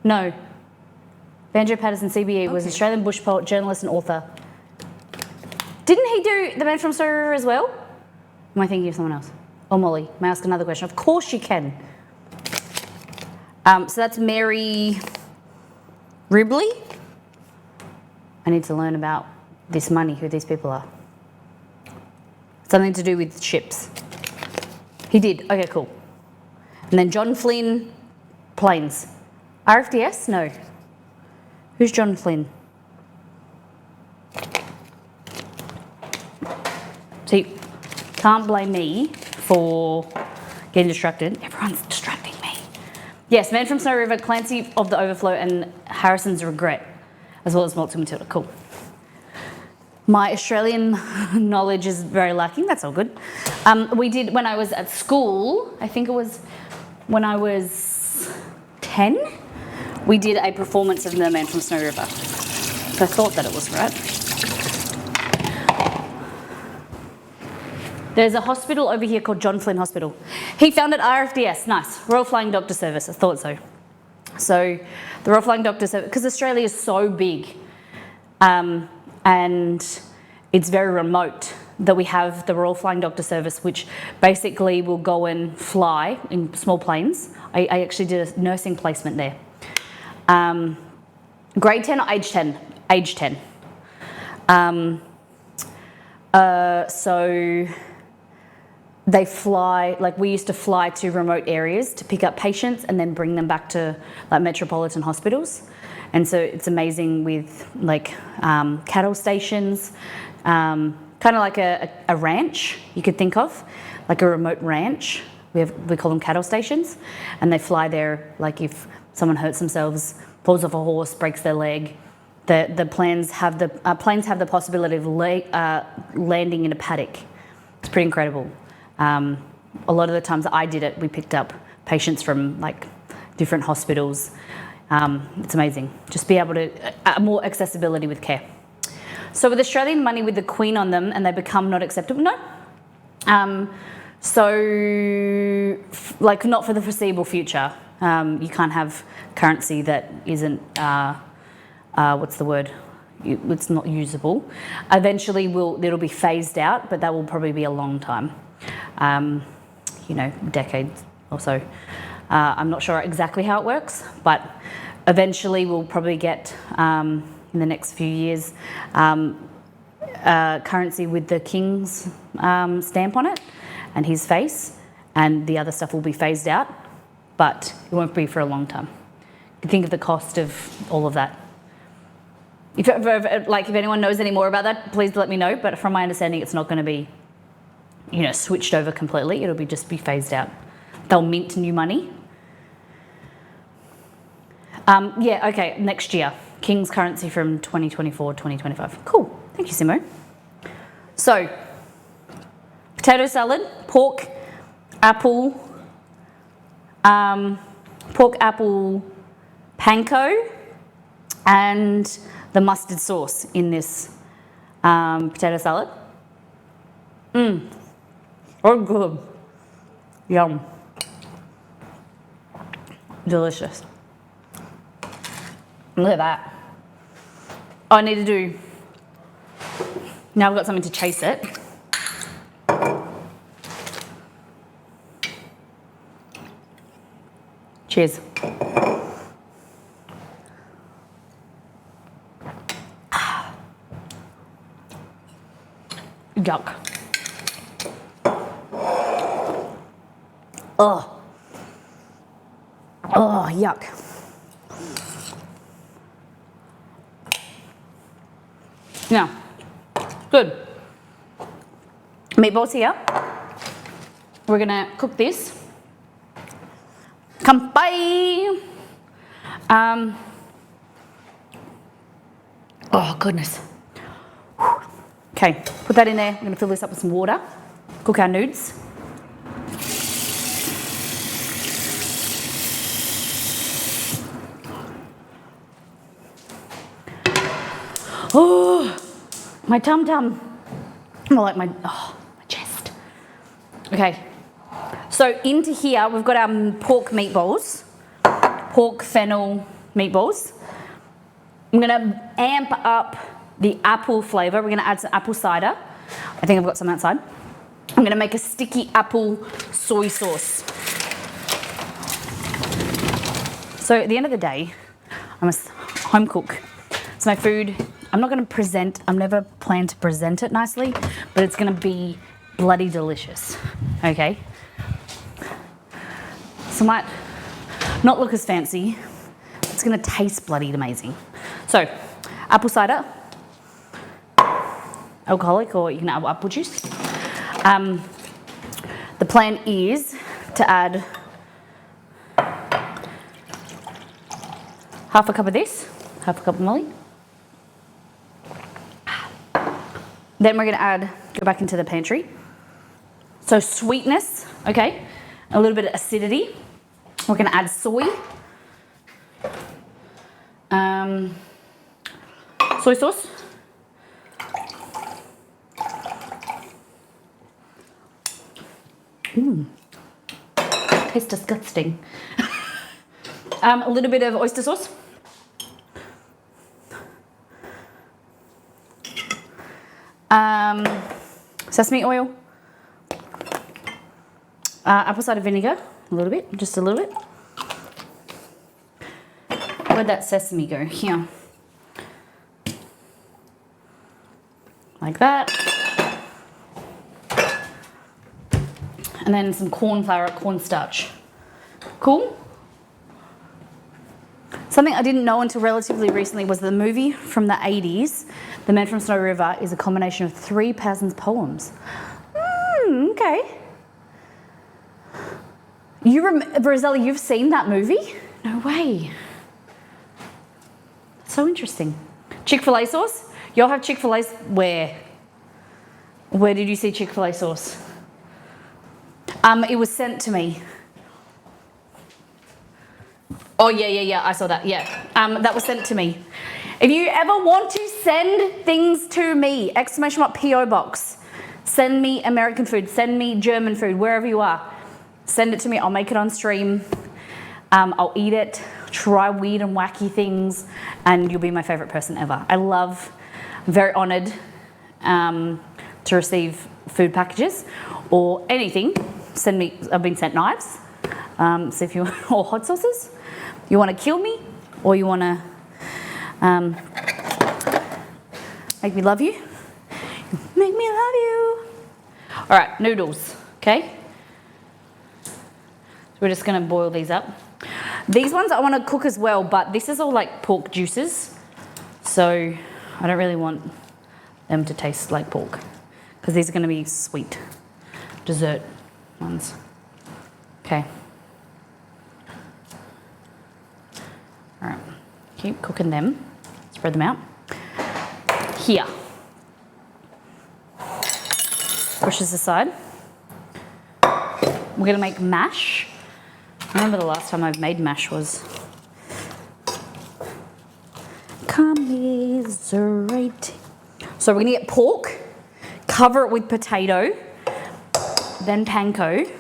No. Banjo Patterson, CBE, was Okay. Australian bush poet, journalist and author. Didn't he do The Man from Snowy River as well? Am I thinking of someone else? Or Molly, may I ask another question? Of course you can. So that's Mary Ribley. I need to learn about this money, who these people are. Something to do with ships. He did, okay, cool. And then John Flynn, planes. RFDS? No. Who's John Flynn? See, can't blame me for getting distracted. Everyone's distracting me. Yes, Man from Snowy River, Clancy of the Overflow, and Harrison's Regret, as well as Alton Matilda. Cool. My Australian knowledge is very lacking. That's all good. We did, when I was at school, I think it was when I was 10, we did a performance of The Man from Snowy River. So I thought that it was right. There's a hospital over here called John Flynn Hospital. He founded RFDS, nice, Royal Flying Doctor Service, I thought so. So the Royal Flying Doctor Service, because Australia is so big and it's very remote, that we have the Royal Flying Doctor Service, which basically will go and fly in small planes. I actually did a nursing placement there. Grade 10 or age 10? Age 10. So they fly, like we used to fly to remote areas to pick up patients and then bring them back to like metropolitan hospitals. And so it's amazing with like cattle stations, kind of like a ranch you could think of, like a remote ranch. We call them cattle stations, and they fly there like if someone hurts themselves, falls off a horse, breaks their leg. The planes have the possibility of landing in a paddock. It's pretty incredible. A lot of the times I did it, we picked up patients from like different hospitals. It's amazing. Just be able to, more accessibility with care. So with Australian money with the Queen on them and they become not acceptable, no. So like not for the foreseeable future. You can't have currency that isn't, what's the word? It's not usable. Eventually it'll be phased out, but that will probably be a long time. You know, decades or so. I'm not sure exactly how it works, but eventually we'll probably get, in the next few years, currency with the King's stamp on it and his face, and the other stuff will be phased out, but it won't be for a long time. You think of the cost of all of that. If anyone knows any more about that, please let me know, but from my understanding, it's not going to be, you know, switched over completely. It'll just be phased out. They'll mint new money. Yeah, okay, next year. King's currency from 2024, 2025. Cool, thank you, Simo. So, potato salad, pork, apple panko, and the mustard sauce in this potato salad. Oh, good. Yum. Delicious. Look at that. Oh, I need to do, now I've got something to chase it. Cheers. Yuck. Oh. Oh, yuck. Now, good. Meatballs here. We're gonna cook this. Kampai. Oh, goodness. Okay, put that in there. I'm gonna fill this up with some water. Cook our nudes. Oh, my tum-tum. More like my chest. Okay, so into here we've got our pork meatballs, pork fennel meatballs. I'm gonna amp up the apple flavour. We're gonna add some apple cider. I think I've got some outside. I'm gonna make a sticky apple soy sauce. So at the end of the day, I'm a home cook. It's my food. I'm not going to present, I'm never planned to present it nicely, but it's going to be bloody delicious, okay? So it might not look as fancy, it's going to taste bloody amazing. So, apple cider, alcoholic, or you can add apple juice. The plan is to add half a cup of this, half a cup of Molly. Then we're gonna go back into the pantry. So sweetness, okay, a little bit of acidity. We're gonna add soy. Soy sauce. Tastes disgusting. A little bit of oyster sauce. Sesame oil, apple cider vinegar, a little bit, just a little bit. Where'd that sesame go? Here. Like that. And then some corn flour, cornstarch. Cool? Something I didn't know until relatively recently was the movie from the 80s, The Man from Snow River, is a combination of 3 Parsons poems. Okay. Rosella, you've seen that movie? No way. So interesting. Chick-fil-A sauce? Y'all have Chick-fil-A, where? Where did you see Chick-fil-A sauce? It was sent to me. Oh, yeah, I saw that, yeah. That was sent to me. If you ever want to send things to me, exclamation mark P.O. Box. Send me American food, send me German food, wherever you are. Send it to me, I'll make it on stream. I'll eat it, try weird and wacky things, and you'll be my favorite person ever. I'm very honored to receive food packages or anything. Send me, I've been sent knives, so if you or hot sauces. You want to kill me or you want to make me love you? Make me love you. All right, noodles, okay? So we're just gonna boil these up. These ones I want to cook as well, but this is all like pork juices. So I don't really want them to taste like pork because these are gonna be sweet dessert ones. Okay. All right, keep cooking them. Spread them out. Here. Push this aside. We're gonna make mash. I remember the last time I've made mash was commiserate. So we're gonna get pork, cover it with potato, then panko,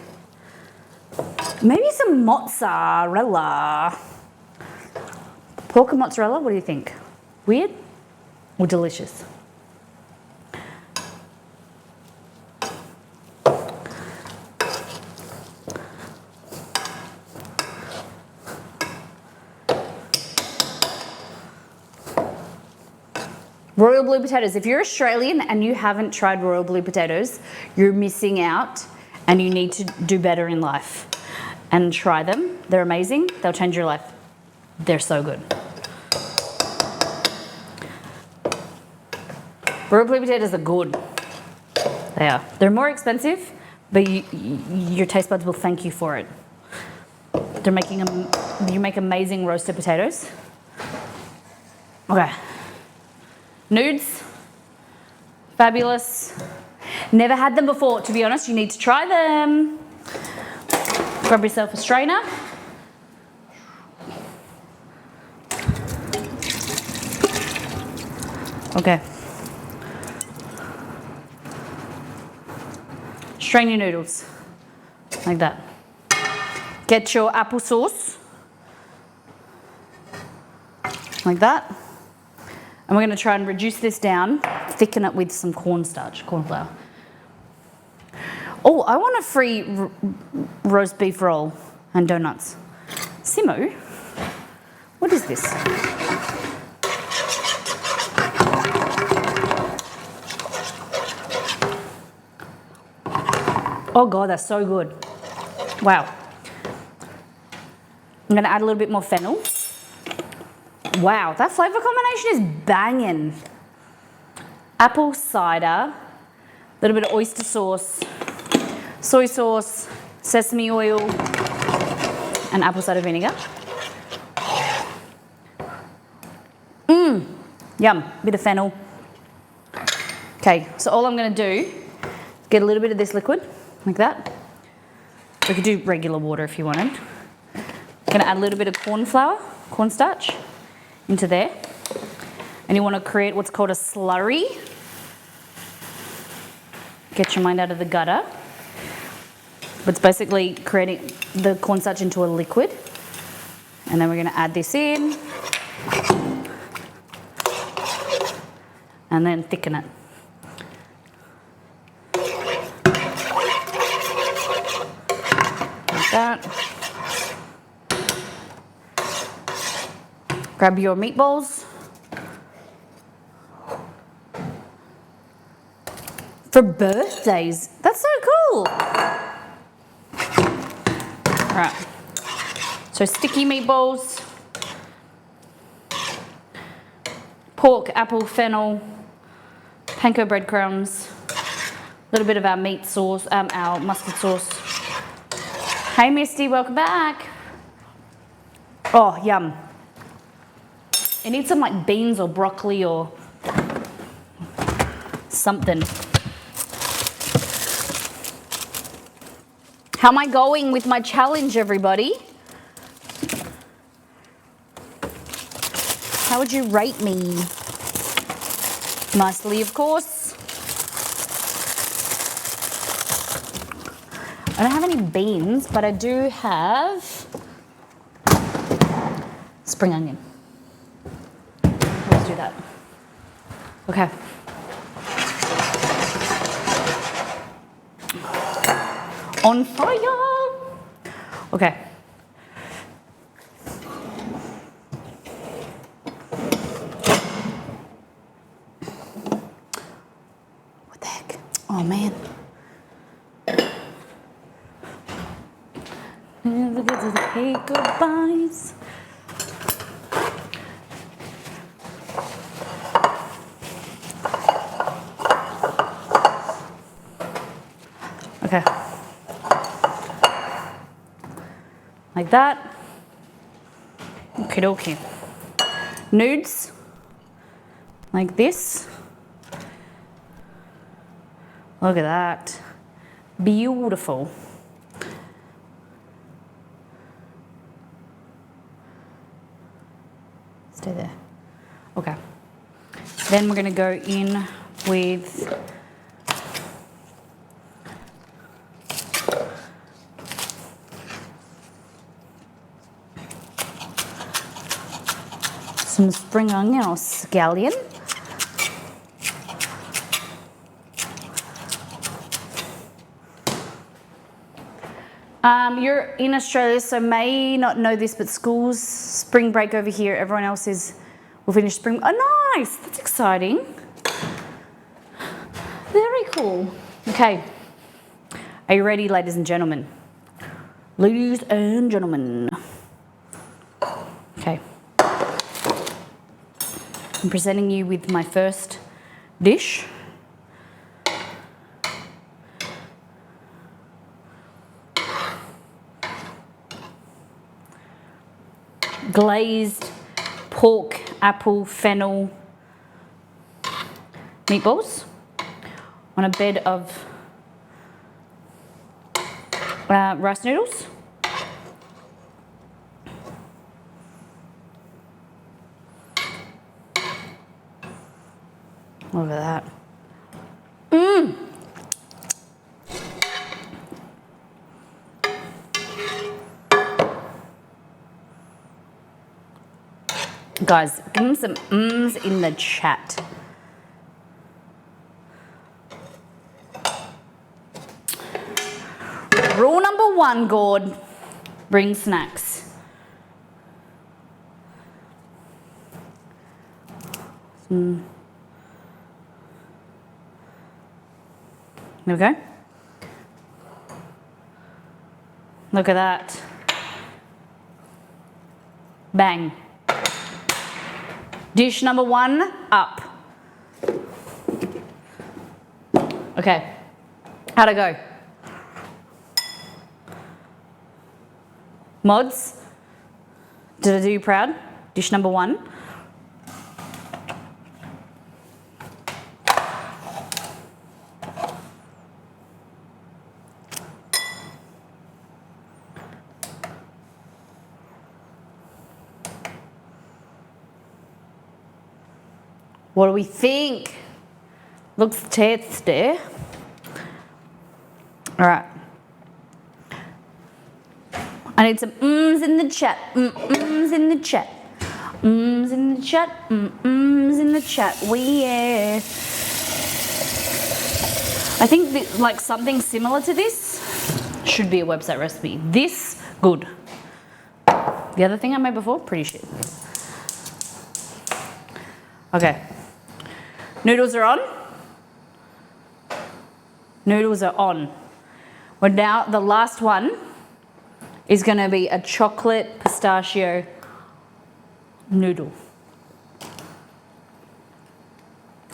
maybe some mozzarella. Pork and mozzarella, what do you think? Weird or delicious? Royal blue potatoes. If you're Australian and you haven't tried royal blue potatoes, you're missing out and you need to do better in life. And try them. They're amazing. They'll change your life. They're so good. Royal blue potatoes are good. They are. They're more expensive, but your taste buds will thank you for it. You make amazing roasted potatoes. Okay. Nudes. Fabulous. Never had them before, to be honest. You need to try them. Grab yourself a strainer. Okay. Strain your noodles, like that. Get your applesauce, like that. And we're gonna try and reduce this down, thicken it with some cornstarch, corn flour. Oh, I want a free roast beef roll and donuts. Simo, what is this? Oh God, that's so good. Wow. I'm gonna add a little bit more fennel. Wow, that flavor combination is banging. Apple cider, a little bit of oyster sauce, soy sauce, sesame oil, and apple cider vinegar. Yum, bit of fennel. Okay, so all I'm gonna do is get a little bit of this liquid, like that. We could do regular water if you wanted. I'm gonna add a little bit of corn flour, cornstarch, into there. And you wanna create what's called a slurry. Get your mind out of the gutter. But it's basically creating the cornstarch into a liquid. And then we're gonna add this in. And then thicken it. Like that. Grab your meatballs. For birthdays. That's so cool. All right. So sticky meatballs. Pork, apple, fennel, panko breadcrumbs, a little bit of our meat sauce, our mustard sauce. Hey Misty, welcome back. Oh, yum. It needs some like beans or broccoli or something. How am I going with my challenge, everybody? How would you rate me? Nicely, of course. I don't have any beans, but I do have spring onion. Let's do that. Okay. On fire. Okay. What the heck? Oh man. Never get to say goodbyes. Okay. Like that. Okie dokie. Nudes. Like this. Look at that. Beautiful. Stay there. Okay. Then we're going to go in with some spring onion or scallion. You're in Australia, so may not know this, but school's spring break over here. Everyone else will finish spring. Oh, nice. That's exciting. Very cool. Okay. Are you ready, ladies and gentlemen? Ladies and gentlemen. Okay. I'm presenting you with my first dish. Glazed pork, apple, fennel meatballs on a bed of rice noodles. Look at that. Mmm. Guys, give them some mms in the chat. Rule number one, Gord, bring snacks. There we go. Look at that. Bang. Dish number one, up. Okay, how'd it go? Mods, did I do you proud? Dish number one. What do we think? Looks tasty. All right. I need some mms in the chat. Mms in the chat. Mms in the chat. Mms in the chat. Yeah. I think like something similar to this should be a website recipe. This, good. The other thing I made before, pretty shit. Okay. Noodles are on. Noodles are on. Well, now the last one is going to be a chocolate pistachio noodle.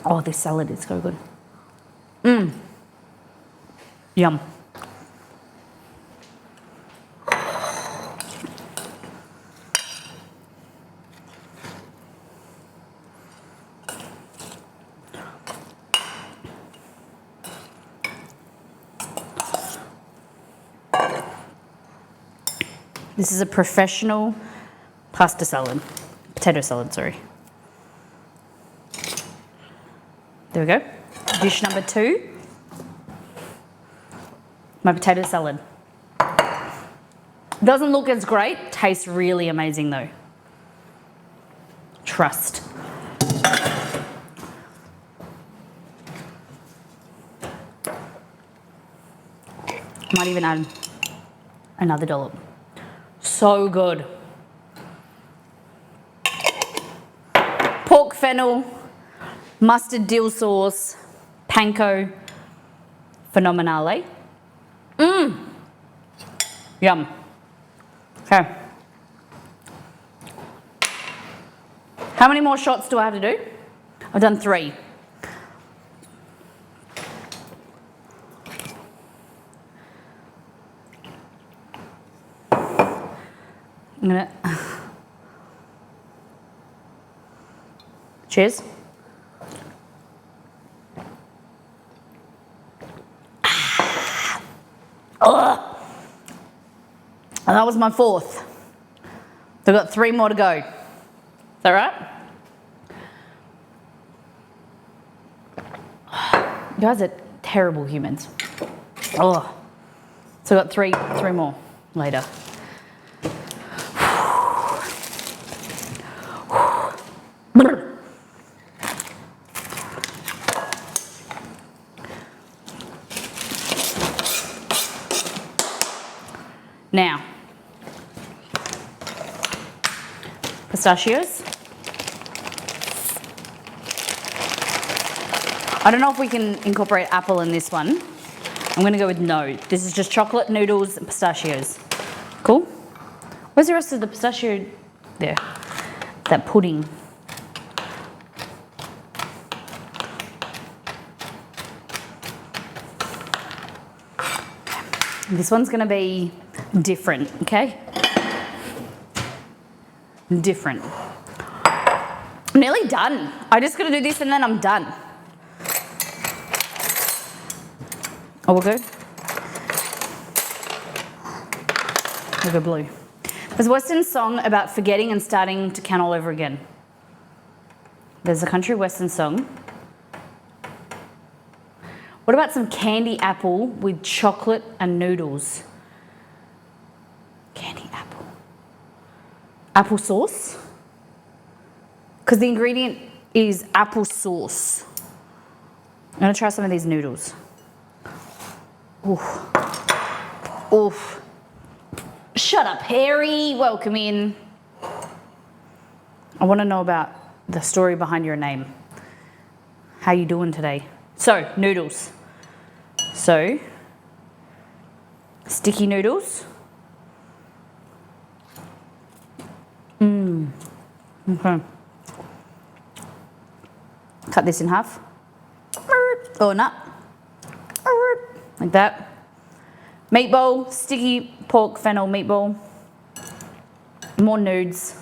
Oh, this salad is so good. Mmm. Yum. This is a professional pasta salad. Potato salad, sorry. There we go. Dish number 2. My potato salad. Doesn't look as great, tastes really amazing though. Trust. Might even add another dollop. So good. Pork fennel, mustard dill sauce, panko phenomenale. Yum. Okay. How many more shots do I have to do? I've done 3. I'm gonna cheers. And that was my 4th. I've got 3 more to go. Is that right? You guys are terrible humans. Oh. So I've got three more later. Now, pistachios. I don't know if we can incorporate apple in this one. I'm gonna go with no. This is just chocolate, noodles, and pistachios. Cool? Where's the rest of the pistachio? There. That pudding. This one's gonna be different, okay? Different. I'm nearly done. I just gotta do this and then I'm done. Oh, we're good? We'll go blue. There's a Western song about forgetting and starting to count all over again. There's a country Western song. What about some candy apple with chocolate and noodles? Candy apple. Apple sauce? Because the ingredient is apple sauce. I'm gonna try some of these noodles. Oof. Oof. Shut up, Harry. Welcome in. I want to know about the story behind your name. How you doing today? So, noodles. So, sticky noodles. Okay. Cut this in half. Or not. Like that. Meatball, sticky pork fennel meatball. More nudes.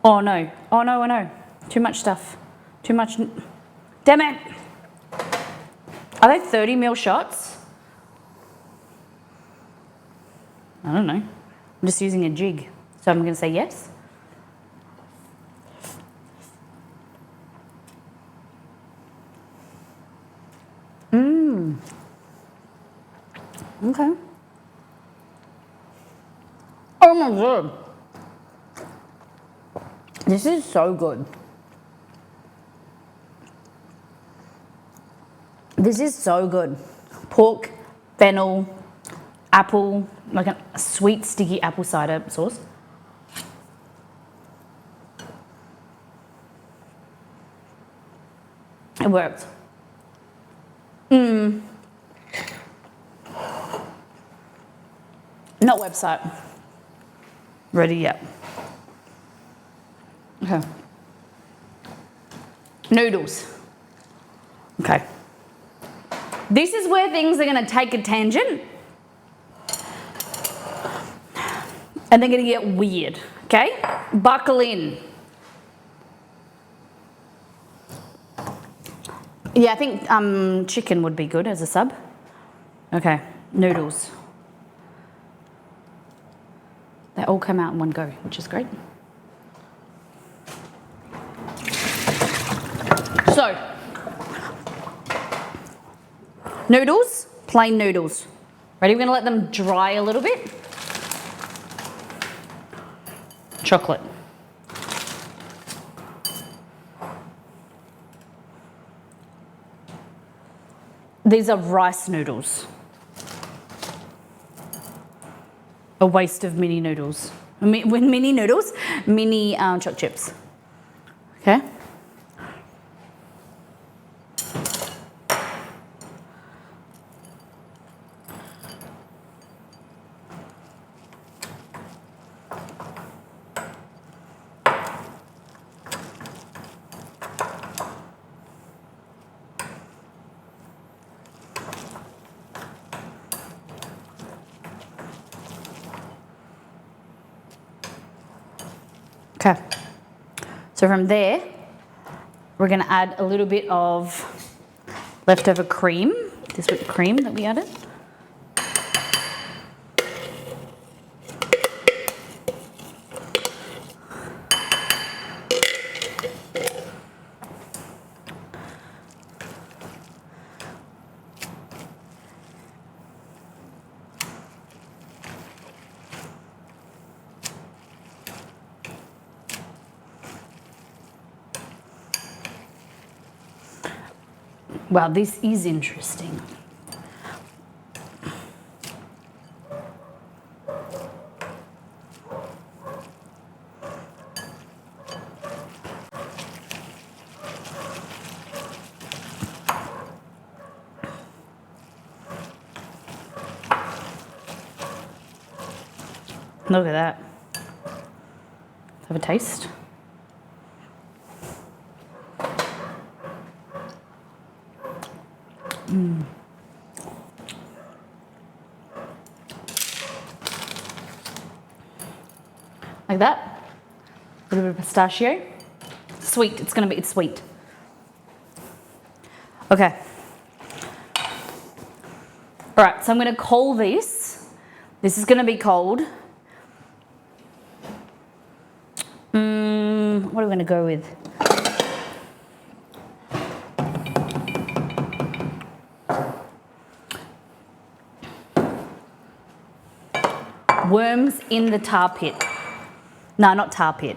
Oh no, oh no, oh no. Too much stuff. Too much. Damn it. Are they 30 ml shots? I don't know. I'm just using a jig. So I'm going to say yes. Okay. Oh my god. This is so good. This is so good. Pork, fennel, apple, like a sweet sticky apple cider sauce. It worked. Not website. Ready yet. Okay. Noodles. Okay. This is where things are going to take a tangent. And they're going to get weird. Okay? Buckle in. Yeah, I think chicken would be good as a sub. Okay. Noodles. They all come out in one go, which is great. So, noodles, plain noodles. Ready? We're gonna let them dry a little bit. Chocolate. These are rice noodles. A waste of mini noodles. Mini noodles, mini choc chips. Okay. Okay, so from there, we're gonna add a little bit of leftover cream, this whipped cream that we added. Wow, this is interesting. Look at that. Have a taste. Like that. A little bit of pistachio. Sweet, it's sweet. Okay. All right, so I'm gonna call this. This is gonna be called, what are we gonna go with? Worms in the tar pit. No, not tar pit.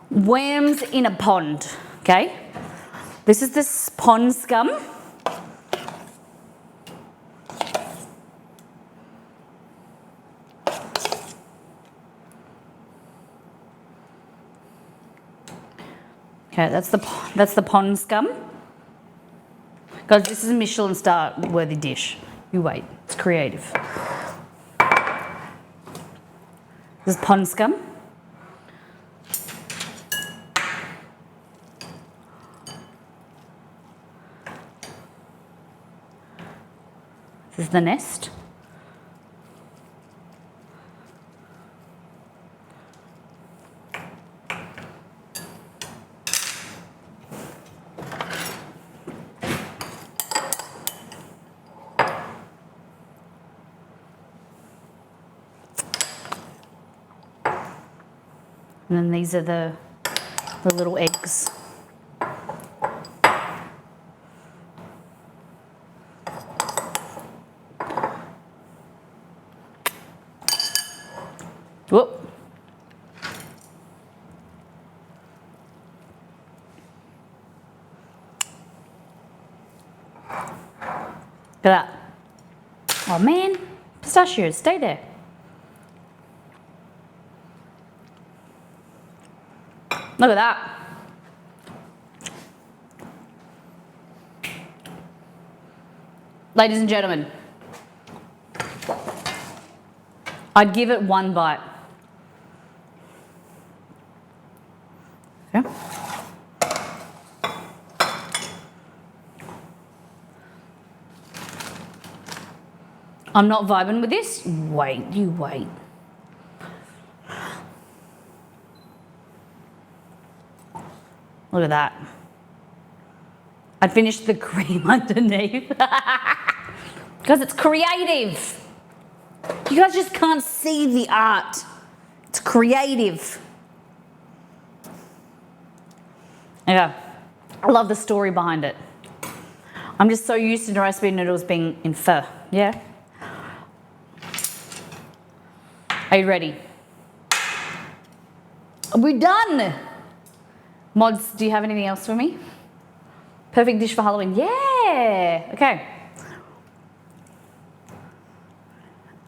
Worms in a pond, okay? This is this pond scum. Okay, that's the pond scum. Guys, this is a Michelin star worthy dish. You wait, it's creative. This is pond scum. This is the nest. And then these are the little eggs. Whoop. Look at that. Oh man, pistachios, stay there. Look at that. Ladies and gentlemen, I'd give it one bite. Okay. I'm not vibing with this. Wait, you wait. Look at that. I finished the cream underneath. Because it's creative. You guys just can't see the art. It's creative. Yeah, I love the story behind it. I'm just so used to the recipe noodles being in pho. Yeah. Are you ready? We're done. Mods, do you have anything else for me? Perfect dish for Halloween. Yeah. Okay.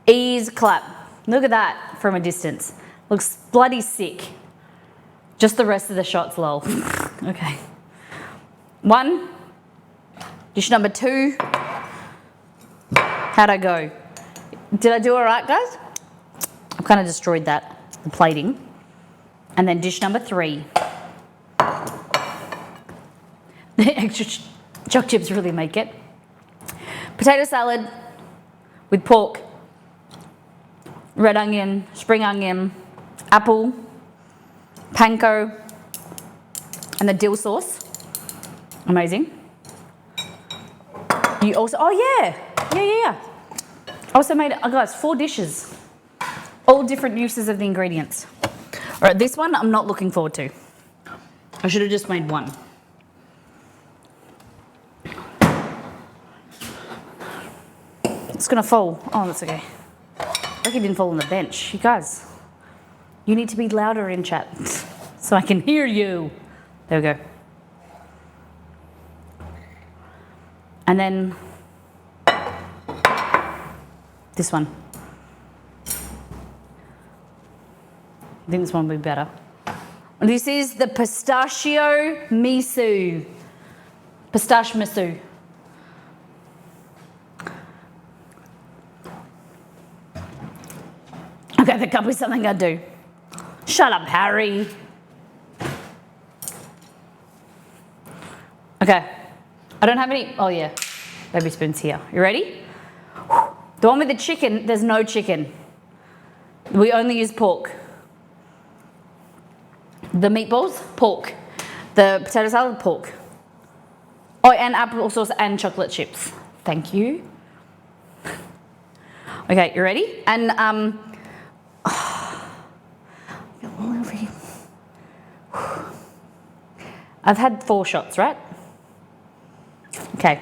Ease clap. Look at that from a distance. Looks bloody sick. Just the rest of the shots, lol. Okay. 1. Dish number 2. How'd I go? Did I do all right, guys? I've kind of destroyed that, the plating. And then dish number 3. The extra choc chips really make it. Potato salad with pork, red onion, spring onion, apple, panko, and the dill sauce. Amazing. You also, oh yeah. I also made, guys, 4 dishes. All different uses of the ingredients. All right, this one I'm not looking forward to. I should have just made 1. It's gonna fall. Oh, that's okay. I reckon it didn't fall on the bench. You guys, you need to be louder in chat so I can hear you. There we go. And then this one. I think this one will be better. This is the pistachio miso. Pistachio miso. Okay, there can't be something I do. Shut up, Harry. Okay. I don't have any, oh yeah, baby spoon's here. You ready? The one with the chicken, there's no chicken. We only use pork. The meatballs, pork. The potato salad, pork. Oh, and applesauce and chocolate chips. Thank you. Okay, you ready? And I've had 4 shots, right? Okay.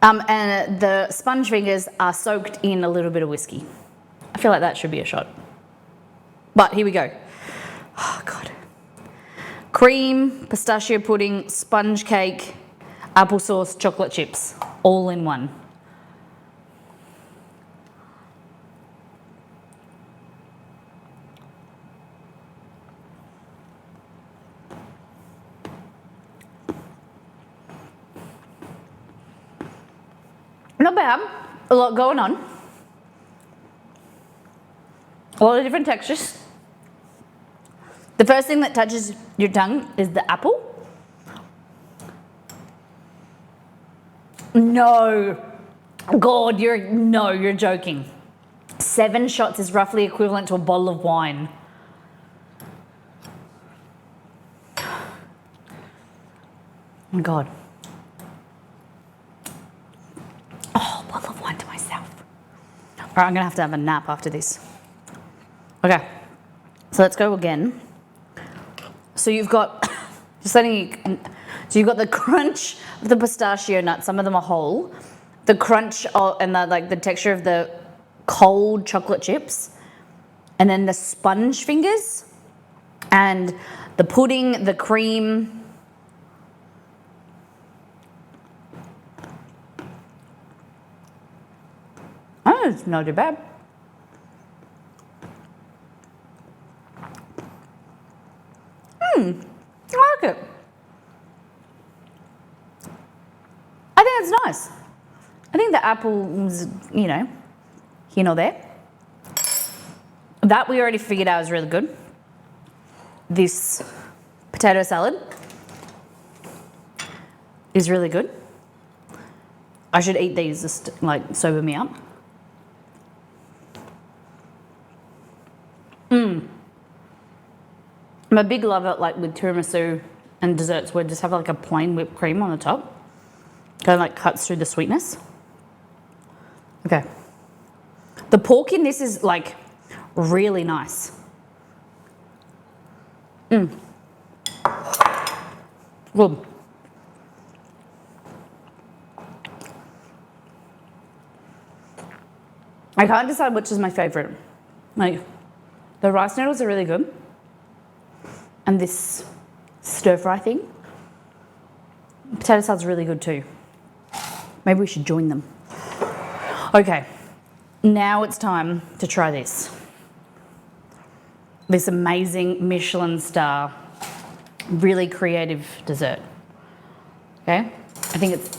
And the sponge fingers are soaked in a little bit of whiskey. I feel like that should be a shot. But here we go. Oh, God. Cream, pistachio pudding, sponge cake, applesauce, chocolate chips, all in one. Not bad. A lot going on. A lot of different textures. The first thing that touches your tongue is the apple. No. God, you're joking. 7 shots is roughly equivalent to a bottle of wine. Oh my God. Oh, bottle of wine to myself. All right, I'm gonna have to have a nap after this. Okay, so let's go again. So you've got, so you've got the crunch of the pistachio nuts. Some of them are whole. The crunch and the texture of the cold chocolate chips, and then the sponge fingers, and the pudding, the cream. Oh, it's not too bad. I like it. I think it's nice. I think the apple's, here nor there. That we already figured out is really good. This potato salad is really good. I should eat these just like sober me up. I'm a big lover like with tiramisu and desserts where just have like a plain whipped cream on the top. Kind of like cuts through the sweetness. Okay. The pork in this is like really nice. Good. I can't decide which is my favorite. Like, the rice noodles are really good. And this stir fry thing. Potato salad's really good too. Maybe we should join them. Okay, now it's time to try this. This amazing Michelin star, really creative dessert. Okay, I think it's...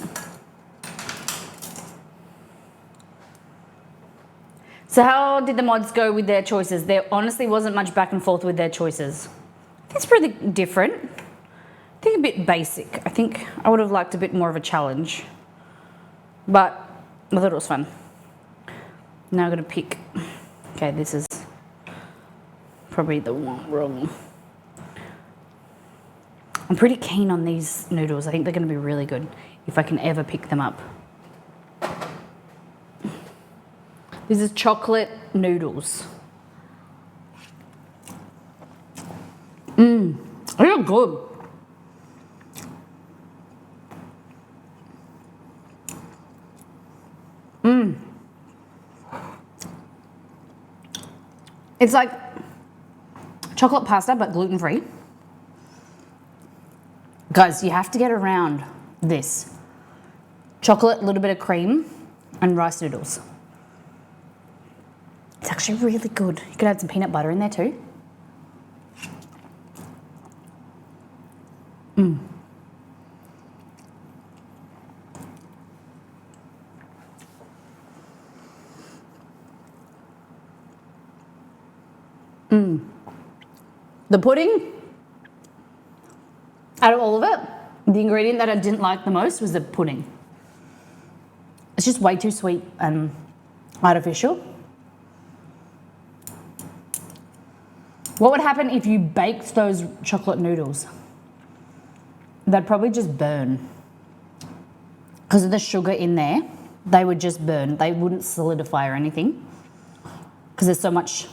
So how did the mods go with their choices? There honestly wasn't much back and forth with their choices. I think it's pretty different. I think a bit basic. I think I would have liked a bit more of a challenge. But I thought it was fun. Now I'm gonna pick. Okay, this is probably the one wrong. I'm pretty keen on these noodles. I think they're gonna be really good if I can ever pick them up. This is chocolate noodles. They're good. It's like chocolate pasta, but gluten-free. Guys, you have to get around this. Chocolate, a little bit of cream, and rice noodles. It's actually really good. You could add some peanut butter in there too. The pudding, out of all of it, the ingredient that I didn't like the most was the pudding. It's just way too sweet and artificial. What would happen if you baked those chocolate noodles? They'd probably just burn. Because of the sugar in there, they would just burn. They wouldn't solidify or anything. Because there's so much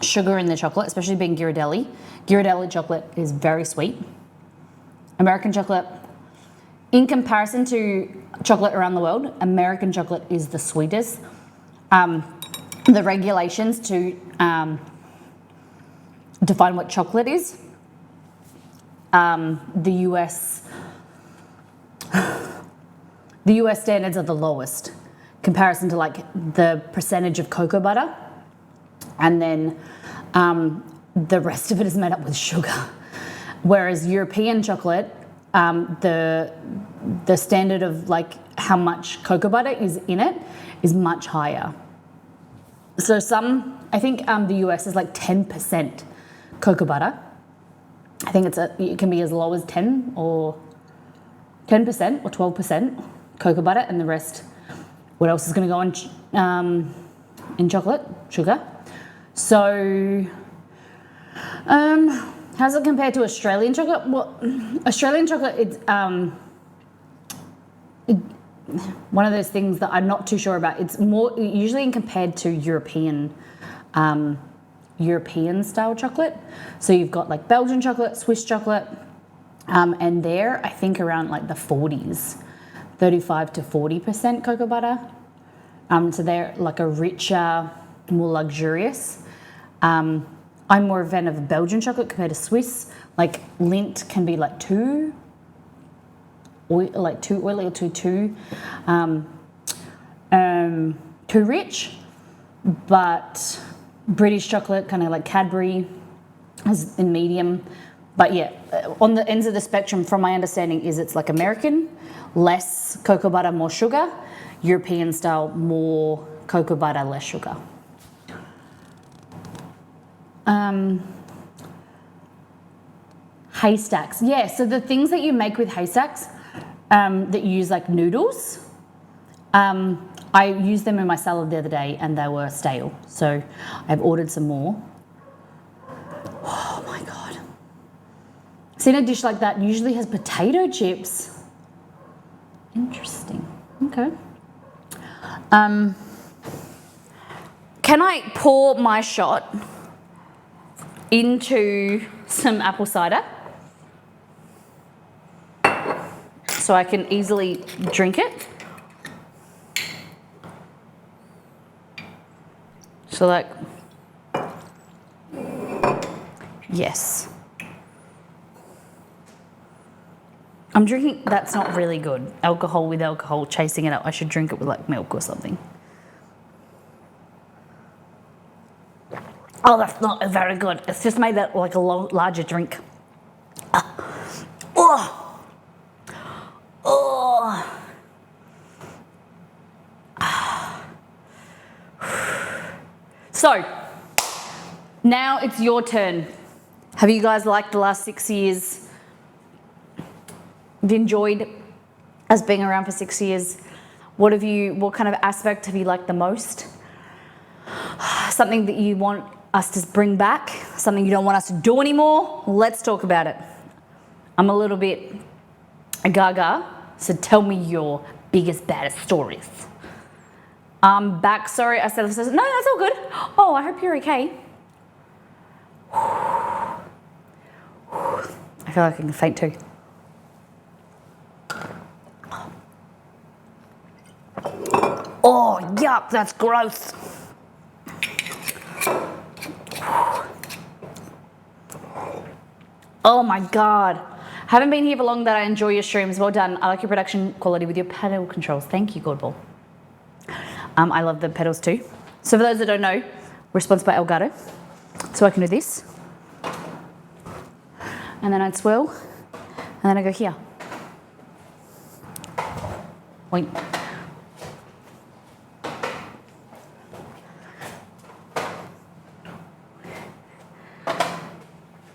sugar in the chocolate, especially being Ghirardelli. Ghirardelli chocolate is very sweet. American chocolate, in comparison to chocolate around the world, American chocolate is the sweetest. The regulations to define what chocolate is, the US standards are the lowest comparison to like the percentage of cocoa butter, and then the rest of it is made up with sugar. Whereas European chocolate, the standard of like how much cocoa butter is in it is much higher. So I think the US is like 10% cocoa butter. I think it can be as low as 10% or 12% cocoa butter, and the rest, what else is going to go in chocolate? Sugar. So, how's it compared to Australian chocolate? Well, Australian chocolate, it's one of those things that I'm not too sure about. It's more usually compared to European style chocolate. So you've got like Belgian chocolate, Swiss chocolate, and they're, I think, around like the 40s, 35 to 40% cocoa butter. So they're like a richer, more luxurious. I'm more a fan of Belgian chocolate compared to Swiss. Like Lindt can be like too oily or too rich, but British chocolate, kind of like Cadbury, is in medium. But yeah, on the ends of the spectrum, from my understanding, is it's like American, less cocoa butter, more sugar. European style, more cocoa butter, less sugar. Haystacks. Yeah, so the things that you make with haystacks, that you use like noodles, I used them in my salad the other day and they were stale. So I've ordered some more. Oh my God. Seen a dish like that usually has potato chips. Interesting. Okay. Can I pour my shot into some apple cider so I can easily drink it? So like, yes. I'm drinking, that's not really good. Alcohol with alcohol, chasing it up. I should drink it with like milk or something. Oh, that's not very good. It's just made that like a larger drink. Oh. Oh. So, now it's your turn. Have you guys liked the last 6 years? Have you enjoyed us being around for 6 years? What kind of aspect have you liked the most? Something that you want us to bring back? Something you don't want us to do anymore? Let's talk about it. I'm a little bit gaga, so tell me your biggest, baddest stories. I'm back, sorry, I said, no, that's all good. Oh, I hope you're okay. I feel like I can faint too. Oh, yuck, that's gross. Oh my God. Haven't been here for long that I enjoy your streams. Well done. I like your production quality with your pedal controls. Thank you, Godball. I love the pedals too. So for those that don't know, we're sponsored by Elgato. So I can do this. And then I'd swirl. And then I go here. Point.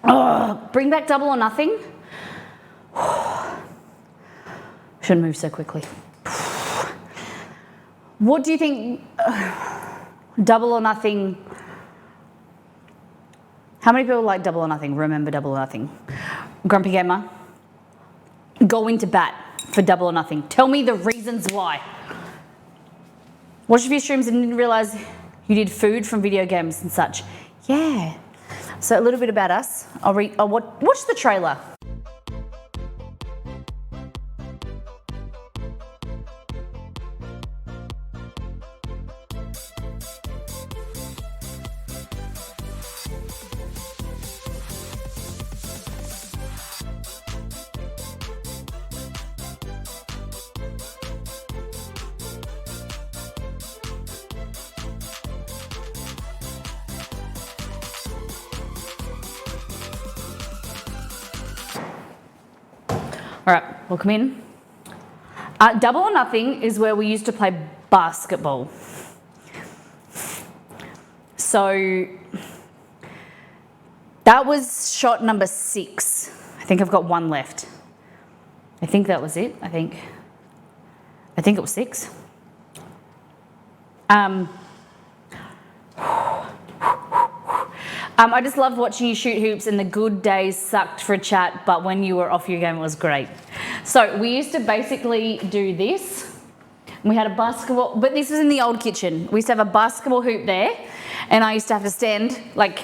Oh, bring back Double or Nothing. Shouldn't move so quickly. What do you think? Double or Nothing. How many people like Double or Nothing? Remember Double or Nothing? Grumpy Gamer, go into bat for Double or Nothing. Tell me the reasons why. Watched a few streams and didn't realize you did food from video games and such. Yeah. So a little bit about us. I'll watch the trailer. All right, welcome in. Double or Nothing is where we used to play basketball. So that was shot number 6. I think I've got one left. I think that was it. I think it was 6. I just loved watching you shoot hoops, and the good days sucked for a chat, but when you were off your game, it was great. So we used to basically do this. We had a basketball, but this was in the old kitchen. We used to have a basketball hoop there, and I used to have to stand like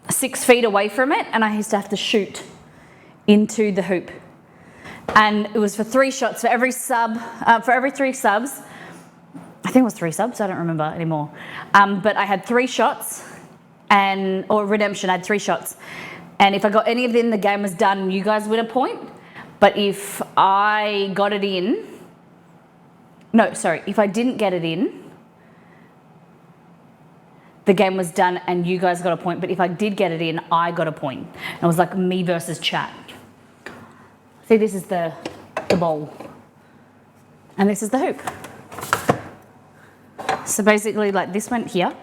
6 feet away from it, and I used to have to shoot into the hoop. And it was for 3 shots for every sub, for every 3 subs. I think it was 3 subs, I don't remember anymore. But I had 3 shots. Or redemption, I had 3 shots. And if I got any of them, the game was done, you guys win a point. But if I got it in, if I didn't get it in, the game was done and you guys got a point. But if I did get it in, I got a point. And it was like me versus chat. See, this is the bowl. And this is the hoop. So basically, like, this went here.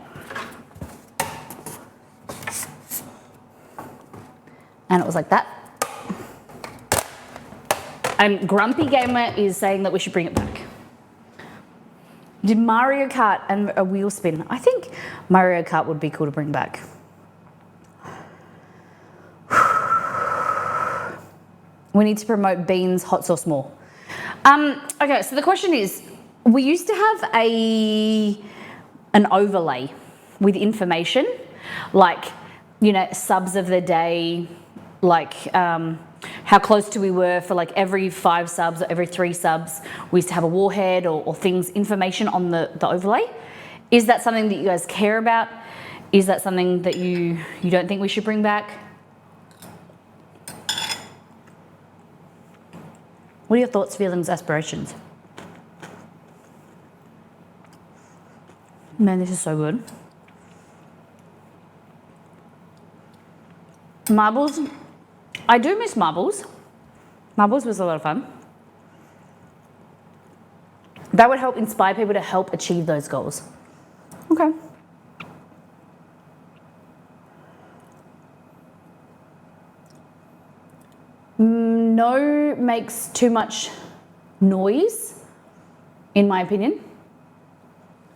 And it was like that. And Grumpy Gamer is saying that we should bring it back. Did Mario Kart and a wheel spin? I think Mario Kart would be cool to bring back. We need to promote Beans hot sauce more. Okay, so the question is, we used to have an overlay with information, like, you know, subs of the day, like how close to we were for like every 5 subs or every 3 subs, we used to have a warhead or things, information on the overlay. Is that something that you guys care about? Is that something that you don't think we should bring back? What are your thoughts, feelings, aspirations? Man, this is so good. Marbles. I do miss marbles. Marbles was a lot of fun. That would help inspire people to help achieve those goals. Okay. No makes too much noise, in my opinion.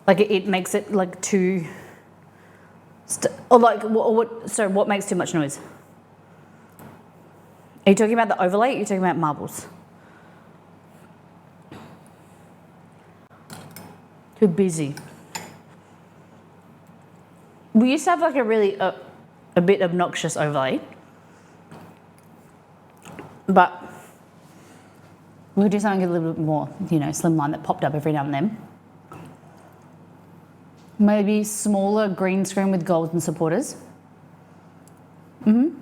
Like it makes it like too, or like what? So what makes too much noise? Are you talking about the overlay? Or are you talking about marbles? Too busy. We used to have like a really a bit obnoxious overlay, but we would do something a little bit more, you know, slimline that popped up every now and then. Maybe smaller green screen with golden supporters. I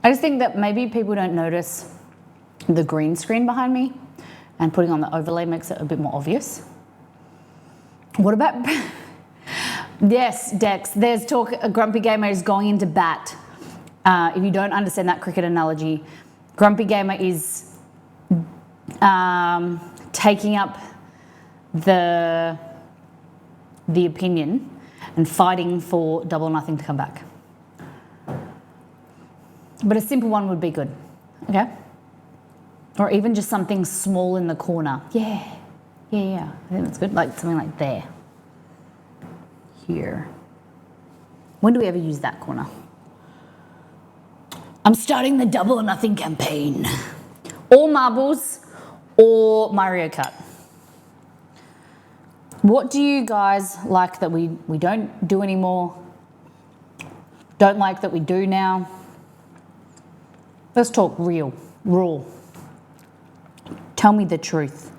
just think that maybe people don't notice the green screen behind me, and putting on the overlay makes it a bit more obvious. What about... Yes, Dex, there's talk, a Grumpy Gamer is going into bat. If you don't understand that cricket analogy, Grumpy Gamer is taking up the opinion and fighting for Double or Nothing to come back. But a simple one would be good, okay? Or even just something small in the corner. Yeah. I think that's good, like something like there. Here. When do we ever use that corner? I'm starting the Double or Nothing campaign. Or marbles, or Mario Kart. What do you guys like that we don't do anymore? Don't like that we do now? Let's talk raw. Tell me the truth.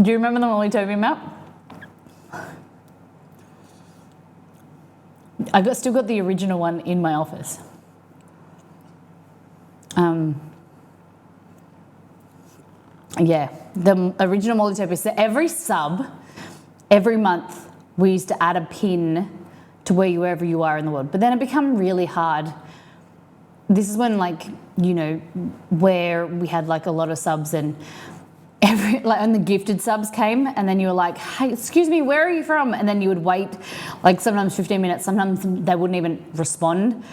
Do you remember the Mollytopia map? Still got the original one in my office. Yeah, the original Mollytopia. So every sub, every month, we used to add a pin to wherever you are in the world. But then it became really hard. This is when, like, you know, where we had like a lot of subs and and the gifted subs came, and then you were like, hey, excuse me, where are you from? And then you would wait like sometimes 15 minutes, sometimes they wouldn't even respond.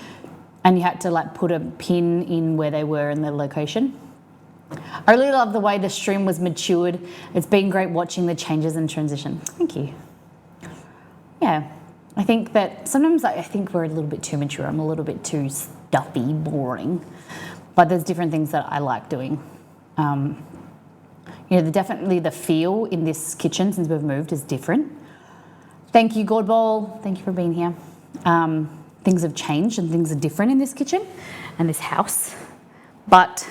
And you had to like put a pin in where they were in the location. I really love the way the stream was matured. It's been great watching the changes and transition. Thank you. Yeah, I think that sometimes I think we're a little bit too mature. I'm a little bit too stuffy, boring. But there's different things that I like doing. You know, definitely the feel in this kitchen since we've moved is different. Thank you, Godball. Thank you for being here. Things have changed and things are different in this kitchen and this house. But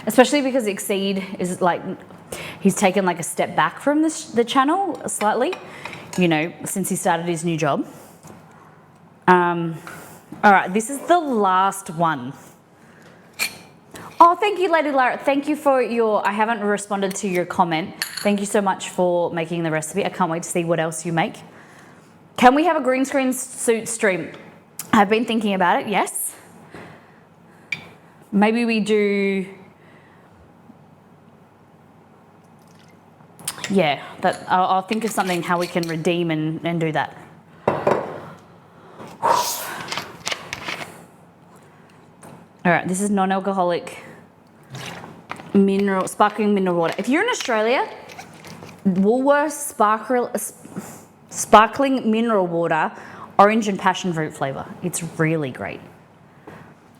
especially because Exceed is like, he's taken like a step back from the channel slightly, you know, since he started his new job. All right, this is the last one. Oh, thank you, Lady Lara. Thank you for I haven't responded to your comment. Thank you so much for making the recipe. I can't wait to see what else you make. Can we have a green screen suit stream? I've been thinking about it, yes. Maybe we do, yeah, I'll think of something how we can redeem and do that. All right, this is non-alcoholic sparkling mineral water. If you're in Australia, Woolworths sparkling mineral water, orange and passion fruit flavour. It's really great.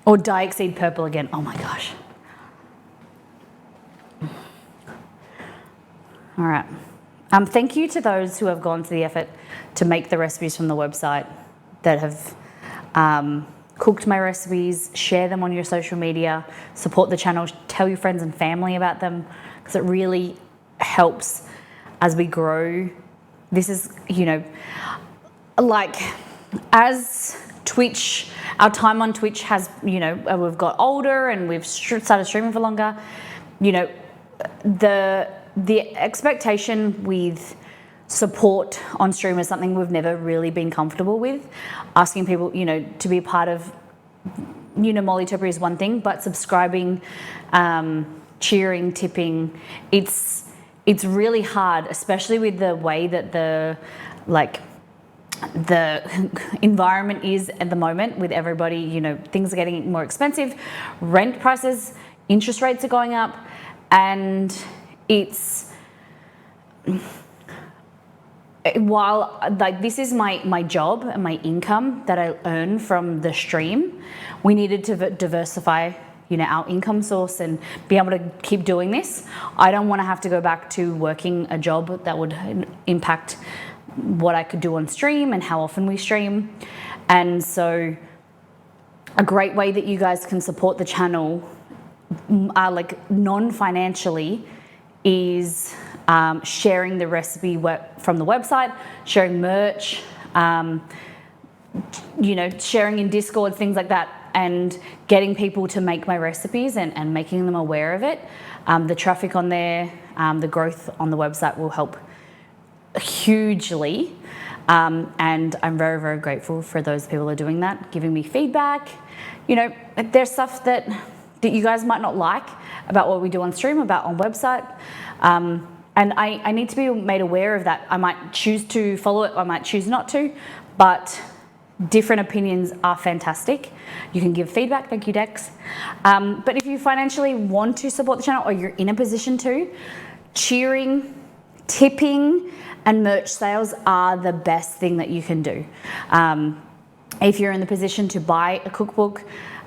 Or Diet Exceed purple again. Oh my gosh. All right. Thank you to those who have gone to the effort to make the recipes from the website, that have cooked my recipes, share them on your social media, support the channel, tell your friends and family about them, because it really helps as we grow. This is, like, as Twitch, our time on Twitch has, we've got older and we've started streaming for longer, the expectation with support on stream is something we've never really been comfortable with. Asking people, to be a part of, Molly Topiary is one thing, but subscribing, cheering, tipping, it's really hard, especially with the way that the environment is at the moment with everybody, things are getting more expensive, rent prices, interest rates are going up, and it's, while this is my job and my income that I earn from the stream, we needed to diversify, our income source and be able to keep doing this. I don't want to have to go back to working a job that would impact what I could do on stream and how often we stream. And so a great way that you guys can support the channel, non-financially, is sharing the recipe from the website, sharing merch, sharing in Discord, things like that, and getting people to make my recipes and making them aware of it. The traffic on there, the growth on the website will help hugely. And I'm very, very grateful for those people who are doing that, giving me feedback. There's stuff that you guys might not like about what we do on stream, about on website. And I need to be made aware of that. I might choose to follow it, I might choose not to, but different opinions are fantastic. You can give feedback, thank you, Dex. But if you financially want to support the channel, or you're in a position to, cheering, tipping, and merch sales are the best thing that you can do. If you're in the position to buy a cookbook,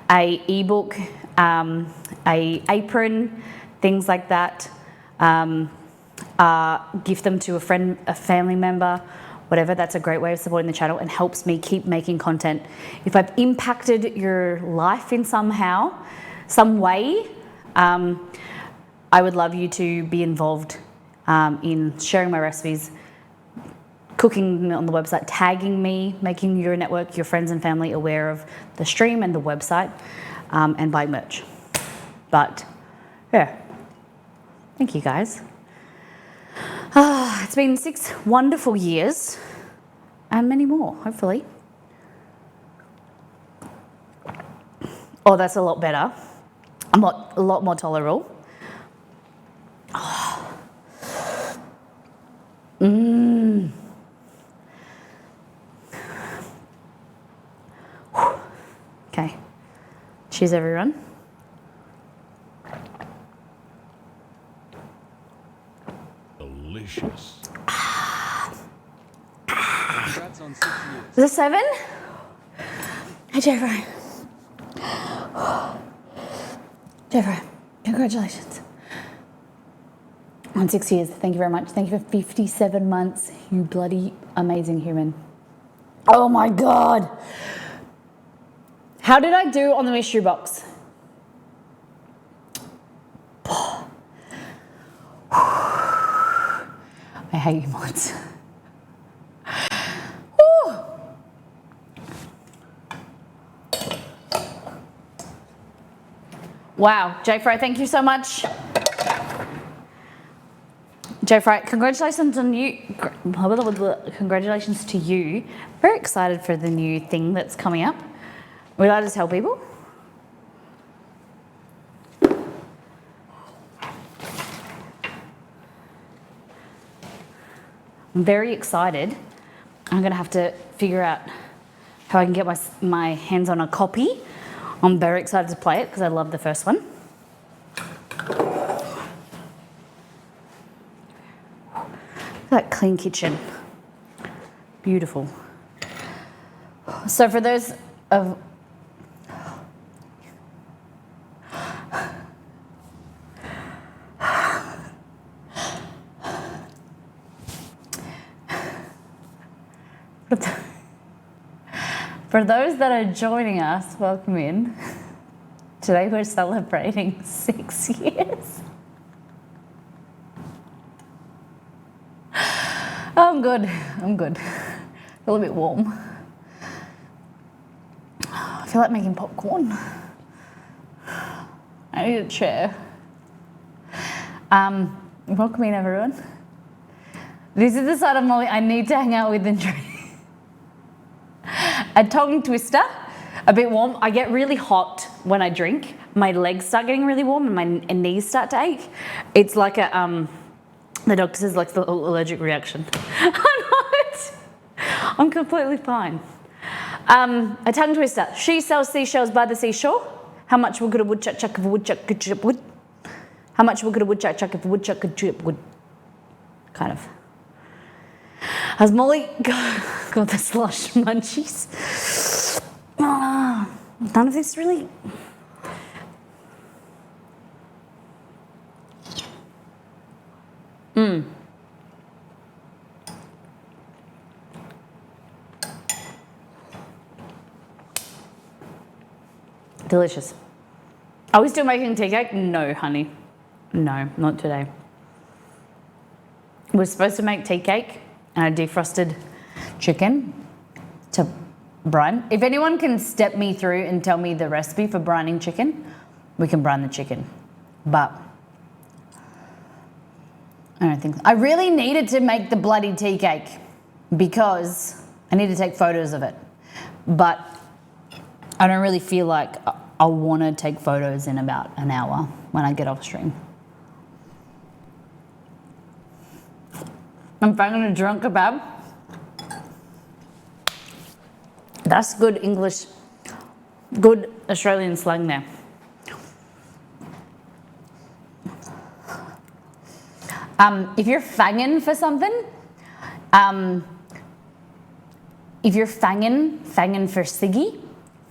a ebook, a apron, things like that, gift them to a friend, a family member, whatever, that's a great way of supporting the channel and helps me keep making content. If I've impacted your life in some way, I would love you to be involved in sharing my recipes, cooking on the website, tagging me, making your network, your friends and family aware of the stream and the website, and buying merch. But yeah, thank you guys. It's been 6 wonderful years, and many more, hopefully. Oh, that's a lot better. A lot more tolerable. Oh. Okay. Cheers, everyone. Delicious. Congrats on 6 years. Is it 7? Hey, Jeffrey. Jeffrey, congratulations. On 6 years, thank you very much. Thank you for 57 months, you bloody amazing human. Oh my God. How did I do on the mystery box? I hate you, mods. Wow, Jay Fry, thank you so much. Jay Fry, congratulations on you. Congratulations to you. Very excited for the new thing that's coming up. Would I just tell people? I'm very excited. I'm going to have to figure out how I can get my hands on a copy. I'm very excited to play it because I love the first one. Look at that clean kitchen. Beautiful. So for those of For those that are joining us, welcome in. Today we're celebrating 6 years. I'm good. A little bit warm. I feel like making popcorn. I need a chair. Welcome in, everyone. This is the side of Molly I need to hang out with and drink. A tongue twister, a bit warm. I get really hot when I drink. My legs start getting really warm and my knees start to ache. It's like a, the doctor says like the allergic reaction. I'm not. I'm completely fine. A tongue twister. She sells seashells by the seashore. How much would a woodchuck chuck if a woodchuck could chip wood? How much would a woodchuck chuck if a woodchuck could chip wood? Kind of. Has Molly got the slush munchies? None of this really. Delicious. Are we still making tea cake? No, honey. No, not today. We're supposed to make tea cake and I defrosted chicken to brine. If anyone can step me through and tell me the recipe for brining chicken, we can brine the chicken. But I don't think I really needed to make the bloody tea cake because I need to take photos of it. But I don't really feel like I want to take photos in about an hour when I get off stream. I'm banging a drunk kebab. That's good English, good Australian slang there. If you're fanging for something, if you're fanging for siggy,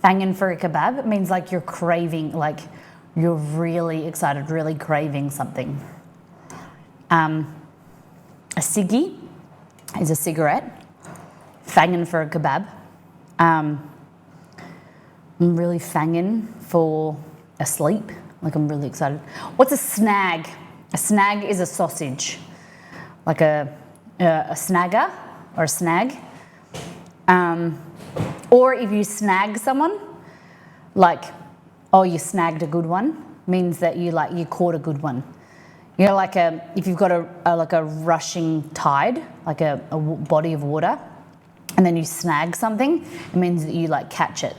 fanging for a kebab, it means like you're craving, like you're really excited, really craving something. A ciggy is a cigarette. Fanging for a kebab. I'm really fanging for a sleep. Like I'm really excited. What's a snag? A snag is a sausage. Like a snagger or a snag. Or if you snag someone, like, oh, you snagged a good one, means that you caught a good one. You know, like if you've got a rushing tide, like a body of water, and then you snag something, it means that you like catch it.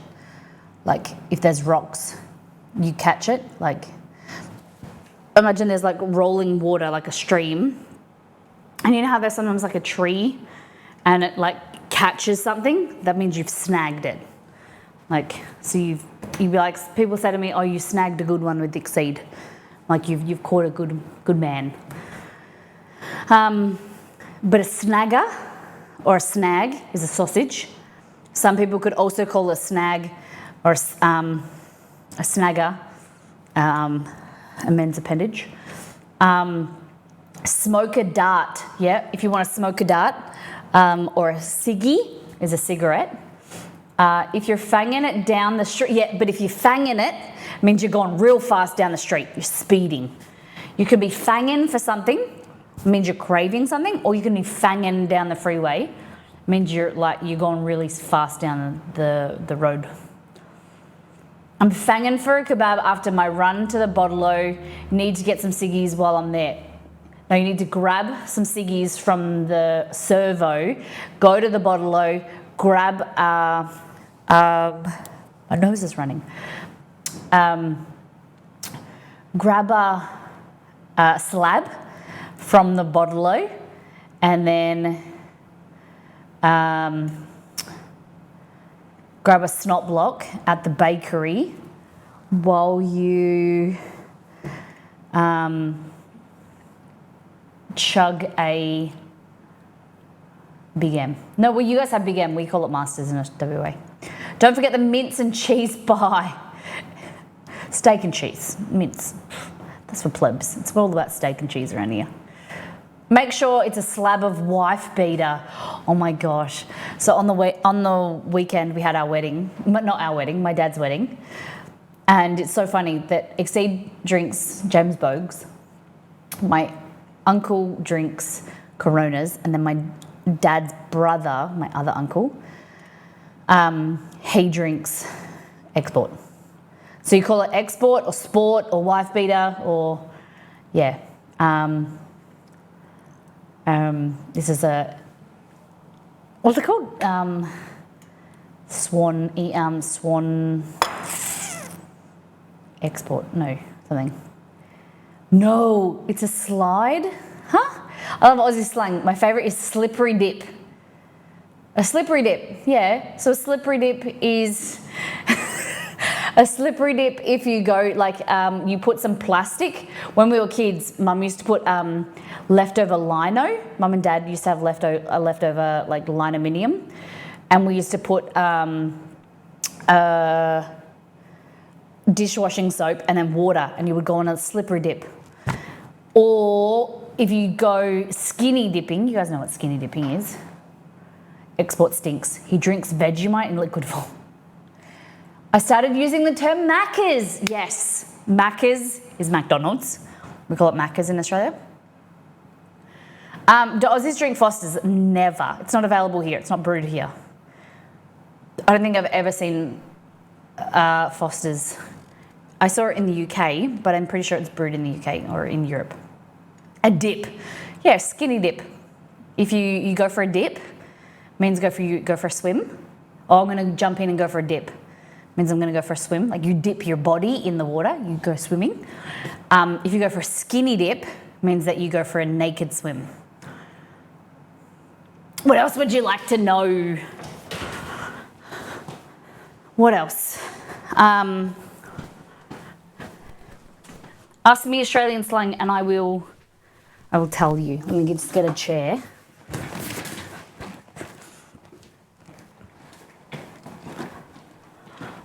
Like if there's rocks, you catch it. Like imagine there's like rolling water, like a stream, and you know how there's sometimes like a tree, and it like catches something. That means you've snagged it. Like so you'd be like, people say to me, "Oh, you snagged a good one with Exceed." Like you've caught a good man. But a snagger or a snag is a sausage. Some people could also call a snag or a snagger a men's appendage. Smoke a dart, yeah. If you want to smoke a dart, or a ciggy is a cigarette. If you're fanging it down the street, yeah, but if you're fanging it, it means you're going real fast down the street. You're speeding. You could be fanging for something, it means you're craving something, or you can be fanging down the freeway, it means you're going really fast down the road. I'm fanging for a kebab after my run to the Bottle-O. Need to get some ciggies while I'm there. Now you need to grab some ciggies from the servo, go to the Bottle-O, grab my nose is running. Grab a slab from the Bottle-O and then grab a snot block at the bakery while you chug a Big M. No, well, you guys have Big M. We call it Masters in WA. Don't forget the mince and cheese pie. Steak and cheese. Mince. That's for plebs. It's all about steak and cheese around here. Make sure it's a slab of wife beater. Oh my gosh. So on the weekend we had our wedding, but not our wedding, my dad's wedding. And it's so funny that Exceed drinks James Bogues, my uncle drinks Coronas, and then my dad's brother, my other uncle, he drinks Export. So you call it Export or Sport or wife beater or, yeah. This is a, what's it called? Swan Export, no, something. No, it's a slide, huh? I love Aussie slang. My favourite is slippery dip. A slippery dip, yeah. So a slippery dip is a slippery dip if you go, like, you put some plastic. When we were kids, Mum used to put leftover lino. Mum and Dad used to have leftover like linominium. And we used to put dishwashing soap and then water, and you would go on a slippery dip. Or if you go skinny dipping, you guys know what skinny dipping is. Export stinks. He drinks Vegemite in liquid form. I started using the term Maccas. Yes, Maccas is McDonald's. We call it Maccas in Australia. Do Aussies drink Foster's? Never. It's not available here. It's not brewed here. I don't think I've ever seen Foster's. I saw it in the UK, but I'm pretty sure it's brewed in the UK or in Europe. A dip. Yeah, skinny dip. If you go for a dip, means go for a swim. Oh, I'm going to jump in and go for a dip. Means I'm going to go for a swim. Like you dip your body in the water, you go swimming. If you go for a skinny dip, means that you go for a naked swim. What else would you like to know? What else? Ask me Australian slang and I will tell you. Let me just get a chair.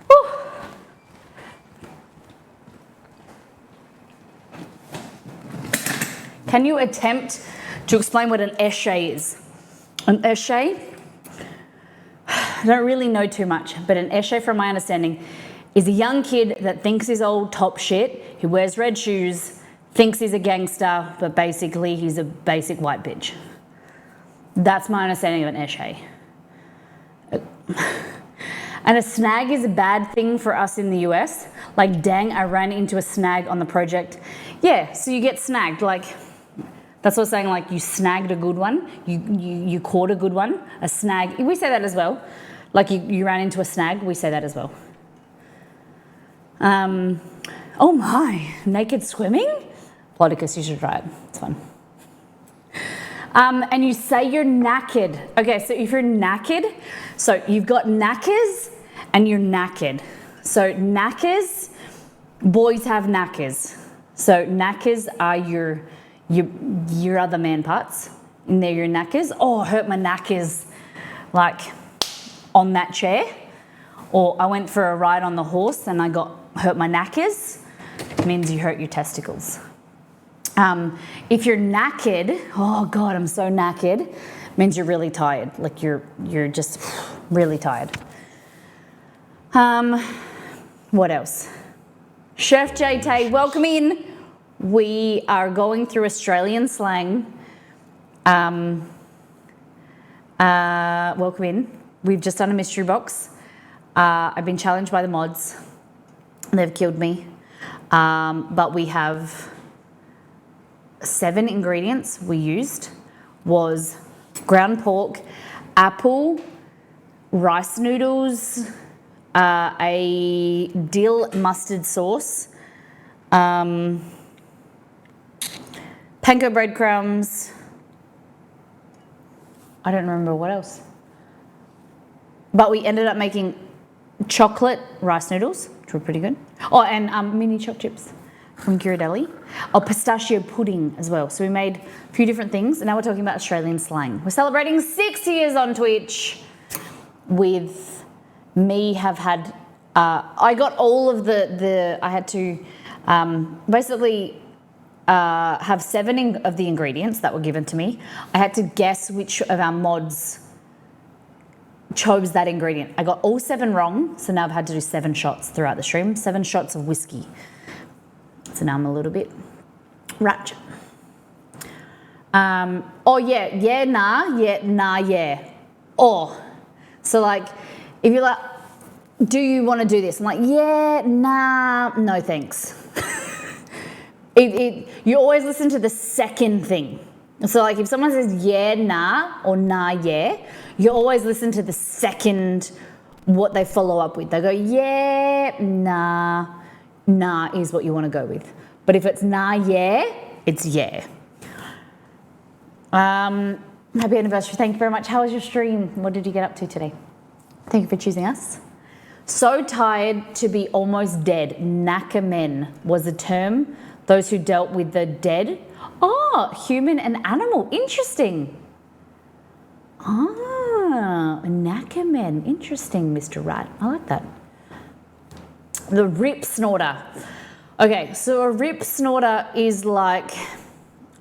Whew. Can you attempt to explain what an esche is? An esche? I don't really know too much, but an esche, from my understanding, is a young kid that thinks he's old top shit, who wears red shoes, thinks he's a gangster, but basically he's a basic white bitch. That's my understanding of an esche. And a snag is a bad thing for us in the US. Like, dang, I ran into a snag on the project. Yeah, so you get snagged, like, that's what I'm saying, like you snagged a good one, you caught a good one, a snag. We say that as well. Like you ran into a snag, we say that as well. Oh my, naked swimming? Plodicus, you should try it, it's fun. And you say you're knackered. Okay, so if you're knackered, so you've got knackers and you're knackered. So knackers, boys have knackers. So knackers are your other man parts. And they're your knackers. Oh, I hurt my knackers, like on that chair. Or I went for a ride on the horse and I hurt my knackers. It means you hurt your testicles. If you're knackered, oh God, I'm so knackered, means you're really tired. Like you're just really tired. What else? Chef JT, welcome in. We are going through Australian slang. Welcome in. We've just done a mystery box. I've been challenged by the mods. They've killed me. But we have 7 ingredients we used. Was ground pork, apple, rice noodles, a dill mustard sauce, panko breadcrumbs. I don't remember what else. But we ended up making chocolate rice noodles, which were pretty good. Oh, and mini choc chips from Ghirardelli. Oh, pistachio pudding as well. So we made a few different things, and now we're talking about Australian slang. We're celebrating 6 years on Twitch with me have had, I got all of I had to basically have 7 of the ingredients that were given to me. I had to guess which of our mods chose that ingredient. I got all 7 wrong, so now I've had to do 7 shots throughout the stream. 7 shots of whiskey. So now I'm a little bit ratchet. Oh yeah, nah. Oh, so like, if you're like, do you want to do this? I'm like, yeah, nah, no thanks. You always listen to the second thing. So like if someone says yeah, nah, or nah, yeah, you always listen to the second what they follow up with. They go, yeah, nah is what you want to go with. But if it's nah, yeah, it's yeah. Happy anniversary. Thank you very much. How was your stream? What did you get up to today? Thank you for choosing us. So tired to be almost dead. Nakamen was a term. Those who dealt with the dead. Oh, human and animal. Interesting. Ah, Nakamen. Interesting, Mr. Rat. I like that. The rip snorter. Okay, so a rip snorter is like,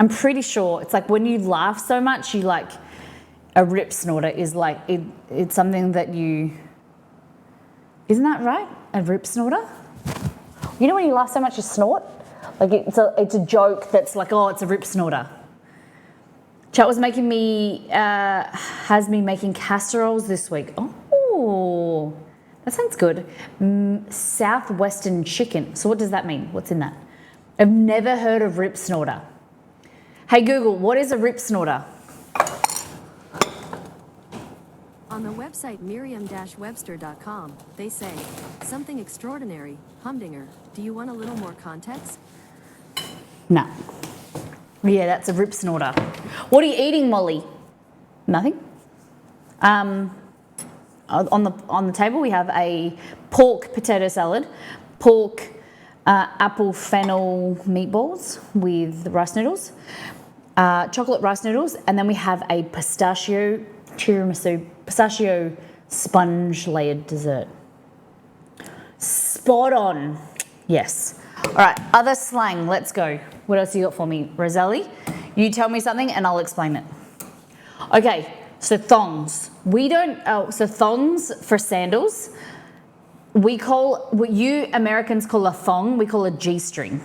I'm pretty sure it's like when you laugh so much, you like, a rip snorter is like, it's something that you, isn't that right? A rip snorter? You know when you laugh so much you snort? Like it's a joke that's like, oh, it's a rip snorter. Chat was making me, has me making casseroles this week. Oh, that sounds good. Southwestern chicken. So what does that mean? What's in that? I've never heard of rip snorter. Hey Google, what is a rip snorter? On the website Merriam-Webster.com, they say, something extraordinary, humdinger. Do you want a little more context? No. Yeah, that's a rip snorter. What are you eating, Molly? Nothing. On the table we have a pork potato salad, pork apple fennel meatballs with rice noodles, chocolate rice noodles, and then we have a pistachio sponge layered dessert. Spot on. Yes. All right, other slang, let's go. What else you got for me, Roselli? You tell me something and I'll explain it. Okay, so thongs. So thongs for sandals, we call, what you Americans call a thong, we call a G-string.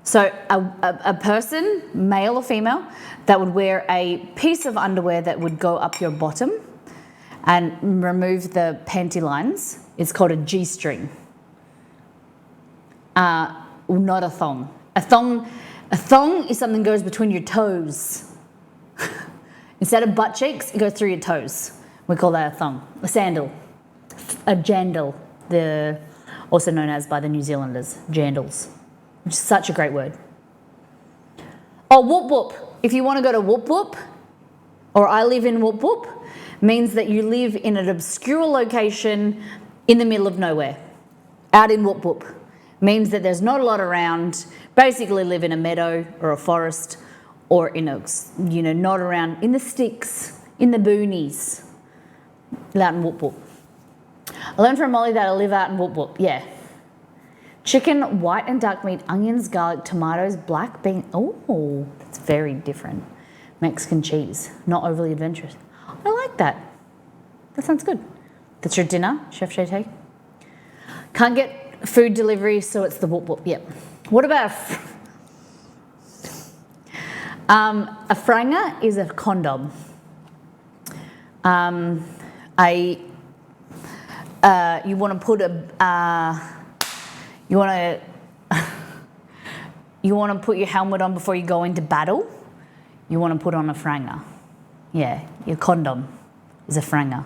So a person, male or female, that would wear a piece of underwear that would go up your bottom and remove the panty lines is called a G-string. Not a thong. A thong is something that goes between your toes. Instead of butt cheeks, it goes through your toes. We call that a thong. A sandal. A jandal, also known as by the New Zealanders, jandals. Which is such a great word. Oh, whoop whoop. If you want to go to whoop whoop, or I live in whoop whoop, means that you live in an obscure location in the middle of nowhere. Out in whoop whoop. Means that there's not a lot around, basically live in a meadow or a forest or in oaks, not around in the sticks, in the boonies, out in whoop whoop. I learned from Molly that I live out in whoop whoop, yeah. Chicken, white and dark meat, onions, garlic, tomatoes, black bean. Oh, that's very different. Mexican cheese, not overly adventurous. I like that. That sounds good. That's your dinner, Chef JT. Can't get food delivery, so it's the whoop whoop, yep. What about a franga is a condom. You want to put you want to put your helmet on before you go into battle. You want to put on a franga. Yeah, your condom is a franga.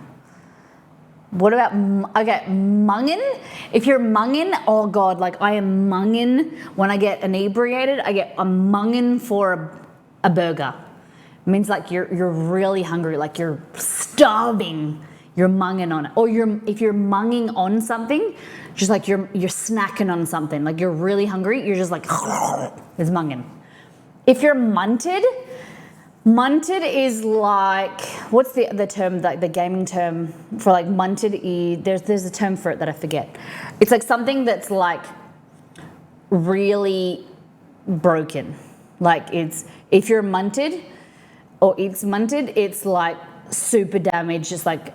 What about, okay, mungin? If you're mungin, oh God, like I am mungin. When I get inebriated, I'm mungin for a burger. It means like you're really hungry, like you're starving. You're munging on it. Or if you're munging on something, just like you're snacking on something, like you're really hungry, you're just like, it's munging. If you're munted is like, what's the term, like the gaming term for like munted? There's a term for it that I forget. It's like something that's like really broken. Like if you're munted or it's munted, it's like super damaged. It's like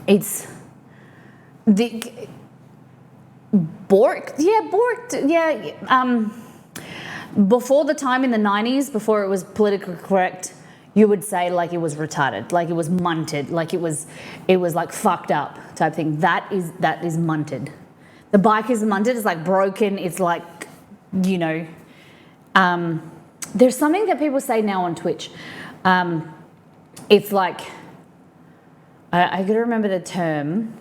it's the borked. Before the time in the 90s, before it was politically correct, you would say like it was retarded, like it was munted, like it was like fucked up type thing. That is munted. The bike is munted. It's like broken. It's like, you know, there's something that people say now on Twitch. It's like, I gotta remember the term.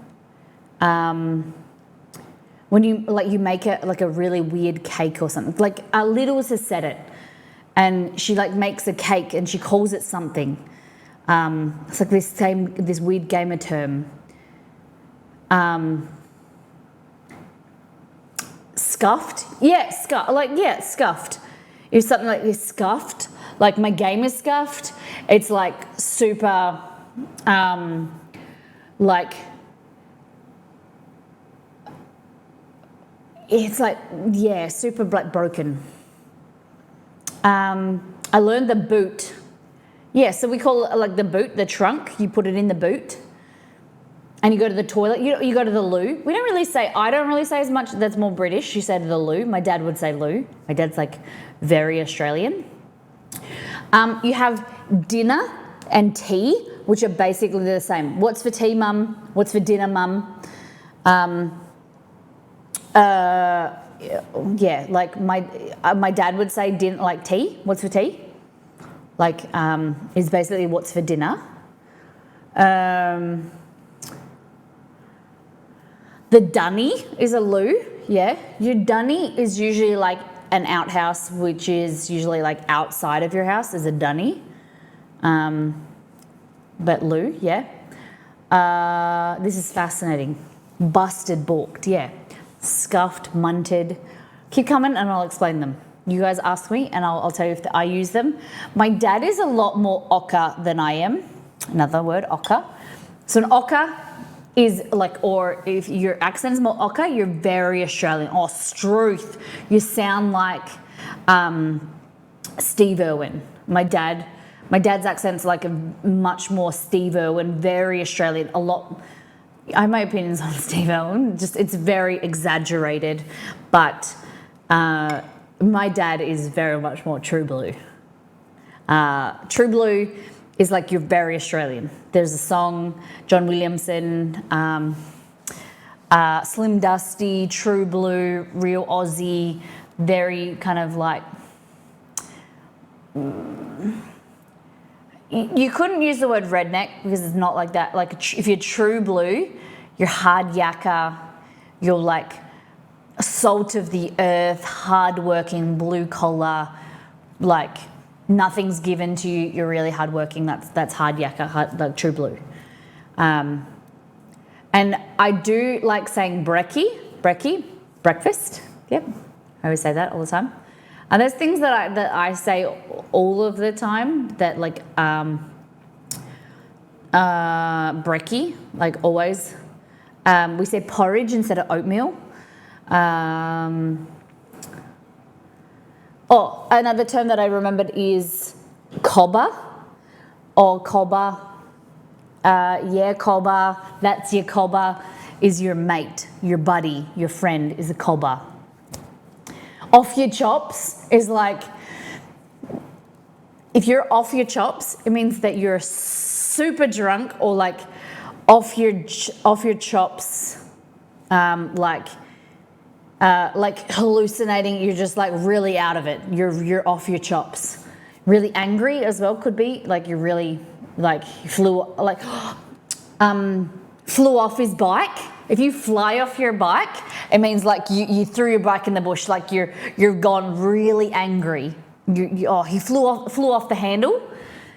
When you make it like a really weird cake or something. Like Littles has said it, and she like makes a cake and she calls it something. It's like this weird gamer term. Scuffed? Yeah, scuffed. If something like this scuffed, like my game is scuffed, it's like super, like, it's like, yeah, super like broken. I learned the boot. Yeah, so we call it like the boot, the trunk. You put it in the boot. And you go to the toilet. You go to the loo. I don't really say as much. That's more British. You say to the loo. My dad would say loo. My dad's like very Australian. You have dinner and tea, which are basically the same. What's for tea, mum? What's for dinner, mum? Yeah, like my dad would say dinner, like tea. What's for tea? Like is basically what's for dinner. The dunny is a loo. Yeah, your dunny is usually like an outhouse, which is usually like outside of your house is a dunny. But loo, yeah. This is fascinating. Busted, balked, yeah. Scuffed, munted. Keep coming and I'll explain them. You guys ask me and I'll tell you if I use them. My dad is a lot more ochre than I am. Another word, ochre. So an ochre is like, or if your accent is more ochre, you're very Australian. Or struth. You sound like Steve Irwin. My dad's accent's like a much more Steve Irwin, very Australian. A lot. I have my opinions on Steve Irwin. Just it's very exaggerated, but my dad is very much more true blue. True blue is like you're very Australian. There's a song, John Williamson, Slim Dusty, True Blue, Real Aussie, very kind of like. You couldn't use the word redneck because it's not like that. Like if you're true blue, you're hard yakka, you're like salt of the earth, hardworking, blue collar, like nothing's given to you. You're really hardworking. That's hard yakka, like true blue. And I do like saying brekkie, breakfast. Yep, I always say that all the time. And there's things that I say all of the time that like brekkie, like always. We say porridge instead of oatmeal. Oh, another term that I remembered is cobber or cobber. Yeah, cobber. That's your cobber. Is your mate, your buddy, your friend is a cobber. Off your chops is like, if you're off your chops, it means that you're super drunk or like off your chops, like hallucinating. You're just like really out of it. You're off your chops. Really angry as well could be like you're really like you flew off his bike. If you fly off your bike, it means like you threw your bike in the bush, like you're gone really angry. He flew off the handle.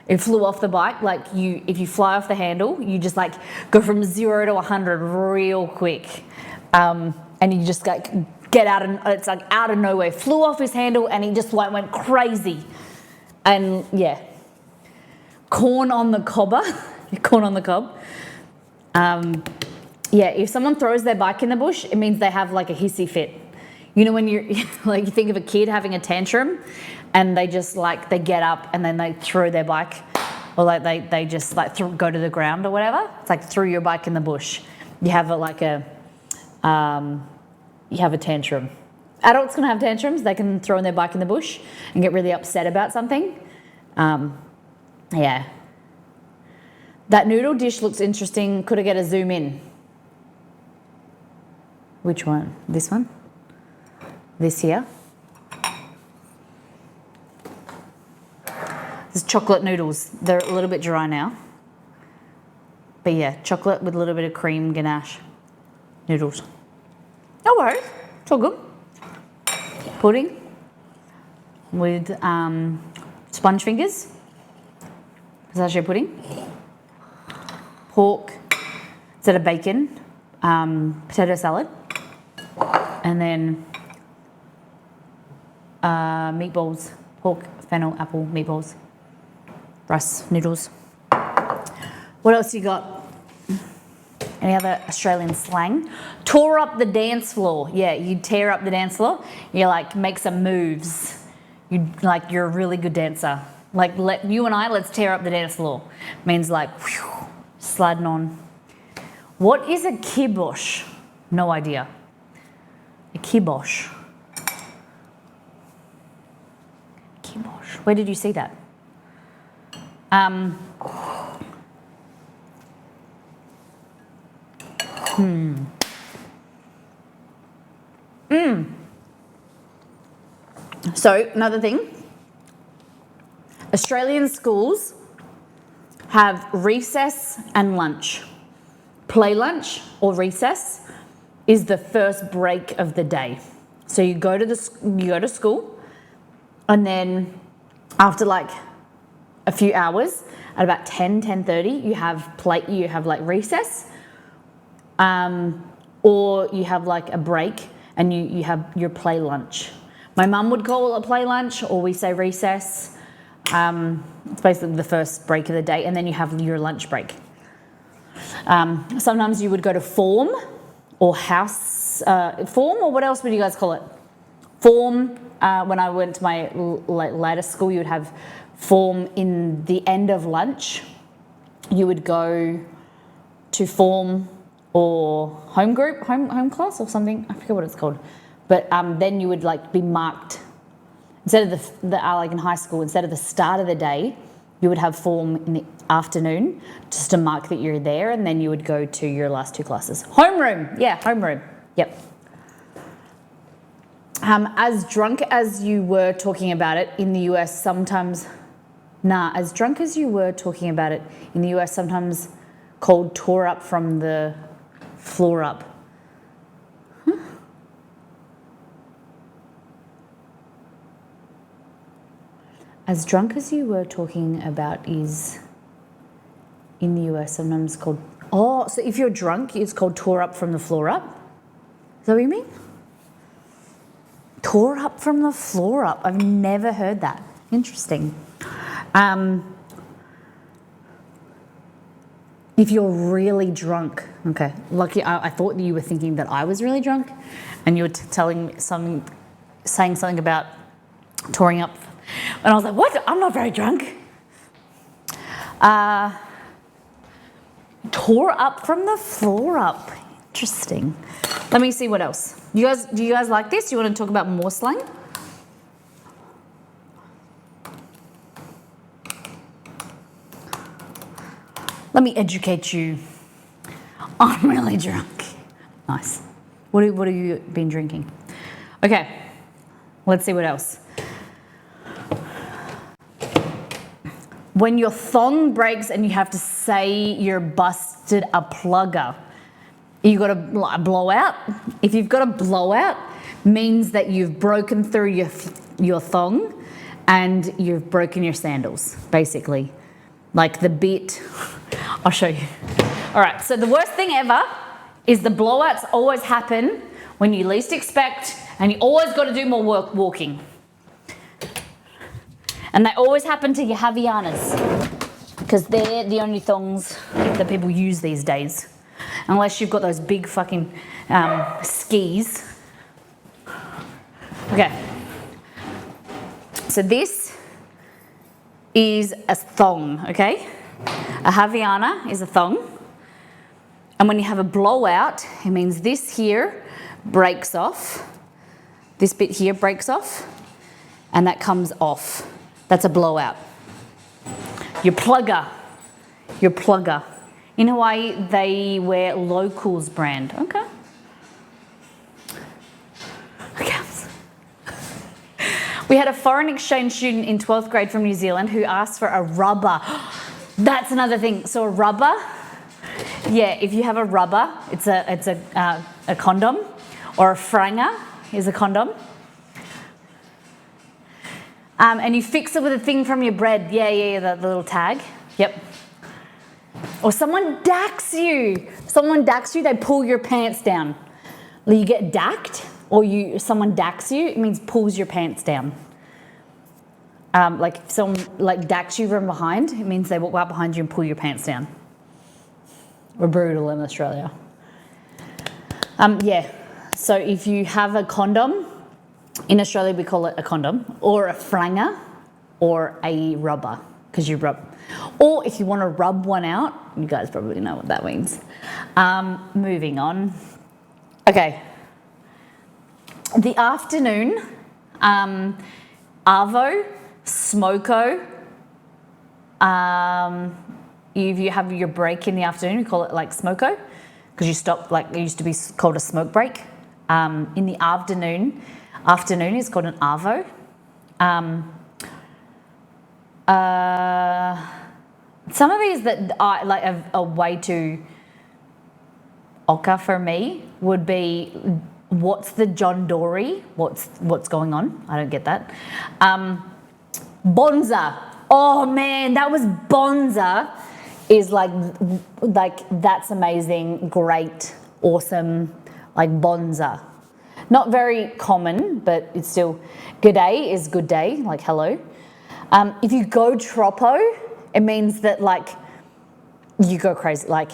It flew off the bike. Like if you fly off the handle, you just like go from 0 to 100 real quick, and you just like get out and it's like out of nowhere. Flew off his handle and he just like went crazy, and yeah. Corn on the cobber, corn on the cob. Yeah, if someone throws their bike in the bush, it means they have like a hissy fit. You know when you're like, you think of a kid having a tantrum and they just like, they get up and then they throw their bike, or like they just like go to the ground or whatever. It's like throw your bike in the bush. You have you have a tantrum. Adults can have tantrums. They can throw their bike in the bush and get really upset about something. Yeah. That noodle dish looks interesting. Could I get a zoom in? Which one? This one? This here? This is chocolate noodles. They're a little bit dry now. But yeah, chocolate with a little bit of cream ganache noodles. No worries. It's all good. Pudding with sponge fingers. Pistachio pudding. Pork instead of bacon. Potato salad. And then meatballs. Pork, fennel, apple, meatballs. Rice, noodles. What else you got? Any other Australian slang? Tore up the dance floor. Yeah, you tear up the dance floor. You like make some moves. You're a really good dancer. Like let's tear up the dance floor. Means like whew, sliding on. What is a kibosh? No idea. A kibosh. Kibosh. Where did you see that? So another thing, Australian schools have recess and lunch. Play lunch or recess is the first break of the day. So you go to school, and then after like a few hours, at about 10:30, you have like recess, or you have like a break, and you have your play lunch. My mum would call it a play lunch, or we say recess. It's basically the first break of the day, and then you have your lunch break. Sometimes you would go to form or house form, or what else would you guys call it? Form. When I went to my later school, you would have form in the end of lunch. You would go to form or home group, home class or something. I forget what it's called. But then you would like be marked, instead of like in high school, instead of the start of the day, you would have form in the afternoon just to mark that you're there, and then you would go to your last two classes. Homeroom, yeah, homeroom, yep. As drunk as you were talking about it in the US sometimes, as drunk as you were talking about it in the US sometimes called tore up from the floor up. As drunk as you were talking about is in the US sometimes called, so if you're drunk, it's called tore up from the floor up? Is that what you mean? Tore up from the floor up. I've never heard that. Interesting. If you're really drunk, okay. Lucky, I thought you were thinking that I was really drunk, and you were saying something about touring up, and I was like, what? I'm not very drunk. Tore up from the floor up. Interesting. Let me see what else. Do you guys like this? You want to talk about more slang? Let me educate you. I'm really drunk. Nice. What have you been drinking? Okay, let's see what else. When your thong breaks and you have to say you're busted a plugger, you got a blowout. If you've got a blowout, means that you've broken through your thong and you've broken your sandals, basically. Like the bit, I'll show you. All right, so the worst thing ever is the blowouts always happen when you least expect, and you always got to do more work walking. And they always happen to your Havaianas, because they're the only thongs that people use these days. Unless you've got those big fucking skis. So this is a thong, okay? A Havaiana is a thong. And when you have a blowout, it means this here breaks off. This bit here breaks off, and that comes off. That's a blowout. Your plugger. In Hawaii, they wear Locals brand. Okay. We had a foreign exchange student in 12th grade from New Zealand who asked for a rubber. That's another thing. So a rubber, yeah, if you have a rubber, it's a condom, or a franga is a condom. And you fix it with a thing from your bread. Yeah, the little tag. Yep. Or someone dacks you. They pull your pants down. You get dacked, or someone dacks you. It means pulls your pants down. Like if someone dacks you from behind, it means they walk out behind you and pull your pants down. We're brutal in Australia. Yeah. So if you have a condom, in Australia we call it a condom, or a franga, or a rubber, because you rub. Or if you want to rub one out, you guys probably know what that means. Moving on. Okay. The afternoon, arvo, smoko. If you have your break in the afternoon, we call it like smoko, because you stop, like it used to be called a smoke break. In the afternoon is called an arvo. Some of these that are like a way too oka for me would be, what's the John Dory? What's going on? I don't get that. Bonza. Oh man, that was bonza. Is like that's amazing, great, awesome, like bonza. Not very common, but it's still, g'day is good day, like hello. If you go troppo, it means that like you go crazy. Like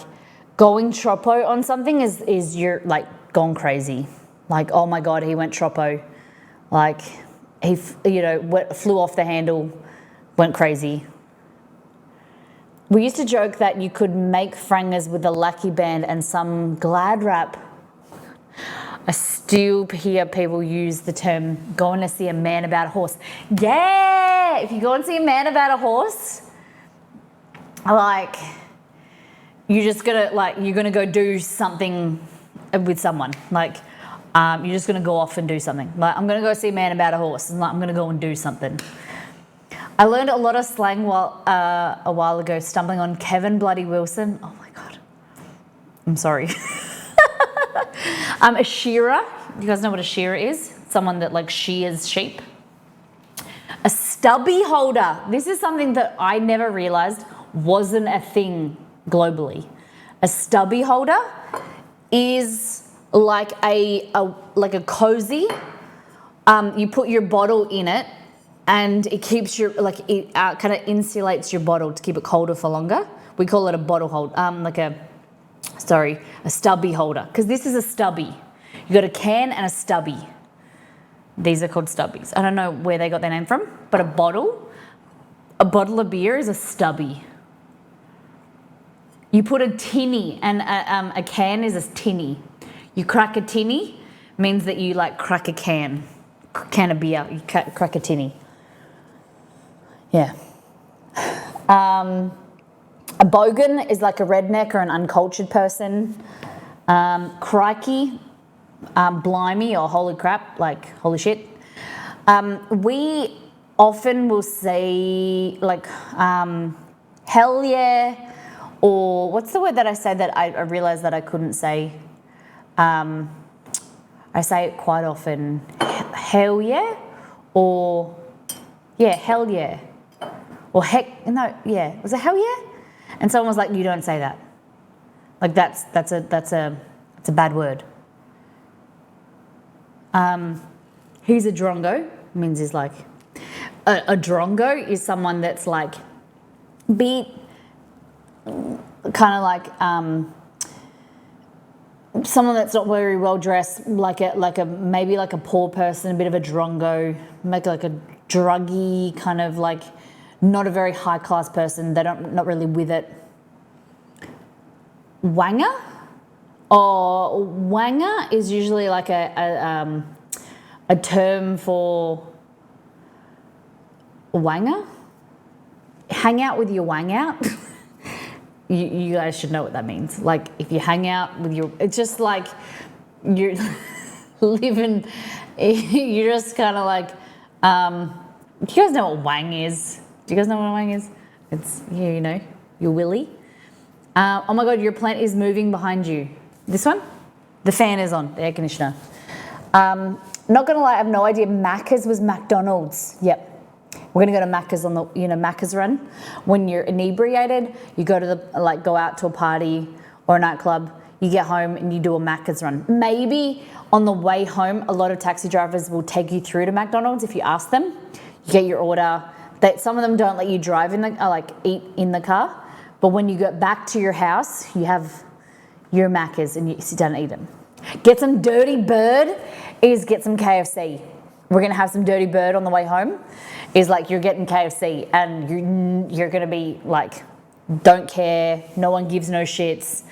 going troppo on something is you're like gone crazy. Like, oh my God, he went troppo. Like he, flew off the handle, went crazy. We used to joke that you could make frangas with a lucky band and some glad wrap. I still hear people use the term going to see a man about a horse. Yeah, if you go and see a man about a horse, like you're gonna go do something with someone. Like you're just gonna go off and do something. Like I'm gonna go see a man about a horse. And like I'm gonna go and do something. I learned a lot of slang a while ago, stumbling on Kevin Bloody Wilson. Oh my God, I'm sorry. A shearer. You guys know what a shearer is? Someone that like shears sheep. A stubby holder. This is something that I never realized wasn't a thing globally. A stubby holder is like a cozy. You put your bottle in it, and it keeps your kind of insulates your bottle to keep it colder for longer. We call it a bottle hold, a stubby holder, because this is a stubby. You got a can and a stubby. These are called stubbies. I don't know where they got their name from, but a bottle of beer is a stubby. You put a tinny, and a can is a tinny. You crack a tinny means that you like crack a can of beer. You crack a tinny. Yeah. A bogan is like a redneck or an uncultured person. Crikey, blimey or holy crap, like holy shit. We often will say like hell yeah, or what's the word that I say that I realised that I couldn't say? I say it quite often, hell yeah, or yeah, hell yeah, or heck, no, yeah, was it hell yeah? And someone was like, you don't say that. Like that's a bad word. He's a drongo, means he's like, a drongo is someone that's like, kind of like, someone that's not very well dressed, maybe like a poor person, a bit of a drongo, make like a druggy, kind of like not a very high class person. They're not really with it. Wanger? Or wanger is usually like a term for wanger. Hang out with your wang out. You guys should know what that means. Like if you hang out with your, it's just like you're living, you're just kind of like, do you guys know what wang is? Do you guys know what a wang is? It's, you know, your willy. Oh my God, your plant is moving behind you. This one? The fan is on, the air conditioner. Not gonna lie, I have no idea. Macca's was McDonald's. Yep. We're gonna go to Macca's on the, Macca's run. When you're inebriated, you go to go out to a party or a nightclub, you get home and you do a Macca's run. Maybe on the way home, a lot of taxi drivers will take you through to McDonald's if you ask them. You get your order. Some of them don't let you drive eat in the car. But when you get back to your house, you have your Macca's and you sit down and eat them. Get some Dirty Bird is get some KFC. We're gonna have some Dirty Bird on the way home. Is like you're getting KFC and you're gonna be like, don't care, no one gives no shits.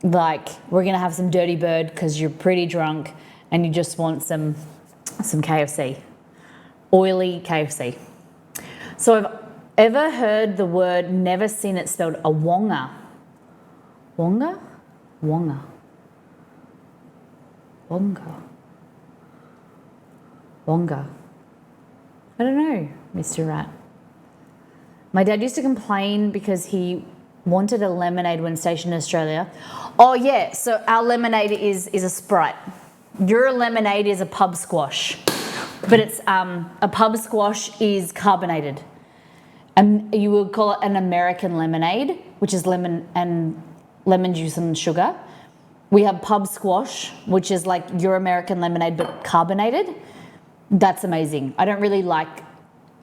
Like we're gonna have some Dirty Bird because you're pretty drunk and you just want some KFC, oily KFC. So I've ever heard the word, never seen it spelled, a wonga. Wonga? Wonga. Wonga. Wonga. I don't know, Mr. Rat. My dad used to complain because he wanted a lemonade when stationed in Australia. Oh yeah, so our lemonade is a Sprite. Your lemonade is a pub squash. But it's a pub squash is carbonated. And you would call it an American lemonade, which is lemon juice and sugar. We have pub squash, which is like your American lemonade but carbonated. That's amazing. I don't really like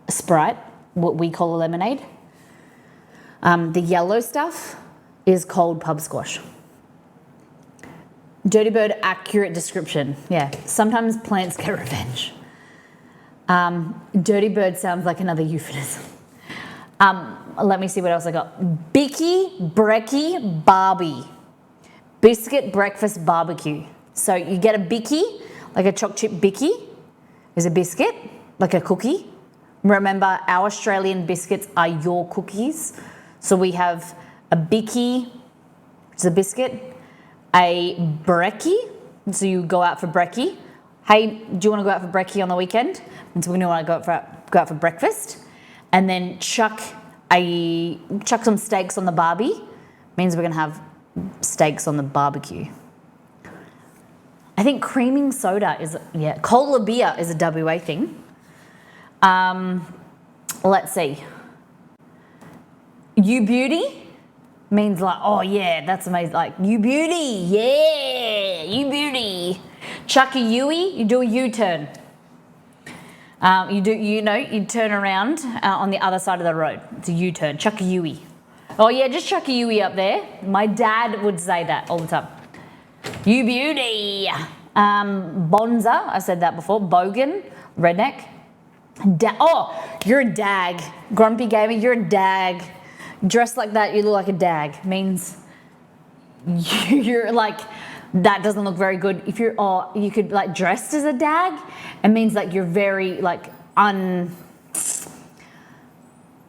Sprite, what we call a lemonade. The yellow stuff is called pub squash. Dirty Bird, accurate description. Yeah, sometimes plants get revenge. Dirty Bird sounds like another euphemism. Let me see what else I got. Bicky, Brekkie, Barbie. Biscuit breakfast barbecue. So you get a Bicky, like a choc chip Bicky, is a biscuit, like a cookie. Remember, our Australian biscuits are your cookies. So we have a Bicky, which is a biscuit, a Brekkie, so you go out for Brekkie. Hey, do you want to go out for Brekkie on the weekend? And so we're going to want to go out for breakfast. And then chuck some steaks on the barbie. Means we're going to have steaks on the barbecue. I think creaming soda is, cola beer is a WA thing. Let's see. You beauty means like, oh yeah, that's amazing. Like, you beauty, yeah, you beauty. Chuck a Yui, you do a U-turn. You turn around on the other side of the road. It's a U-turn, chuck a Yui. Oh yeah, just chuck a Yui up there. My dad would say that all the time. You beauty. Bonza, I said that before. Bogan, redneck. You're a dag. Grumpy gamer, you're a dag. Dressed like that, you look like a dag. Means you're like, that doesn't look very good. If you're, you could like dressed as a dag, it means like you're very like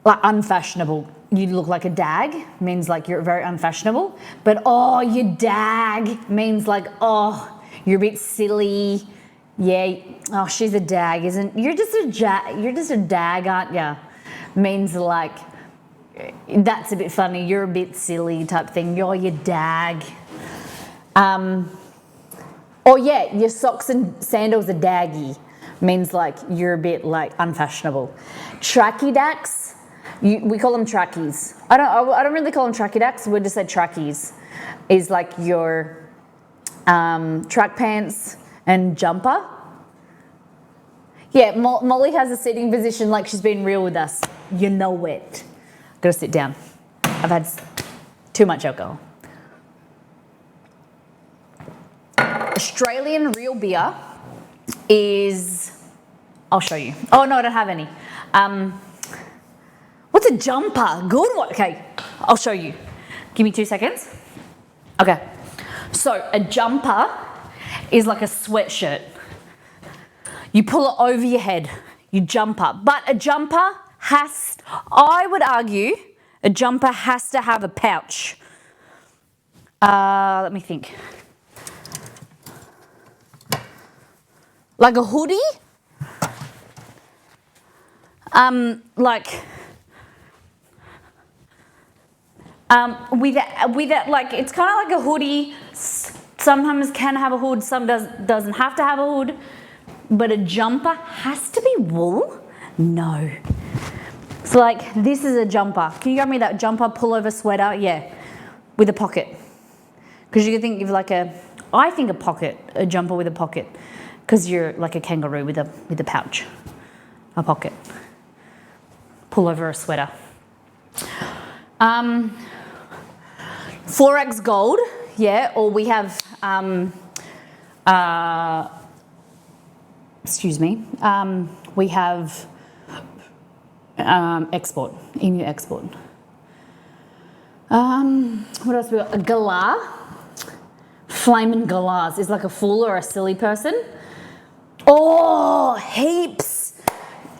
unfashionable. You look like a dag, means like you're very unfashionable. But you dag means like, you're a bit silly. Yeah, she's a dag, isn't? You're just a dag, aren't you? Means like, that's a bit funny. You're a bit silly type thing. You dag. Your socks and sandals are daggy. Means like you're a bit like unfashionable. Trackie-dacks, we call them trackies. I don't really call them trackie-dacks. We just say trackies. Is like your track pants and jumper. Yeah, Molly has a sitting position like she's been real with us. You know it. Gotta sit down. I've had too much alcohol. Australian real beer is I'll show you. Oh no, I don't have any. What's a jumper? Good one. Okay, I'll show you. Give me 2 seconds. Okay, so a jumper is like a sweatshirt. You pull it over your head, you jumper. But a jumper I would argue, a jumper has to have a pouch. Let me think. Like a hoodie? With it, like it's kind of like a hoodie. Sometimes can have a hood, some doesn't have to have a hood. But a jumper has to be wool? No. So like this is a jumper. Can you grab me that jumper pullover sweater? Yeah, with a pocket. Because you can think of like I think a jumper with a pocket. Because you're like a kangaroo with a pouch, a pocket. Pull over a sweater. 4X gold, yeah, or we have, we have export, emu export. What else we got? A galah. Flamin' galahs is like a fool or a silly person. Oh, heaps.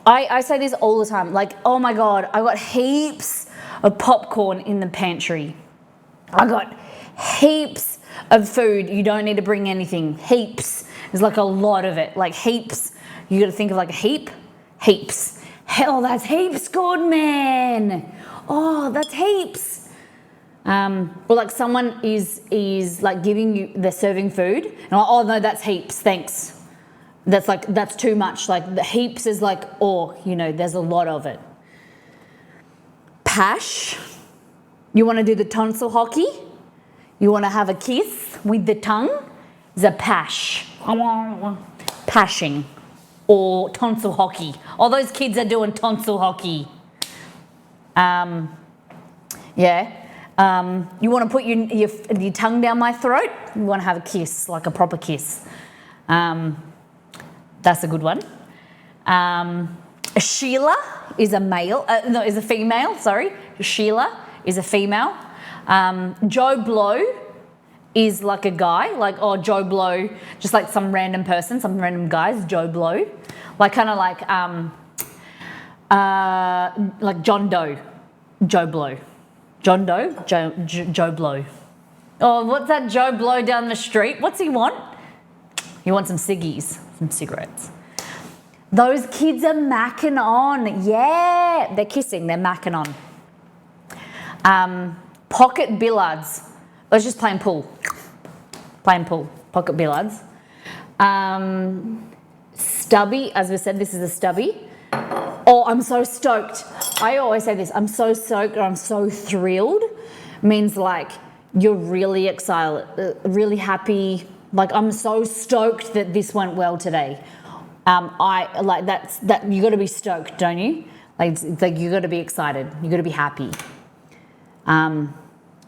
I say this all the time. Like, oh my God, I got heaps of popcorn in the pantry. I got heaps of food. You don't need to bring anything. Heaps. There's like a lot of it. Like heaps. You got to think of like a heap. Heaps. Hell, that's heaps good, man. Oh, that's heaps. Or like someone is like giving you, they're serving food. And like, oh no, that's heaps. Thanks. That's too much. Like the heaps is like, oh, you know, there's a lot of it. Pash. You want to do the tonsil hockey? You want to have a kiss with the tongue? Is a pash. Pashing. Or tonsil hockey. All those kids are doing tonsil hockey. Yeah. You want to put your tongue down my throat? You want to have a kiss, like a proper kiss. That's a good one. Sheila is a female, sorry. Sheila is a female. Joe Blow is like a guy, like, oh, Joe Blow, just like some random person, some random guys, Joe Blow. Like kind of like John Doe, Joe Blow. John Doe, Joe Blow. Oh, what's that Joe Blow down the street? What's he want? He wants some ciggies, some cigarettes. Those kids are macking on. Yeah, they're kissing, they're macking on. Pocket billards. Let's just playing pool. Playing pool, pocket billards. Stubby, as we said, this is a stubby. Oh, I'm so stoked. I always say this, I'm so stoked or I'm so thrilled. Means like you're really excited, really happy. Like I'm so stoked that this went well today. I like that you got to be stoked, don't you? Like it's like you got to be excited. You got to be happy.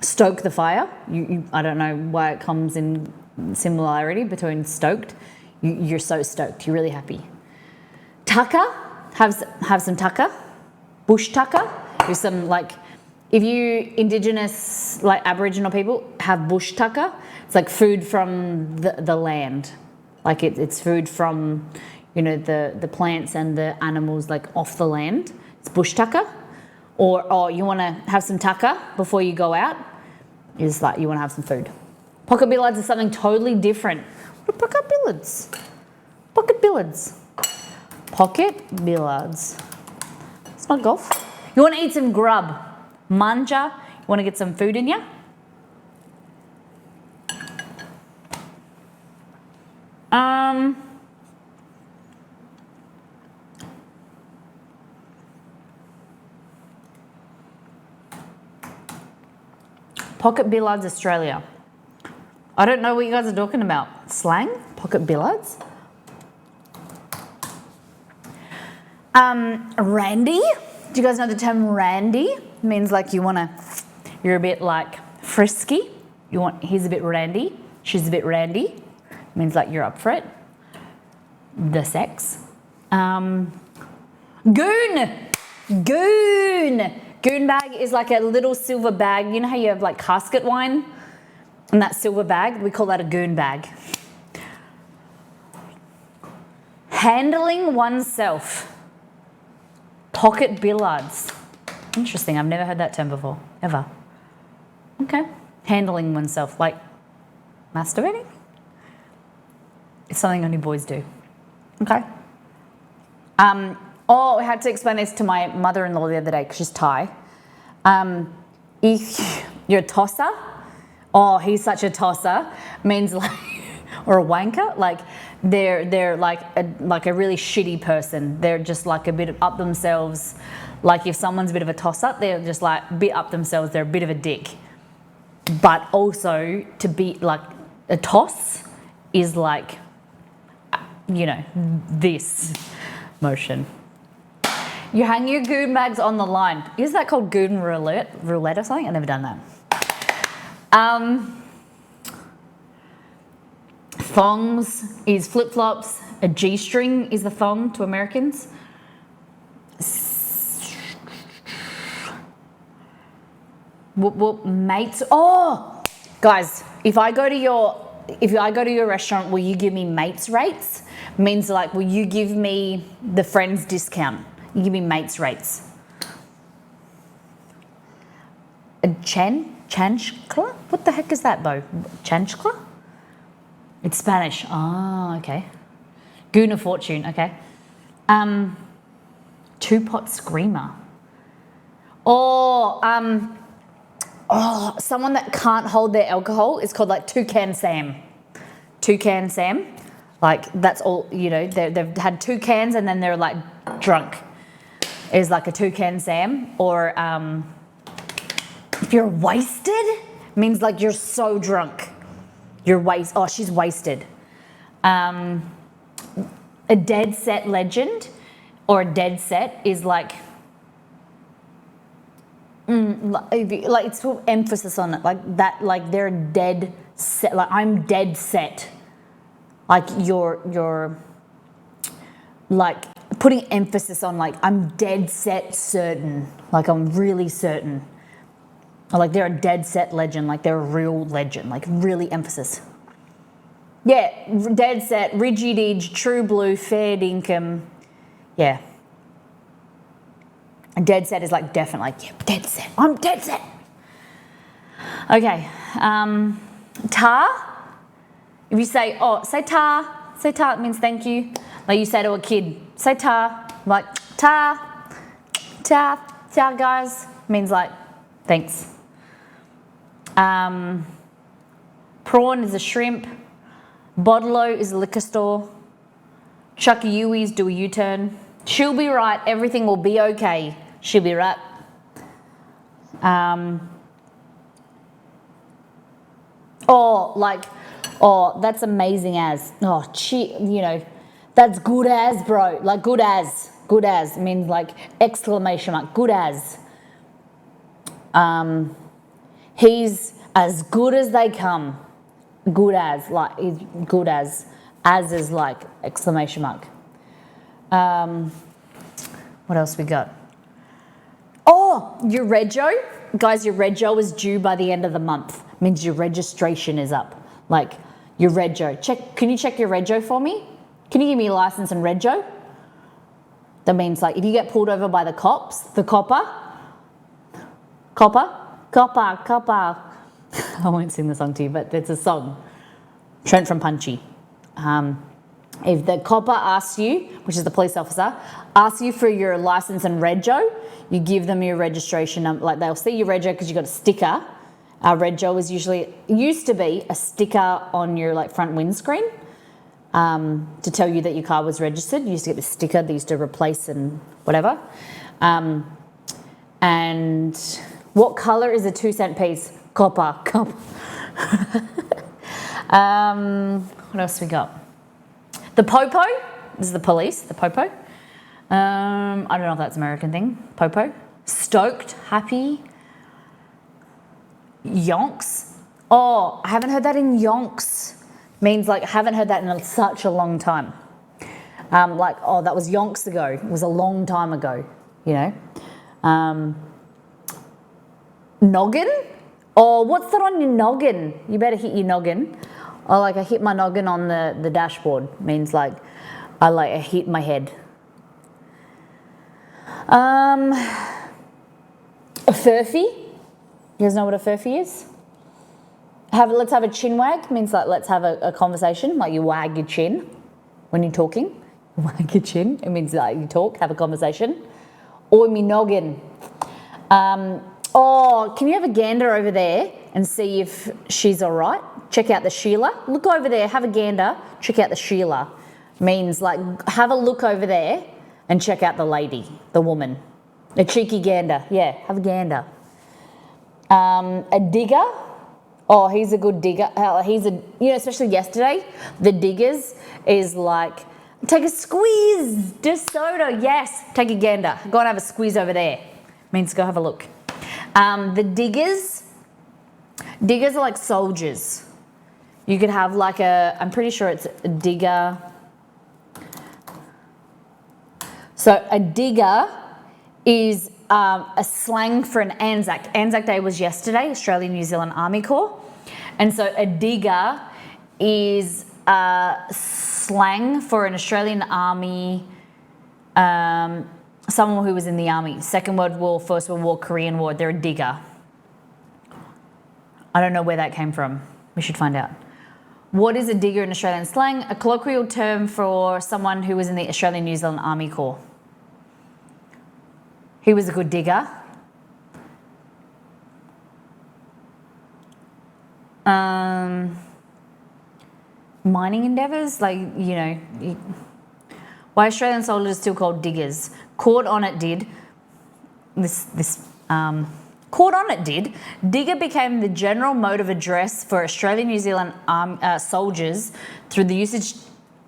Stoke the fire. I don't know why it comes in similarity between stoked. You're so stoked. You're really happy. Tucker. Have some tucker. Bush tucker. Do some like, if you Indigenous, like Aboriginal people, have bush tucker. It's like food from the land. Like it's food from, you know, the plants and the animals like off the land. It's bush tucker. Or you want to have some tucker before you go out. Is like you want to have some food. Pocket billards is something totally different. What are pocket billards? Pocket billards. Pocket billards. It's not golf. You want to eat some grub. Manja. You want to get some food in you? Pocket billards Australia. I don't know what you guys are talking about. Slang? Pocket billards? Randy. Do you guys know the term randy? It means like you're a bit like frisky. He's a bit randy. She's a bit randy. It means like you're up for it. The sex. Goon. Goon. Goon bag is like a little silver bag. You know how you have like casket wine? And that silver bag, we call that a goon bag. Handling oneself. Pocket billiards. Interesting, I've never heard that term before, ever. Okay. Handling oneself, like masturbating? It's something only boys do. Okay. I had to explain this to my mother-in-law the other day because she's Thai. If you're a tosser, he's such a tosser, means like, or a wanker, like they're like a really shitty person. They're just like a bit up themselves. Like if someone's a bit of a tosser, they're just like a bit up themselves. They're a bit of a dick. But also to be like a toss is like, you know, this motion. You hang your goon bags on the line. Is that called goon roulette or something? I've never done that. Thongs is flip-flops. A G-string is the thong to Americans. Whoop whoop, mates. Oh, guys, if I go to your restaurant, will you give me mates rates? Means like, will you give me the friends discount? You give me mates rates. A chanchcla? What the heck is that, Bo? Chanchcla? It's Spanish. Oh, okay. Goon of fortune. Okay. Two-pot screamer. Someone that can't hold their alcohol is called like Toucan Sam. Toucan Sam. Like that's all, you know, they've had 2 cans and then they're like drunk. Is like a Toucan Sam. Or if you're wasted, means like you're so drunk. She's wasted. A dead set legend or a dead set is like it's put emphasis on it, like that, like they're dead set, like I'm dead set. Like you're like putting emphasis on like I'm dead set certain, like I'm really certain. Or like they're a dead set legend, like they're a real legend, like really emphasis. Yeah, dead set, rigid edge, true blue, fair dinkum. Yeah. A dead set is like definite, like, yeah, dead set. I'm dead set. Okay. Ta. If you say, say ta. Say ta, it means thank you. Like you say to a kid, say ta. Like, ta. Ta. Ta, guys. Means like, thanks. Prawn is a shrimp. Bodlo is a liquor store. Chuckyui's do a U-turn. She'll be right. Everything will be okay. She'll be right. That's amazing as. That's good as, bro. Like good as. Good as means like exclamation mark. Good as. He's as good as they come. Good as, like, is good as is like exclamation mark. What else we got? Your rego. Guys, your rego is due by the end of the month. Means your registration is up. Like, your rego. Can you check your rego for me? Can you give me a license and rego? That means, like, if you get pulled over by the cops, the copper. I won't sing the song to you, but it's a song. Trent from Punchy. If the copper asks you, which is the police officer, asks you for your license and rego, you give them your registration number. Like they'll see your rego because you got a sticker. Our rego used to be a sticker on your like front windscreen to tell you that your car was registered. You used to get the sticker they used to replace and whatever. And what color is a 2-cent piece? Copper. What else we got? The popo. This is the police. The popo. I don't know if that's an American thing. Popo. Stoked. Happy. Yonks. I haven't heard that in yonks. Means like I haven't heard that in such a long time. Like, oh, that was yonks ago. It was a long time ago, you know. Noggin? Oh, what's that on your noggin? You better hit your noggin. Oh, like I hit my noggin on the dashboard. Means like I hit my head. A furphy? You guys know what a furphy is? Let's have a chin wag. Means like let's have a conversation. Like you wag your chin when you're talking. Wag your chin. It means like you talk, have a conversation. Or me noggin. Oh, can you have a gander over there and see if she's all right? Check out the Sheila. Look over there, have a gander, check out the Sheila. Means like have a look over there and check out the lady, the woman. A cheeky gander, yeah, have a gander. A digger. Oh, he's a good digger. Especially yesterday, the diggers is like, take a squeeze, DeSoto, yes, take a gander. Go and have a squeeze over there. Means go have a look. The diggers are like soldiers. You could have like I'm pretty sure it's a digger. So a digger is a slang for an Anzac. Anzac Day was yesterday, Australian New Zealand Army Corps. And so a digger is slang for an Australian Army, someone who was in the army. Second World War, First World War, Korean War, they're a digger. I don't know where that came from. We should find out. What is a digger in Australian slang? A colloquial term for someone who was in the Australian New Zealand Army Corps. He was a good digger. Mining endeavours, like, you know, why Australian soldiers still called diggers? Caught on it did. Caught on it did. Digger became the general mode of address for Australian New Zealand soldiers through the usage,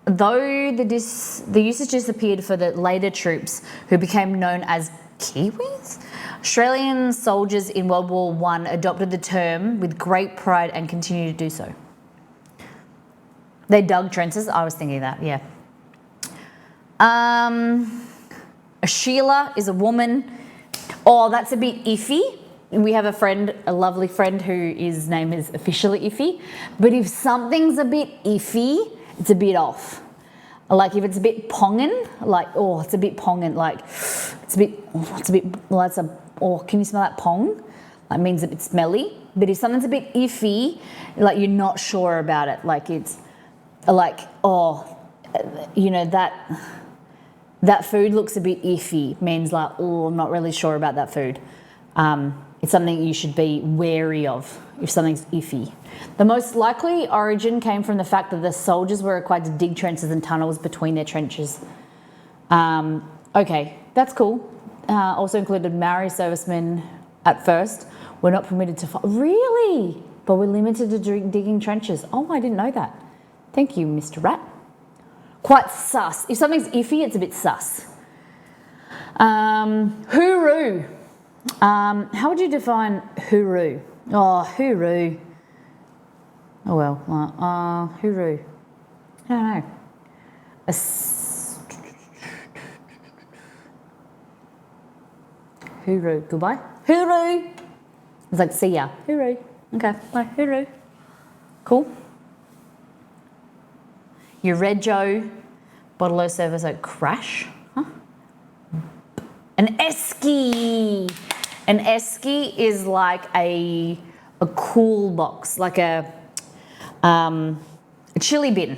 though the usage disappeared for the later troops who became known as Kiwis. Australian soldiers in World War I adopted the term with great pride and continue to do so. They dug trenches. I was thinking that, yeah. A Sheila is a woman. Oh, that's a bit iffy. We have a friend, a lovely friend his name is officially Iffy. But if something's a bit iffy, it's a bit off. Like if it's a bit pongin, like, oh, it's a bit pongin, like can you smell that pong? That means a bit smelly. But if something's a bit iffy, like you're not sure about it, like it's like, oh, you know, that food looks a bit iffy, means like, oh, I'm not really sure about that food. It's something you should be wary of if something's iffy. The most likely origin came from the fact that the soldiers were required to dig trenches and tunnels between their trenches. Okay, that's cool. Also included Maori servicemen at first were not permitted to fight. Really? But we're limited to digging trenches. Oh, I didn't know that. Thank you, Mr. Rat. Quite sus. If something's iffy, it's a bit sus. Hooroo. How would you define hooroo? Oh, hooroo. Oh well, hooroo. I don't know. Hooroo. Goodbye. Hooroo. It's like see ya. Hooroo. Okay. Bye. Hooroo. Cool. Your Red Joe bottle of service oak crash. Huh? An esky. An esky is like a cool box, like a chili bin.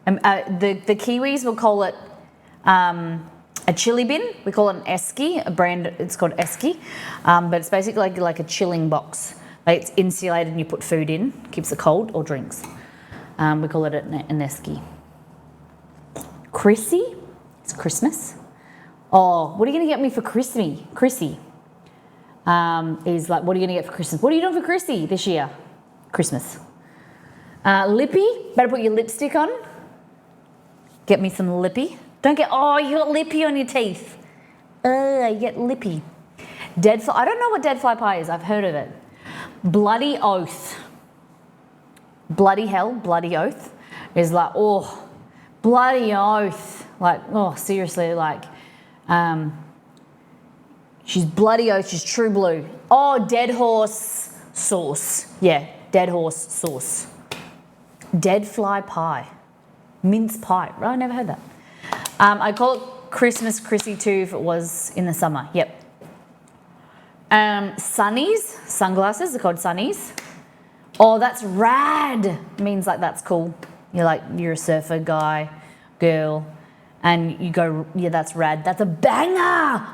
The Kiwis will call it a chili bin. We call it an esky, a brand, it's called esky. But it's basically like a chilling box. Like it's insulated and you put food in, keeps it cold, or drinks. We call it an esky. Chrissy, it's Christmas. Oh, what are you going to get me for Chrissy? Chrissy is like, what are you going to get for Christmas? What are you doing for Chrissy this year? Christmas. Lippy, better put your lipstick on. Get me some lippy. Don't get, oh, you got lippy on your teeth. You get lippy. Dead fly, I don't know what dead fly pie is. I've heard of it. Bloody oath. Bloody hell, bloody oath is like, oh, bloody oath. Like, oh, seriously, like, she's bloody oath, she's true blue. Oh, dead horse sauce. Yeah, dead horse sauce. Dead fly pie. Mince pie. Oh, I never heard that. I call it Christmas Chrissy too if it was in the summer. Yep. Sunnies, sunglasses, they're called sunnies. Oh, that's rad. Means like that's cool. You're a surfer guy, girl, and you go, yeah, that's rad. That's a banger.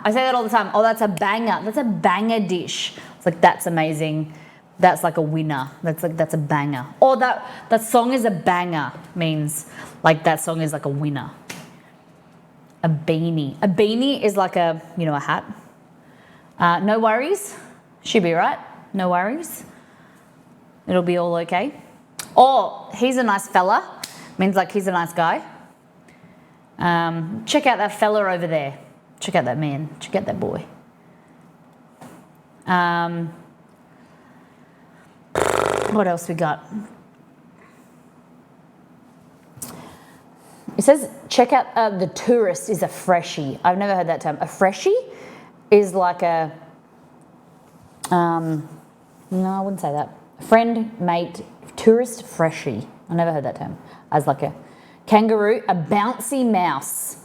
I say that all the time. Oh, that's a banger. That's a banger dish. It's like, that's amazing. That's like a winner. That's a banger. Or that song is a banger means like that song is like a winner. A beanie. A beanie is like a hat. No worries. She'll be right. No worries. It'll be all okay. Or he's a nice fella. Means like he's a nice guy. Check out that fella over there. Check out that man. Check out that boy. What else we got? It says, check out the tourist is a freshie. I've never heard that term. A freshie is like a, no, I wouldn't say that. Friend, mate, tourist, freshie. I never heard that term. As like a kangaroo, a bouncy mouse.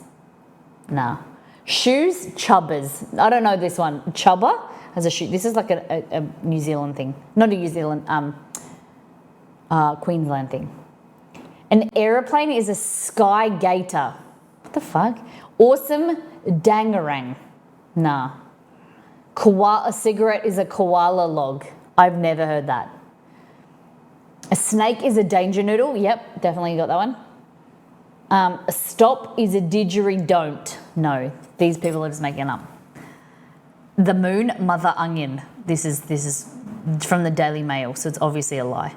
Nah. Shoes, chubbers. I don't know this one. Chubber has a shoe. This is like a New Zealand thing. Not a New Zealand, Queensland thing. An aeroplane is a sky gator. What the fuck? Awesome dangarang. Nah. A cigarette is a koala log. I've never heard that. A snake is a danger noodle. Yep, definitely got that one. A stop is a didgeridoo. No, these people are just making up. The moon, mother onion. This is from the Daily Mail, so it's obviously a lie.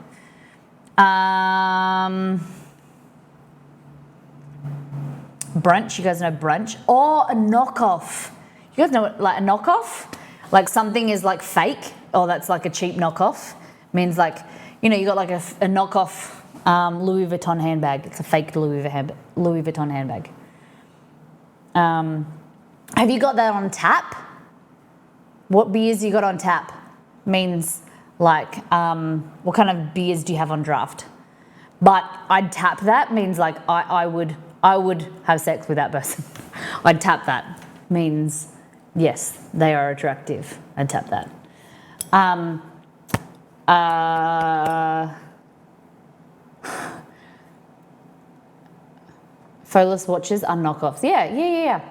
Brunch, you guys know brunch. Oh, a knockoff. You guys know what, like a knockoff? Like something is like fake. Oh, that's like a cheap knockoff. Means like, you got like a knockoff Louis Vuitton handbag. It's a fake Louis Vuitton handbag. Have you got that on tap? What beers you got on tap? Means like, what kind of beers do you have on draft? But I'd tap that means like I would have sex with that person. I'd tap that. Means yes, they are attractive. I'd tap that. Foleless watches are knockoffs. Yeah.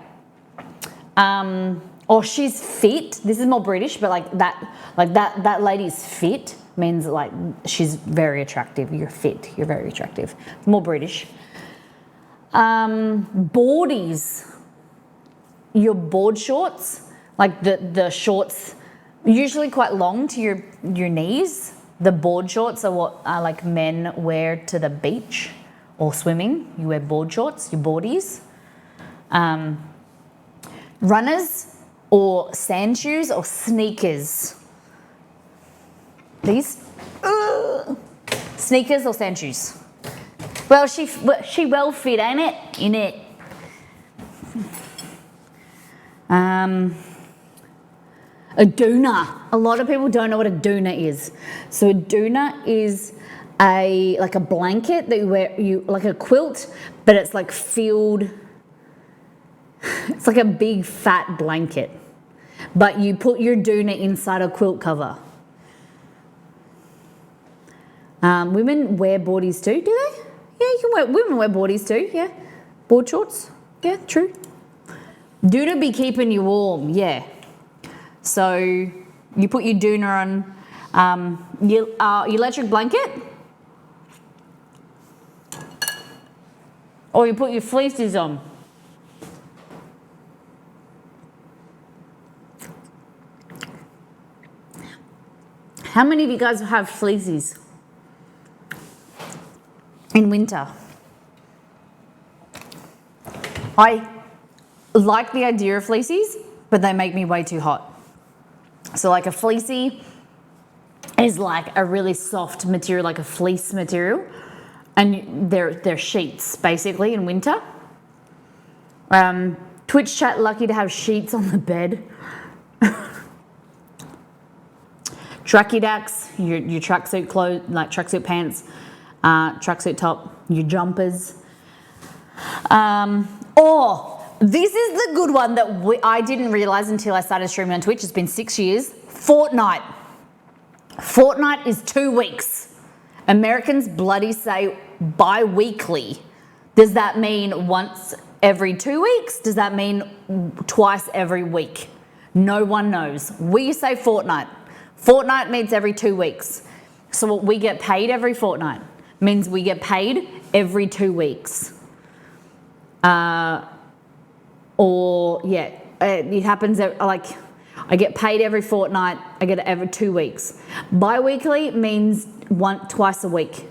Or she's fit. This is more British, but that lady's fit means like she's very attractive. You're fit. You're very attractive. More British. Boardies. Your board shorts, like the shorts, usually quite long to your knees. The board shorts are what like men wear to the beach or swimming. You wear board shorts, your boardies. Runners or sand shoes or sneakers. These sneakers or sand shoes. Well, she well fit, ain't it? In it. A doona. A lot of people don't know what a doona is. So a doona is like a blanket that you wear, like a quilt, but it's like filled. It's like a big fat blanket, but you put your doona inside a quilt cover. Women wear boardies too, do they? Yeah, women wear boardies too. Yeah, board shorts. Yeah, true. Doona be keeping you warm, yeah. So you put your doona on your electric blanket, or you put your fleeces on. How many of you guys have fleeces in winter? I like the idea of fleeces, but they make me way too hot. So like a fleecy is like a really soft material, like a fleece material, and they're sheets basically in winter. Twitch chat, lucky to have sheets on the bed. Tracky dacks, your tracksuit clothes, like tracksuit pants, tracksuit top, your jumpers. This is the good one that I didn't realize until I started streaming on Twitch. It's been 6 years. Fortnite. Fortnite is 2 weeks. Americans bloody say bi-weekly. Does that mean once every 2 weeks? Does that mean twice every week? No one knows. We say fortnight. Fortnight means every 2 weeks. So we get paid every fortnight. Means we get paid every 2 weeks. It happens like I get paid every fortnight. I get it every 2 weeks. Bi-weekly means twice a week.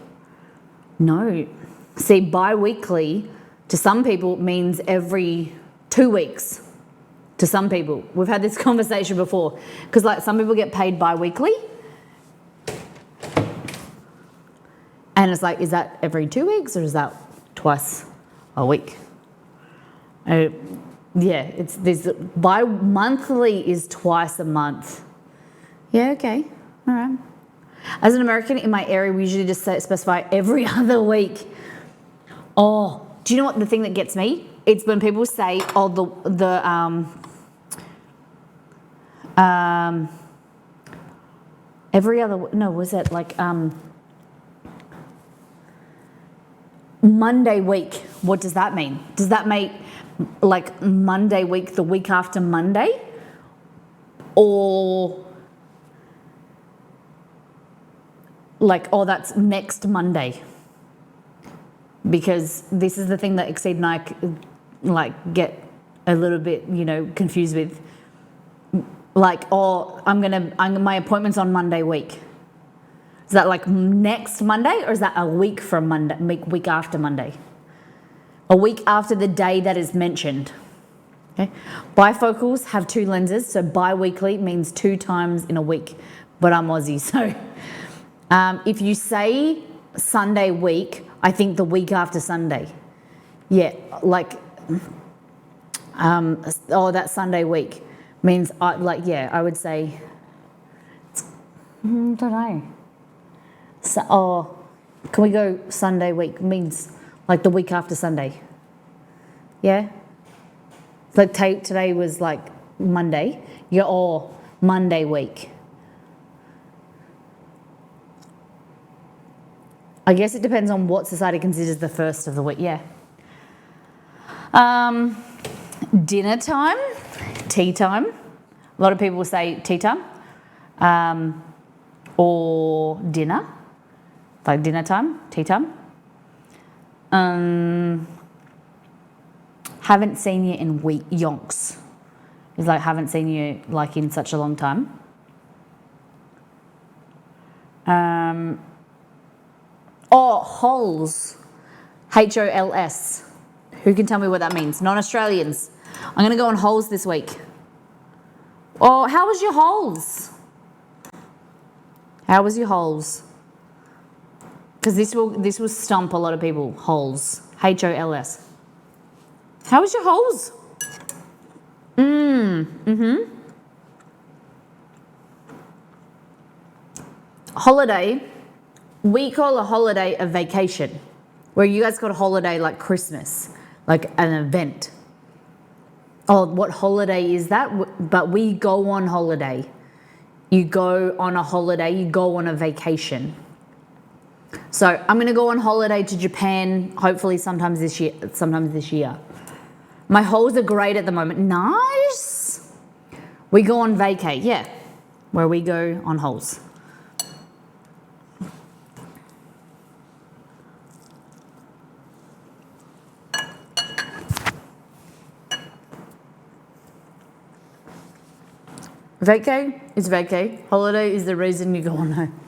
No. See, bi-weekly to some people means every 2 weeks. To some people. We've had this conversation before. Because like some people get paid bi-weekly. And it's like, is that every 2 weeks or is that twice a week? It's this bi-monthly is twice a month. Yeah, okay. All right. As an American in my area, we usually just specify every other week. Oh, do you know what the thing that gets me? It's when people say, every other, no, was it like, Monday week. What does that mean? Does that make like Monday week the week after Monday? Or like, oh, that's next Monday? Because this is the thing that Exceed and I like get a little bit, confused with. Like, oh, my appointment's on Monday week. Is that like next Monday or is that a week from Monday, week after Monday? A week after the day that is mentioned. Okay. Bifocals have 2 lenses, so bi-weekly means 2 times in a week. But I'm Aussie, so if you say Sunday week, I think the week after Sunday. Yeah, like, that Sunday week means, I would say, I don't know. So, can we go Sunday week? Means like the week after Sunday. Yeah? Like today was like Monday. You're all Monday week. I guess it depends on what society considers the first of the week. Yeah. Dinner time, tea time. A lot of people will say tea time or dinner. Like dinner time, tea time. Haven't seen you in yonks. It's like haven't seen you like in such a long time. Holes. Hols. Who can tell me what that means? Non-Australians. I'm going to go on holes this week. Oh, how was your holes? How was your holes? Because this will stump a lot of people. Holes. Hols. How was your holes? Holiday. We call a holiday a vacation. Where you guys call a holiday like Christmas. Like an event. Oh, what holiday is that? But we go on holiday. You go on a holiday. You go on a vacation. So I'm going to go on holiday to Japan, hopefully sometime this year. My holes are great at the moment. Nice. We go on vacay, yeah, where we go on holes. Vacay is vacay. Holiday is the reason you go on home.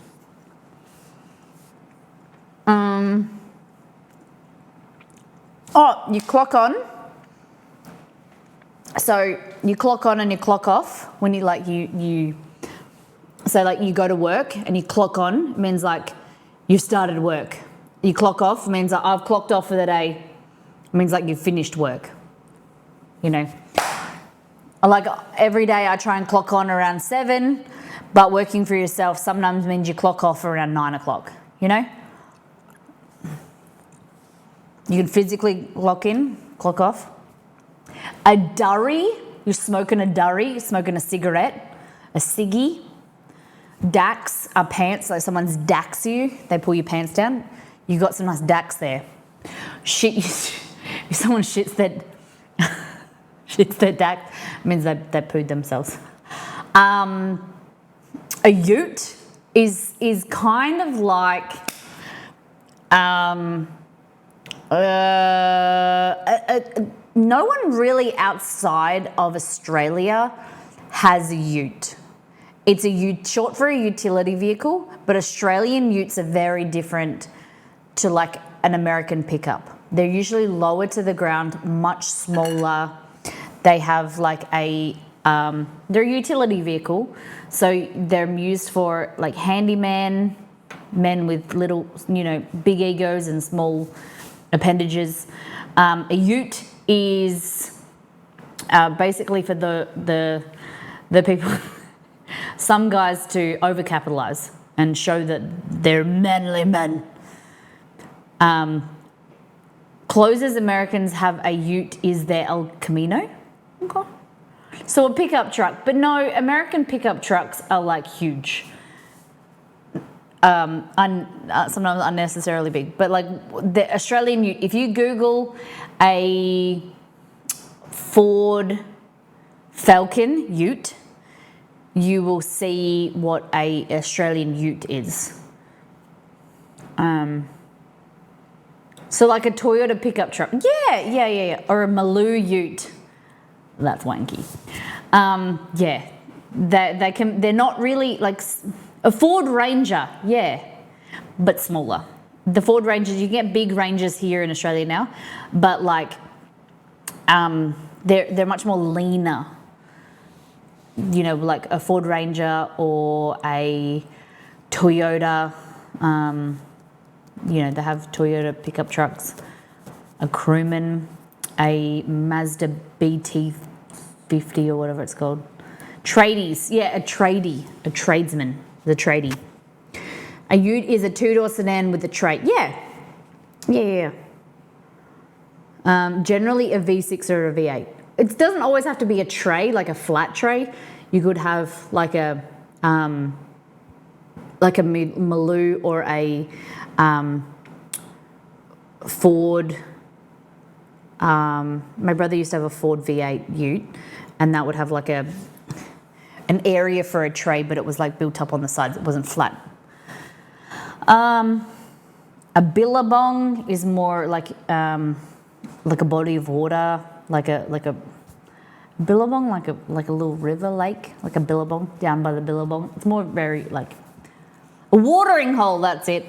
You clock on. So you clock on and you clock off when you so like you go to work and you clock on means like you started work. You clock off means like I've clocked off for the day. It means like you've finished work. you know. Like every day I try and clock on around 7, but working for yourself sometimes means you clock off around 9 o'clock, you know? You can physically clock in, clock off. A durry, you're smoking a durry, you're smoking a cigarette, a ciggy. Dax are pants, like someone's dax you, they pull your pants down. You got some nice dax there. Shit, if someone shits their dax, it means they pooed themselves. A ute is kind of like no one really outside of Australia has a ute. It's a ute, short for a utility vehicle, but Australian utes are very different to like an American pickup. They're usually lower to the ground, much smaller. They have like they're a utility vehicle, so they're used for like handyman, men with little, you know, big egos and small appendages. A ute is basically for the people, some guys to overcapitalize and show that they're manly men. Closest Americans have a ute is their El Camino. Okay. So a pickup truck, but no, American pickup trucks are like huge. Sometimes unnecessarily big, but like the Australian ute, if you Google a Ford Falcon ute, you will see what a Australian ute is. So like a Toyota pickup truck, yeah, or a Maloo ute. That's wanky. Yeah, they're not really like a Ford Ranger, yeah, but smaller. The Ford Rangers, you get big Rangers here in Australia now, but like they're much more leaner. You know, like a Ford Ranger or a Toyota. You know, they have Toyota pickup trucks, a Crewman, a Mazda BT50 or whatever it's called. Tradies, yeah, a tradie, a tradesman, the tradie. A ute is a two-door sedan with a tray. Yeah. Generally a V6 or a V8. It doesn't always have to be a tray, like a flat tray. You could have like a Maloo or a Ford. My brother used to have a Ford V8 ute, and that would have like an area for a tray, but it was like built up on the sides. It wasn't flat. A billabong is more like a body of water, like a billabong, like a little river lake, like a billabong down by the billabong. It's more very like a watering hole. That's it.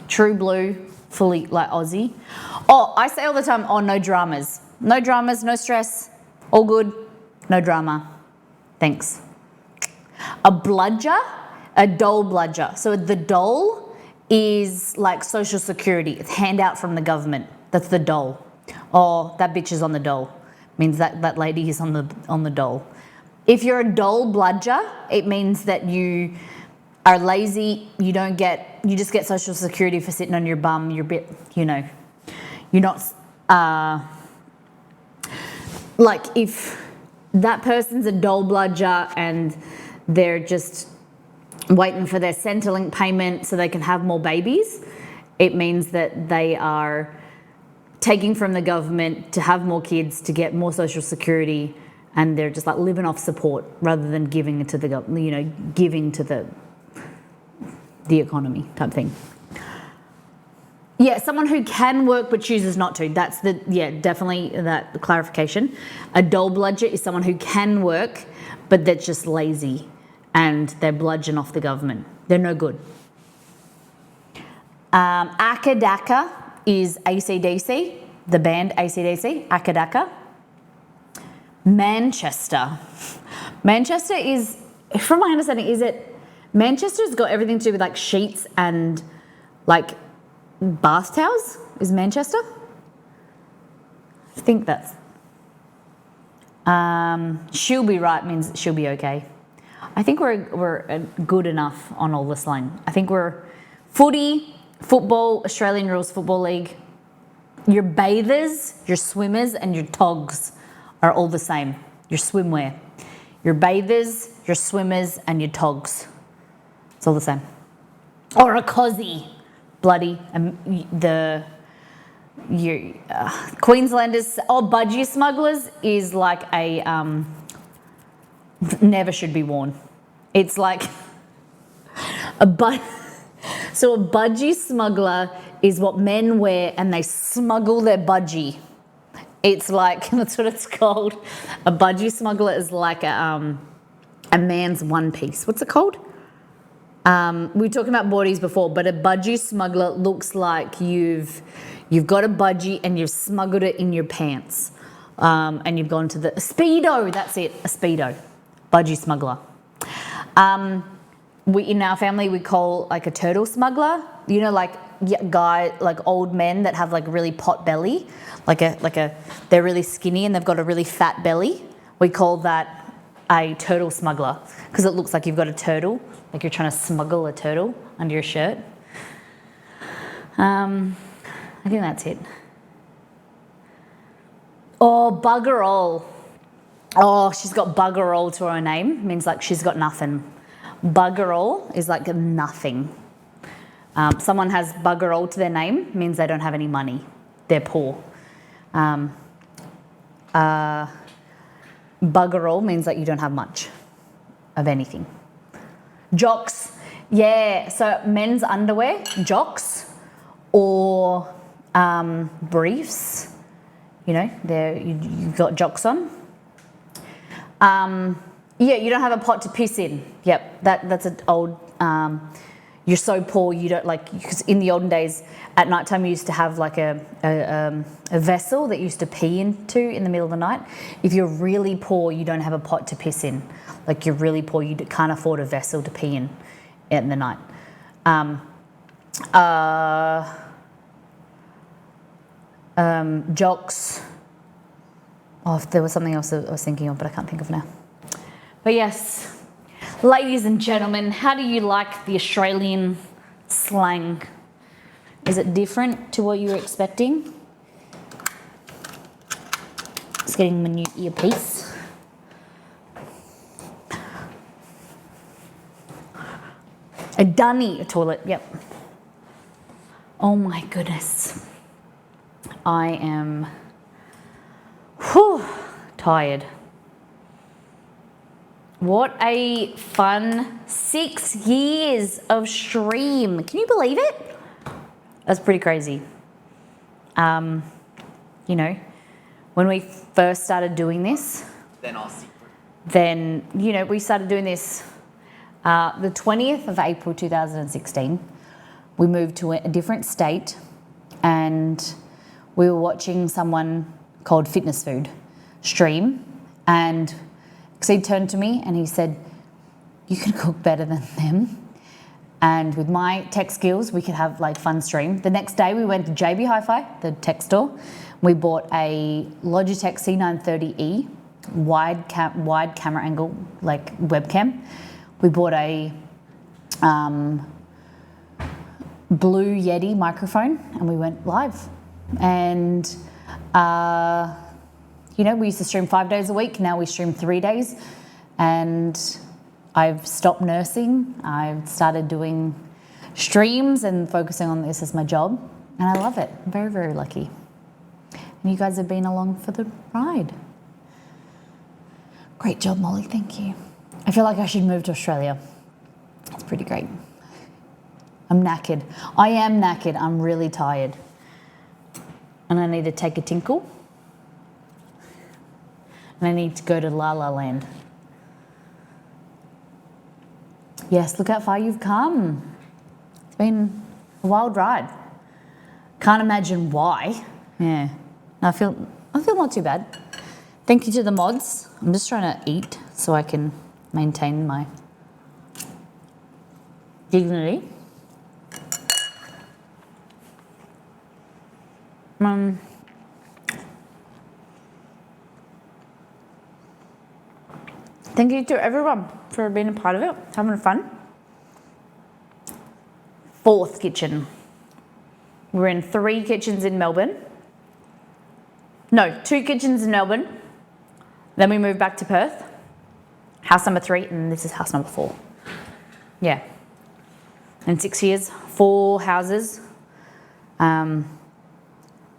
True blue, fully like Aussie. Oh, I say all the time, no dramas. No dramas, no stress, all good, no drama. Thanks. A bludger, a dole bludger. So the dole is like Social Security. It's handout from the government. That's the dole. Oh, that bitch is on the dole. Means that lady is on the dole. If you're a dole bludger, it means that you are lazy. You just get Social Security for sitting on your bum. You're a bit, you know, you're not like if that person's a dole bludger and they're just waiting for their Centrelink payment so they can have more babies, it means that they are taking from the government to have more kids to get more Social Security, and they're just like living off support rather than giving it to the government, you know, giving to the economy type thing. Yeah, someone who can work but chooses not to. That's definitely that clarification. A dole bludger is someone who can work but they're just lazy and they're bludgeon off the government. They're no good. Akadaka is AC/DC, the band AC/DC, Akadaka. Manchester. Manchester is, from my understanding, Manchester's got everything to do with like sheets and like bath towels? Is Manchester? I think that's She'll be right means she'll be okay. I think we're good enough on all the slang. I think we're footy, football, Australian Rules Football League. Your bathers, your swimmers, and your togs are all the same. Your swimwear. Your bathers, your swimmers, and your togs. It's all the same. Or a cozzy. Bloody. Queenslanders or budgie smugglers is like a never should be worn. It's like so a budgie smuggler is what men wear and they smuggle their budgie. It's like, that's what it's called. A budgie smuggler is like a man's one piece. What's it called? We were talking about boardies before, but a budgie smuggler looks like you've got a budgie and you've smuggled it in your pants. And you've gone to a Speedo, that's it, a Speedo. Budgie smuggler. In our family, we call like a turtle smuggler, you know, like old men that have like really pot belly, they're really skinny and they've got a really fat belly. We call that a turtle smuggler because it looks like you've got a turtle, like you're trying to smuggle a turtle under your shirt. I think that's it. Oh, bugger all. Oh, she's got bugger all to her name. Means like she's got nothing. Bugger all is like nothing. Someone has bugger all to their name means they don't have any money. They're poor. Bugger all means that you don't have much of anything. Jocks. Yeah, so men's underwear, jocks, or briefs. You know, you've got jocks on. Yeah, you don't have a pot to piss in. Yep, that's an old. You're so poor you don't like, because in the olden days at night time you used to have like a vessel that you used to pee into in the middle of the night. If you're really poor, you don't have a pot to piss in. Like you're really poor, you can't afford a vessel to pee in the night. Jocks. Oh, there was something else I was thinking of, but I can't think of now. But yes, ladies and gentlemen, how do you like the Australian slang? Is it different to what you were expecting? Just getting my new earpiece. A dunny, a toilet, yep. Oh my goodness. I am tired. What a fun 6 years of stream. Can you believe it? That's pretty crazy. You know, when we first started doing this, then, you know, we started doing this the 20th of April 2016. We moved to a different state and we were watching someone called Fitness Food stream, and he turned to me and he said, "You can cook better than them." And with my tech skills, we could have like fun stream. The next day we went to JB Hi-Fi, the tech store. We bought a Logitech C930E wide camera angle, like webcam. We bought a Blue Yeti microphone and we went live. And you know, we used to stream 5 days a week. Now we stream 3 days. And I've stopped nursing. I've started doing streams and focusing on this as my job. And I love it. I'm very, very lucky. And you guys have been along for the ride. Great job, Molly. Thank you. I feel like I should move to Australia. It's pretty great. I'm knackered. I am knackered. I'm really tired. And I need to take a tinkle. And I need to go to La La Land. Yes, look how far you've come. It's been a wild ride. Can't imagine why. Yeah, I feel not too bad. Thank you to the mods. I'm just trying to eat so I can maintain my dignity. Thank you to everyone for being a part of it, having fun. 4th kitchen. We're in 3 kitchens in Melbourne. No, 2 kitchens in Melbourne. Then we moved back to Perth. House number 3, and this is house number 4. Yeah. In 6 years, 4 houses.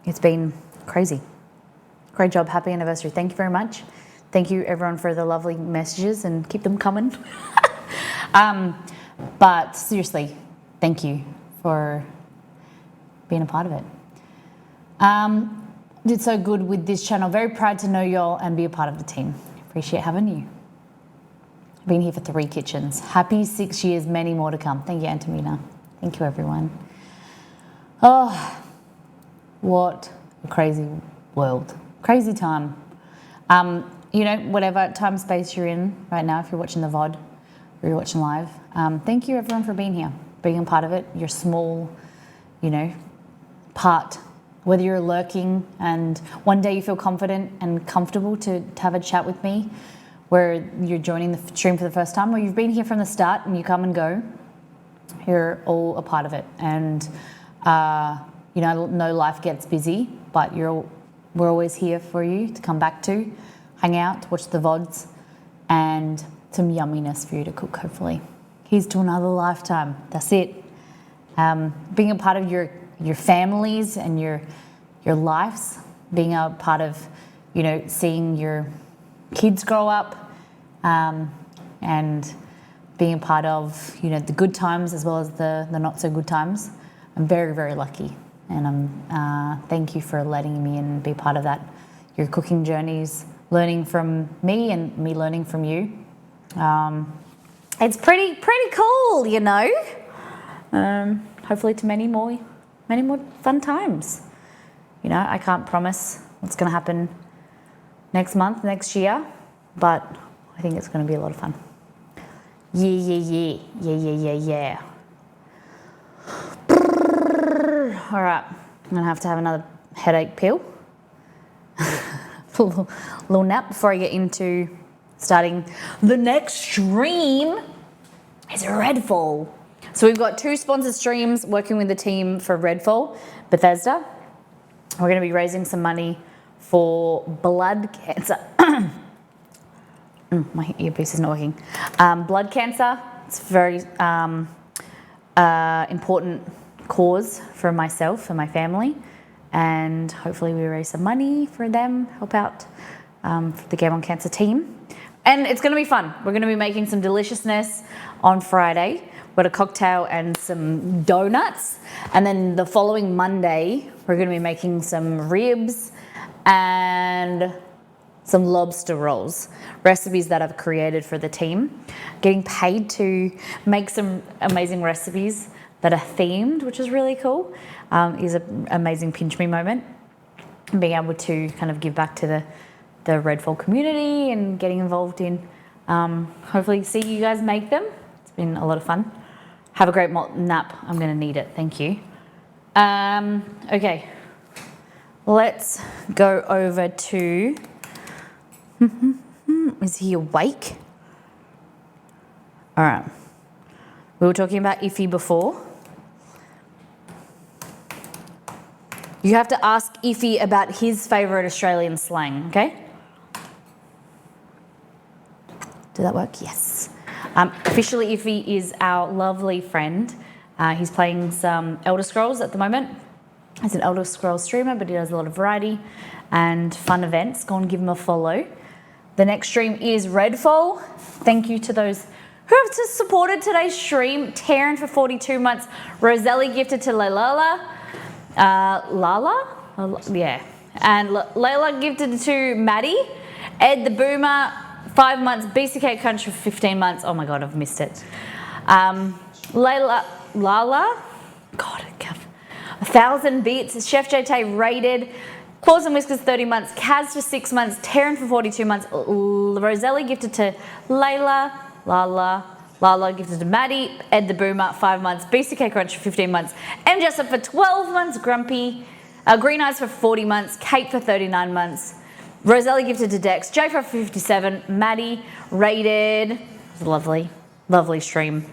It's been crazy. Great job. Happy anniversary. Thank you very much. Thank you everyone for the lovely messages and keep them coming. But seriously, thank you for being a part of it. Did so good with this channel. Very proud to know y'all and be a part of the team. Appreciate having you. Been here for 3 kitchens. Happy 6 years, many more to come. Thank you, Antamina. Thank you, everyone. Oh, what a crazy world. Crazy time. You know, whatever time space you're in right now, if you're watching the VOD or you're watching live, thank you everyone for being here, being a part of it. Your small, you know, part, whether you're lurking and one day you feel confident and comfortable to have a chat with me, where you're joining the stream for the first time, or you've been here from the start and you come and go, you're all a part of it. And, you know, I know life gets busy, but we're always here for you to come back to, hang out, watch the VODs, and some yumminess for you to cook, hopefully. Here's to another lifetime. That's it. Being a part of your families and your lives, being a part of, you know, seeing your kids grow up, and being a part of, you know, the good times as well as the not so good times. I'm very, very lucky, and thank you for letting me in and be part of that. Your cooking journeys, learning from me and me learning from you. It's pretty cool, you know. Hopefully to many more fun times. You know, I can't promise what's going to happen next month, next year, but I think it's going to be a lot of fun. Yeah. All right, I'm going to have another headache pill. little nap before I get into starting the next stream. Is Redfall. So we've got 2 sponsored streams working with the team for Redfall, Bethesda. We're going to be raising some money for blood cancer. My earpiece is not working. Blood cancer. It's a very important cause for myself and my family. And hopefully we raise some money for them, help out for the Game on Cancer team. And it's going to be fun. We're going to be making some deliciousness on Friday. We've got a cocktail and some donuts. And then the following Monday, we're going to be making some ribs and some lobster rolls. Recipes that I've created for the team. Getting paid to make some amazing recipes that are themed, which is really cool. Is an amazing pinch me moment. And being able to kind of give back to the Redfall community and getting involved in hopefully see you guys make them. It's been a lot of fun. Have a great nap. I'm going to need it. Thank you. Okay. Let's go over to... Is he awake? All right. We were talking about Iffy before. You have to ask Iffy about his favourite Australian slang, okay? Did that work? Yes. Officially, Iffy is our lovely friend. He's playing some Elder Scrolls at the moment. He's an Elder Scrolls streamer, but he does a lot of variety and fun events. Go and give him a follow. The next stream is Redfall. Thank you to those who have just supported today's stream. Taryn for 42 months. Roselli gifted to Lala. Yeah. And Layla gifted to Maddie. Ed the Boomer, 5 months. BCK Country for 15 months. Oh my God, I've missed it. Lala, God, 1,000 bits. Chef JT rated. Claws and Whiskers 30 months. Kaz for 6 months. Taryn for 42 months. Roselli gifted to Layla. Lala gifted to Maddie. Ed the Boomer, 5 months. BCK Crunch for 15 months. M. Jessup for 12 months. Grumpy. Green Eyes for 40 months. Kate for 39 months. Roselli gifted to Dex. J for 57. Maddie rated. It was lovely, lovely stream.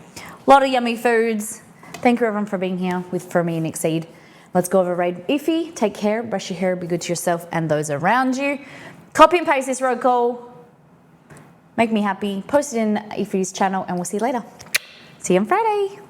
A lot of yummy foods. Thank you everyone for being here for me and Exceed. Let's go over raid Iffy. Take care, brush your hair, be good to yourself and those around you. Copy and paste this road call. Make me happy. Post it in Iffy's channel and we'll see you later. See you on Friday.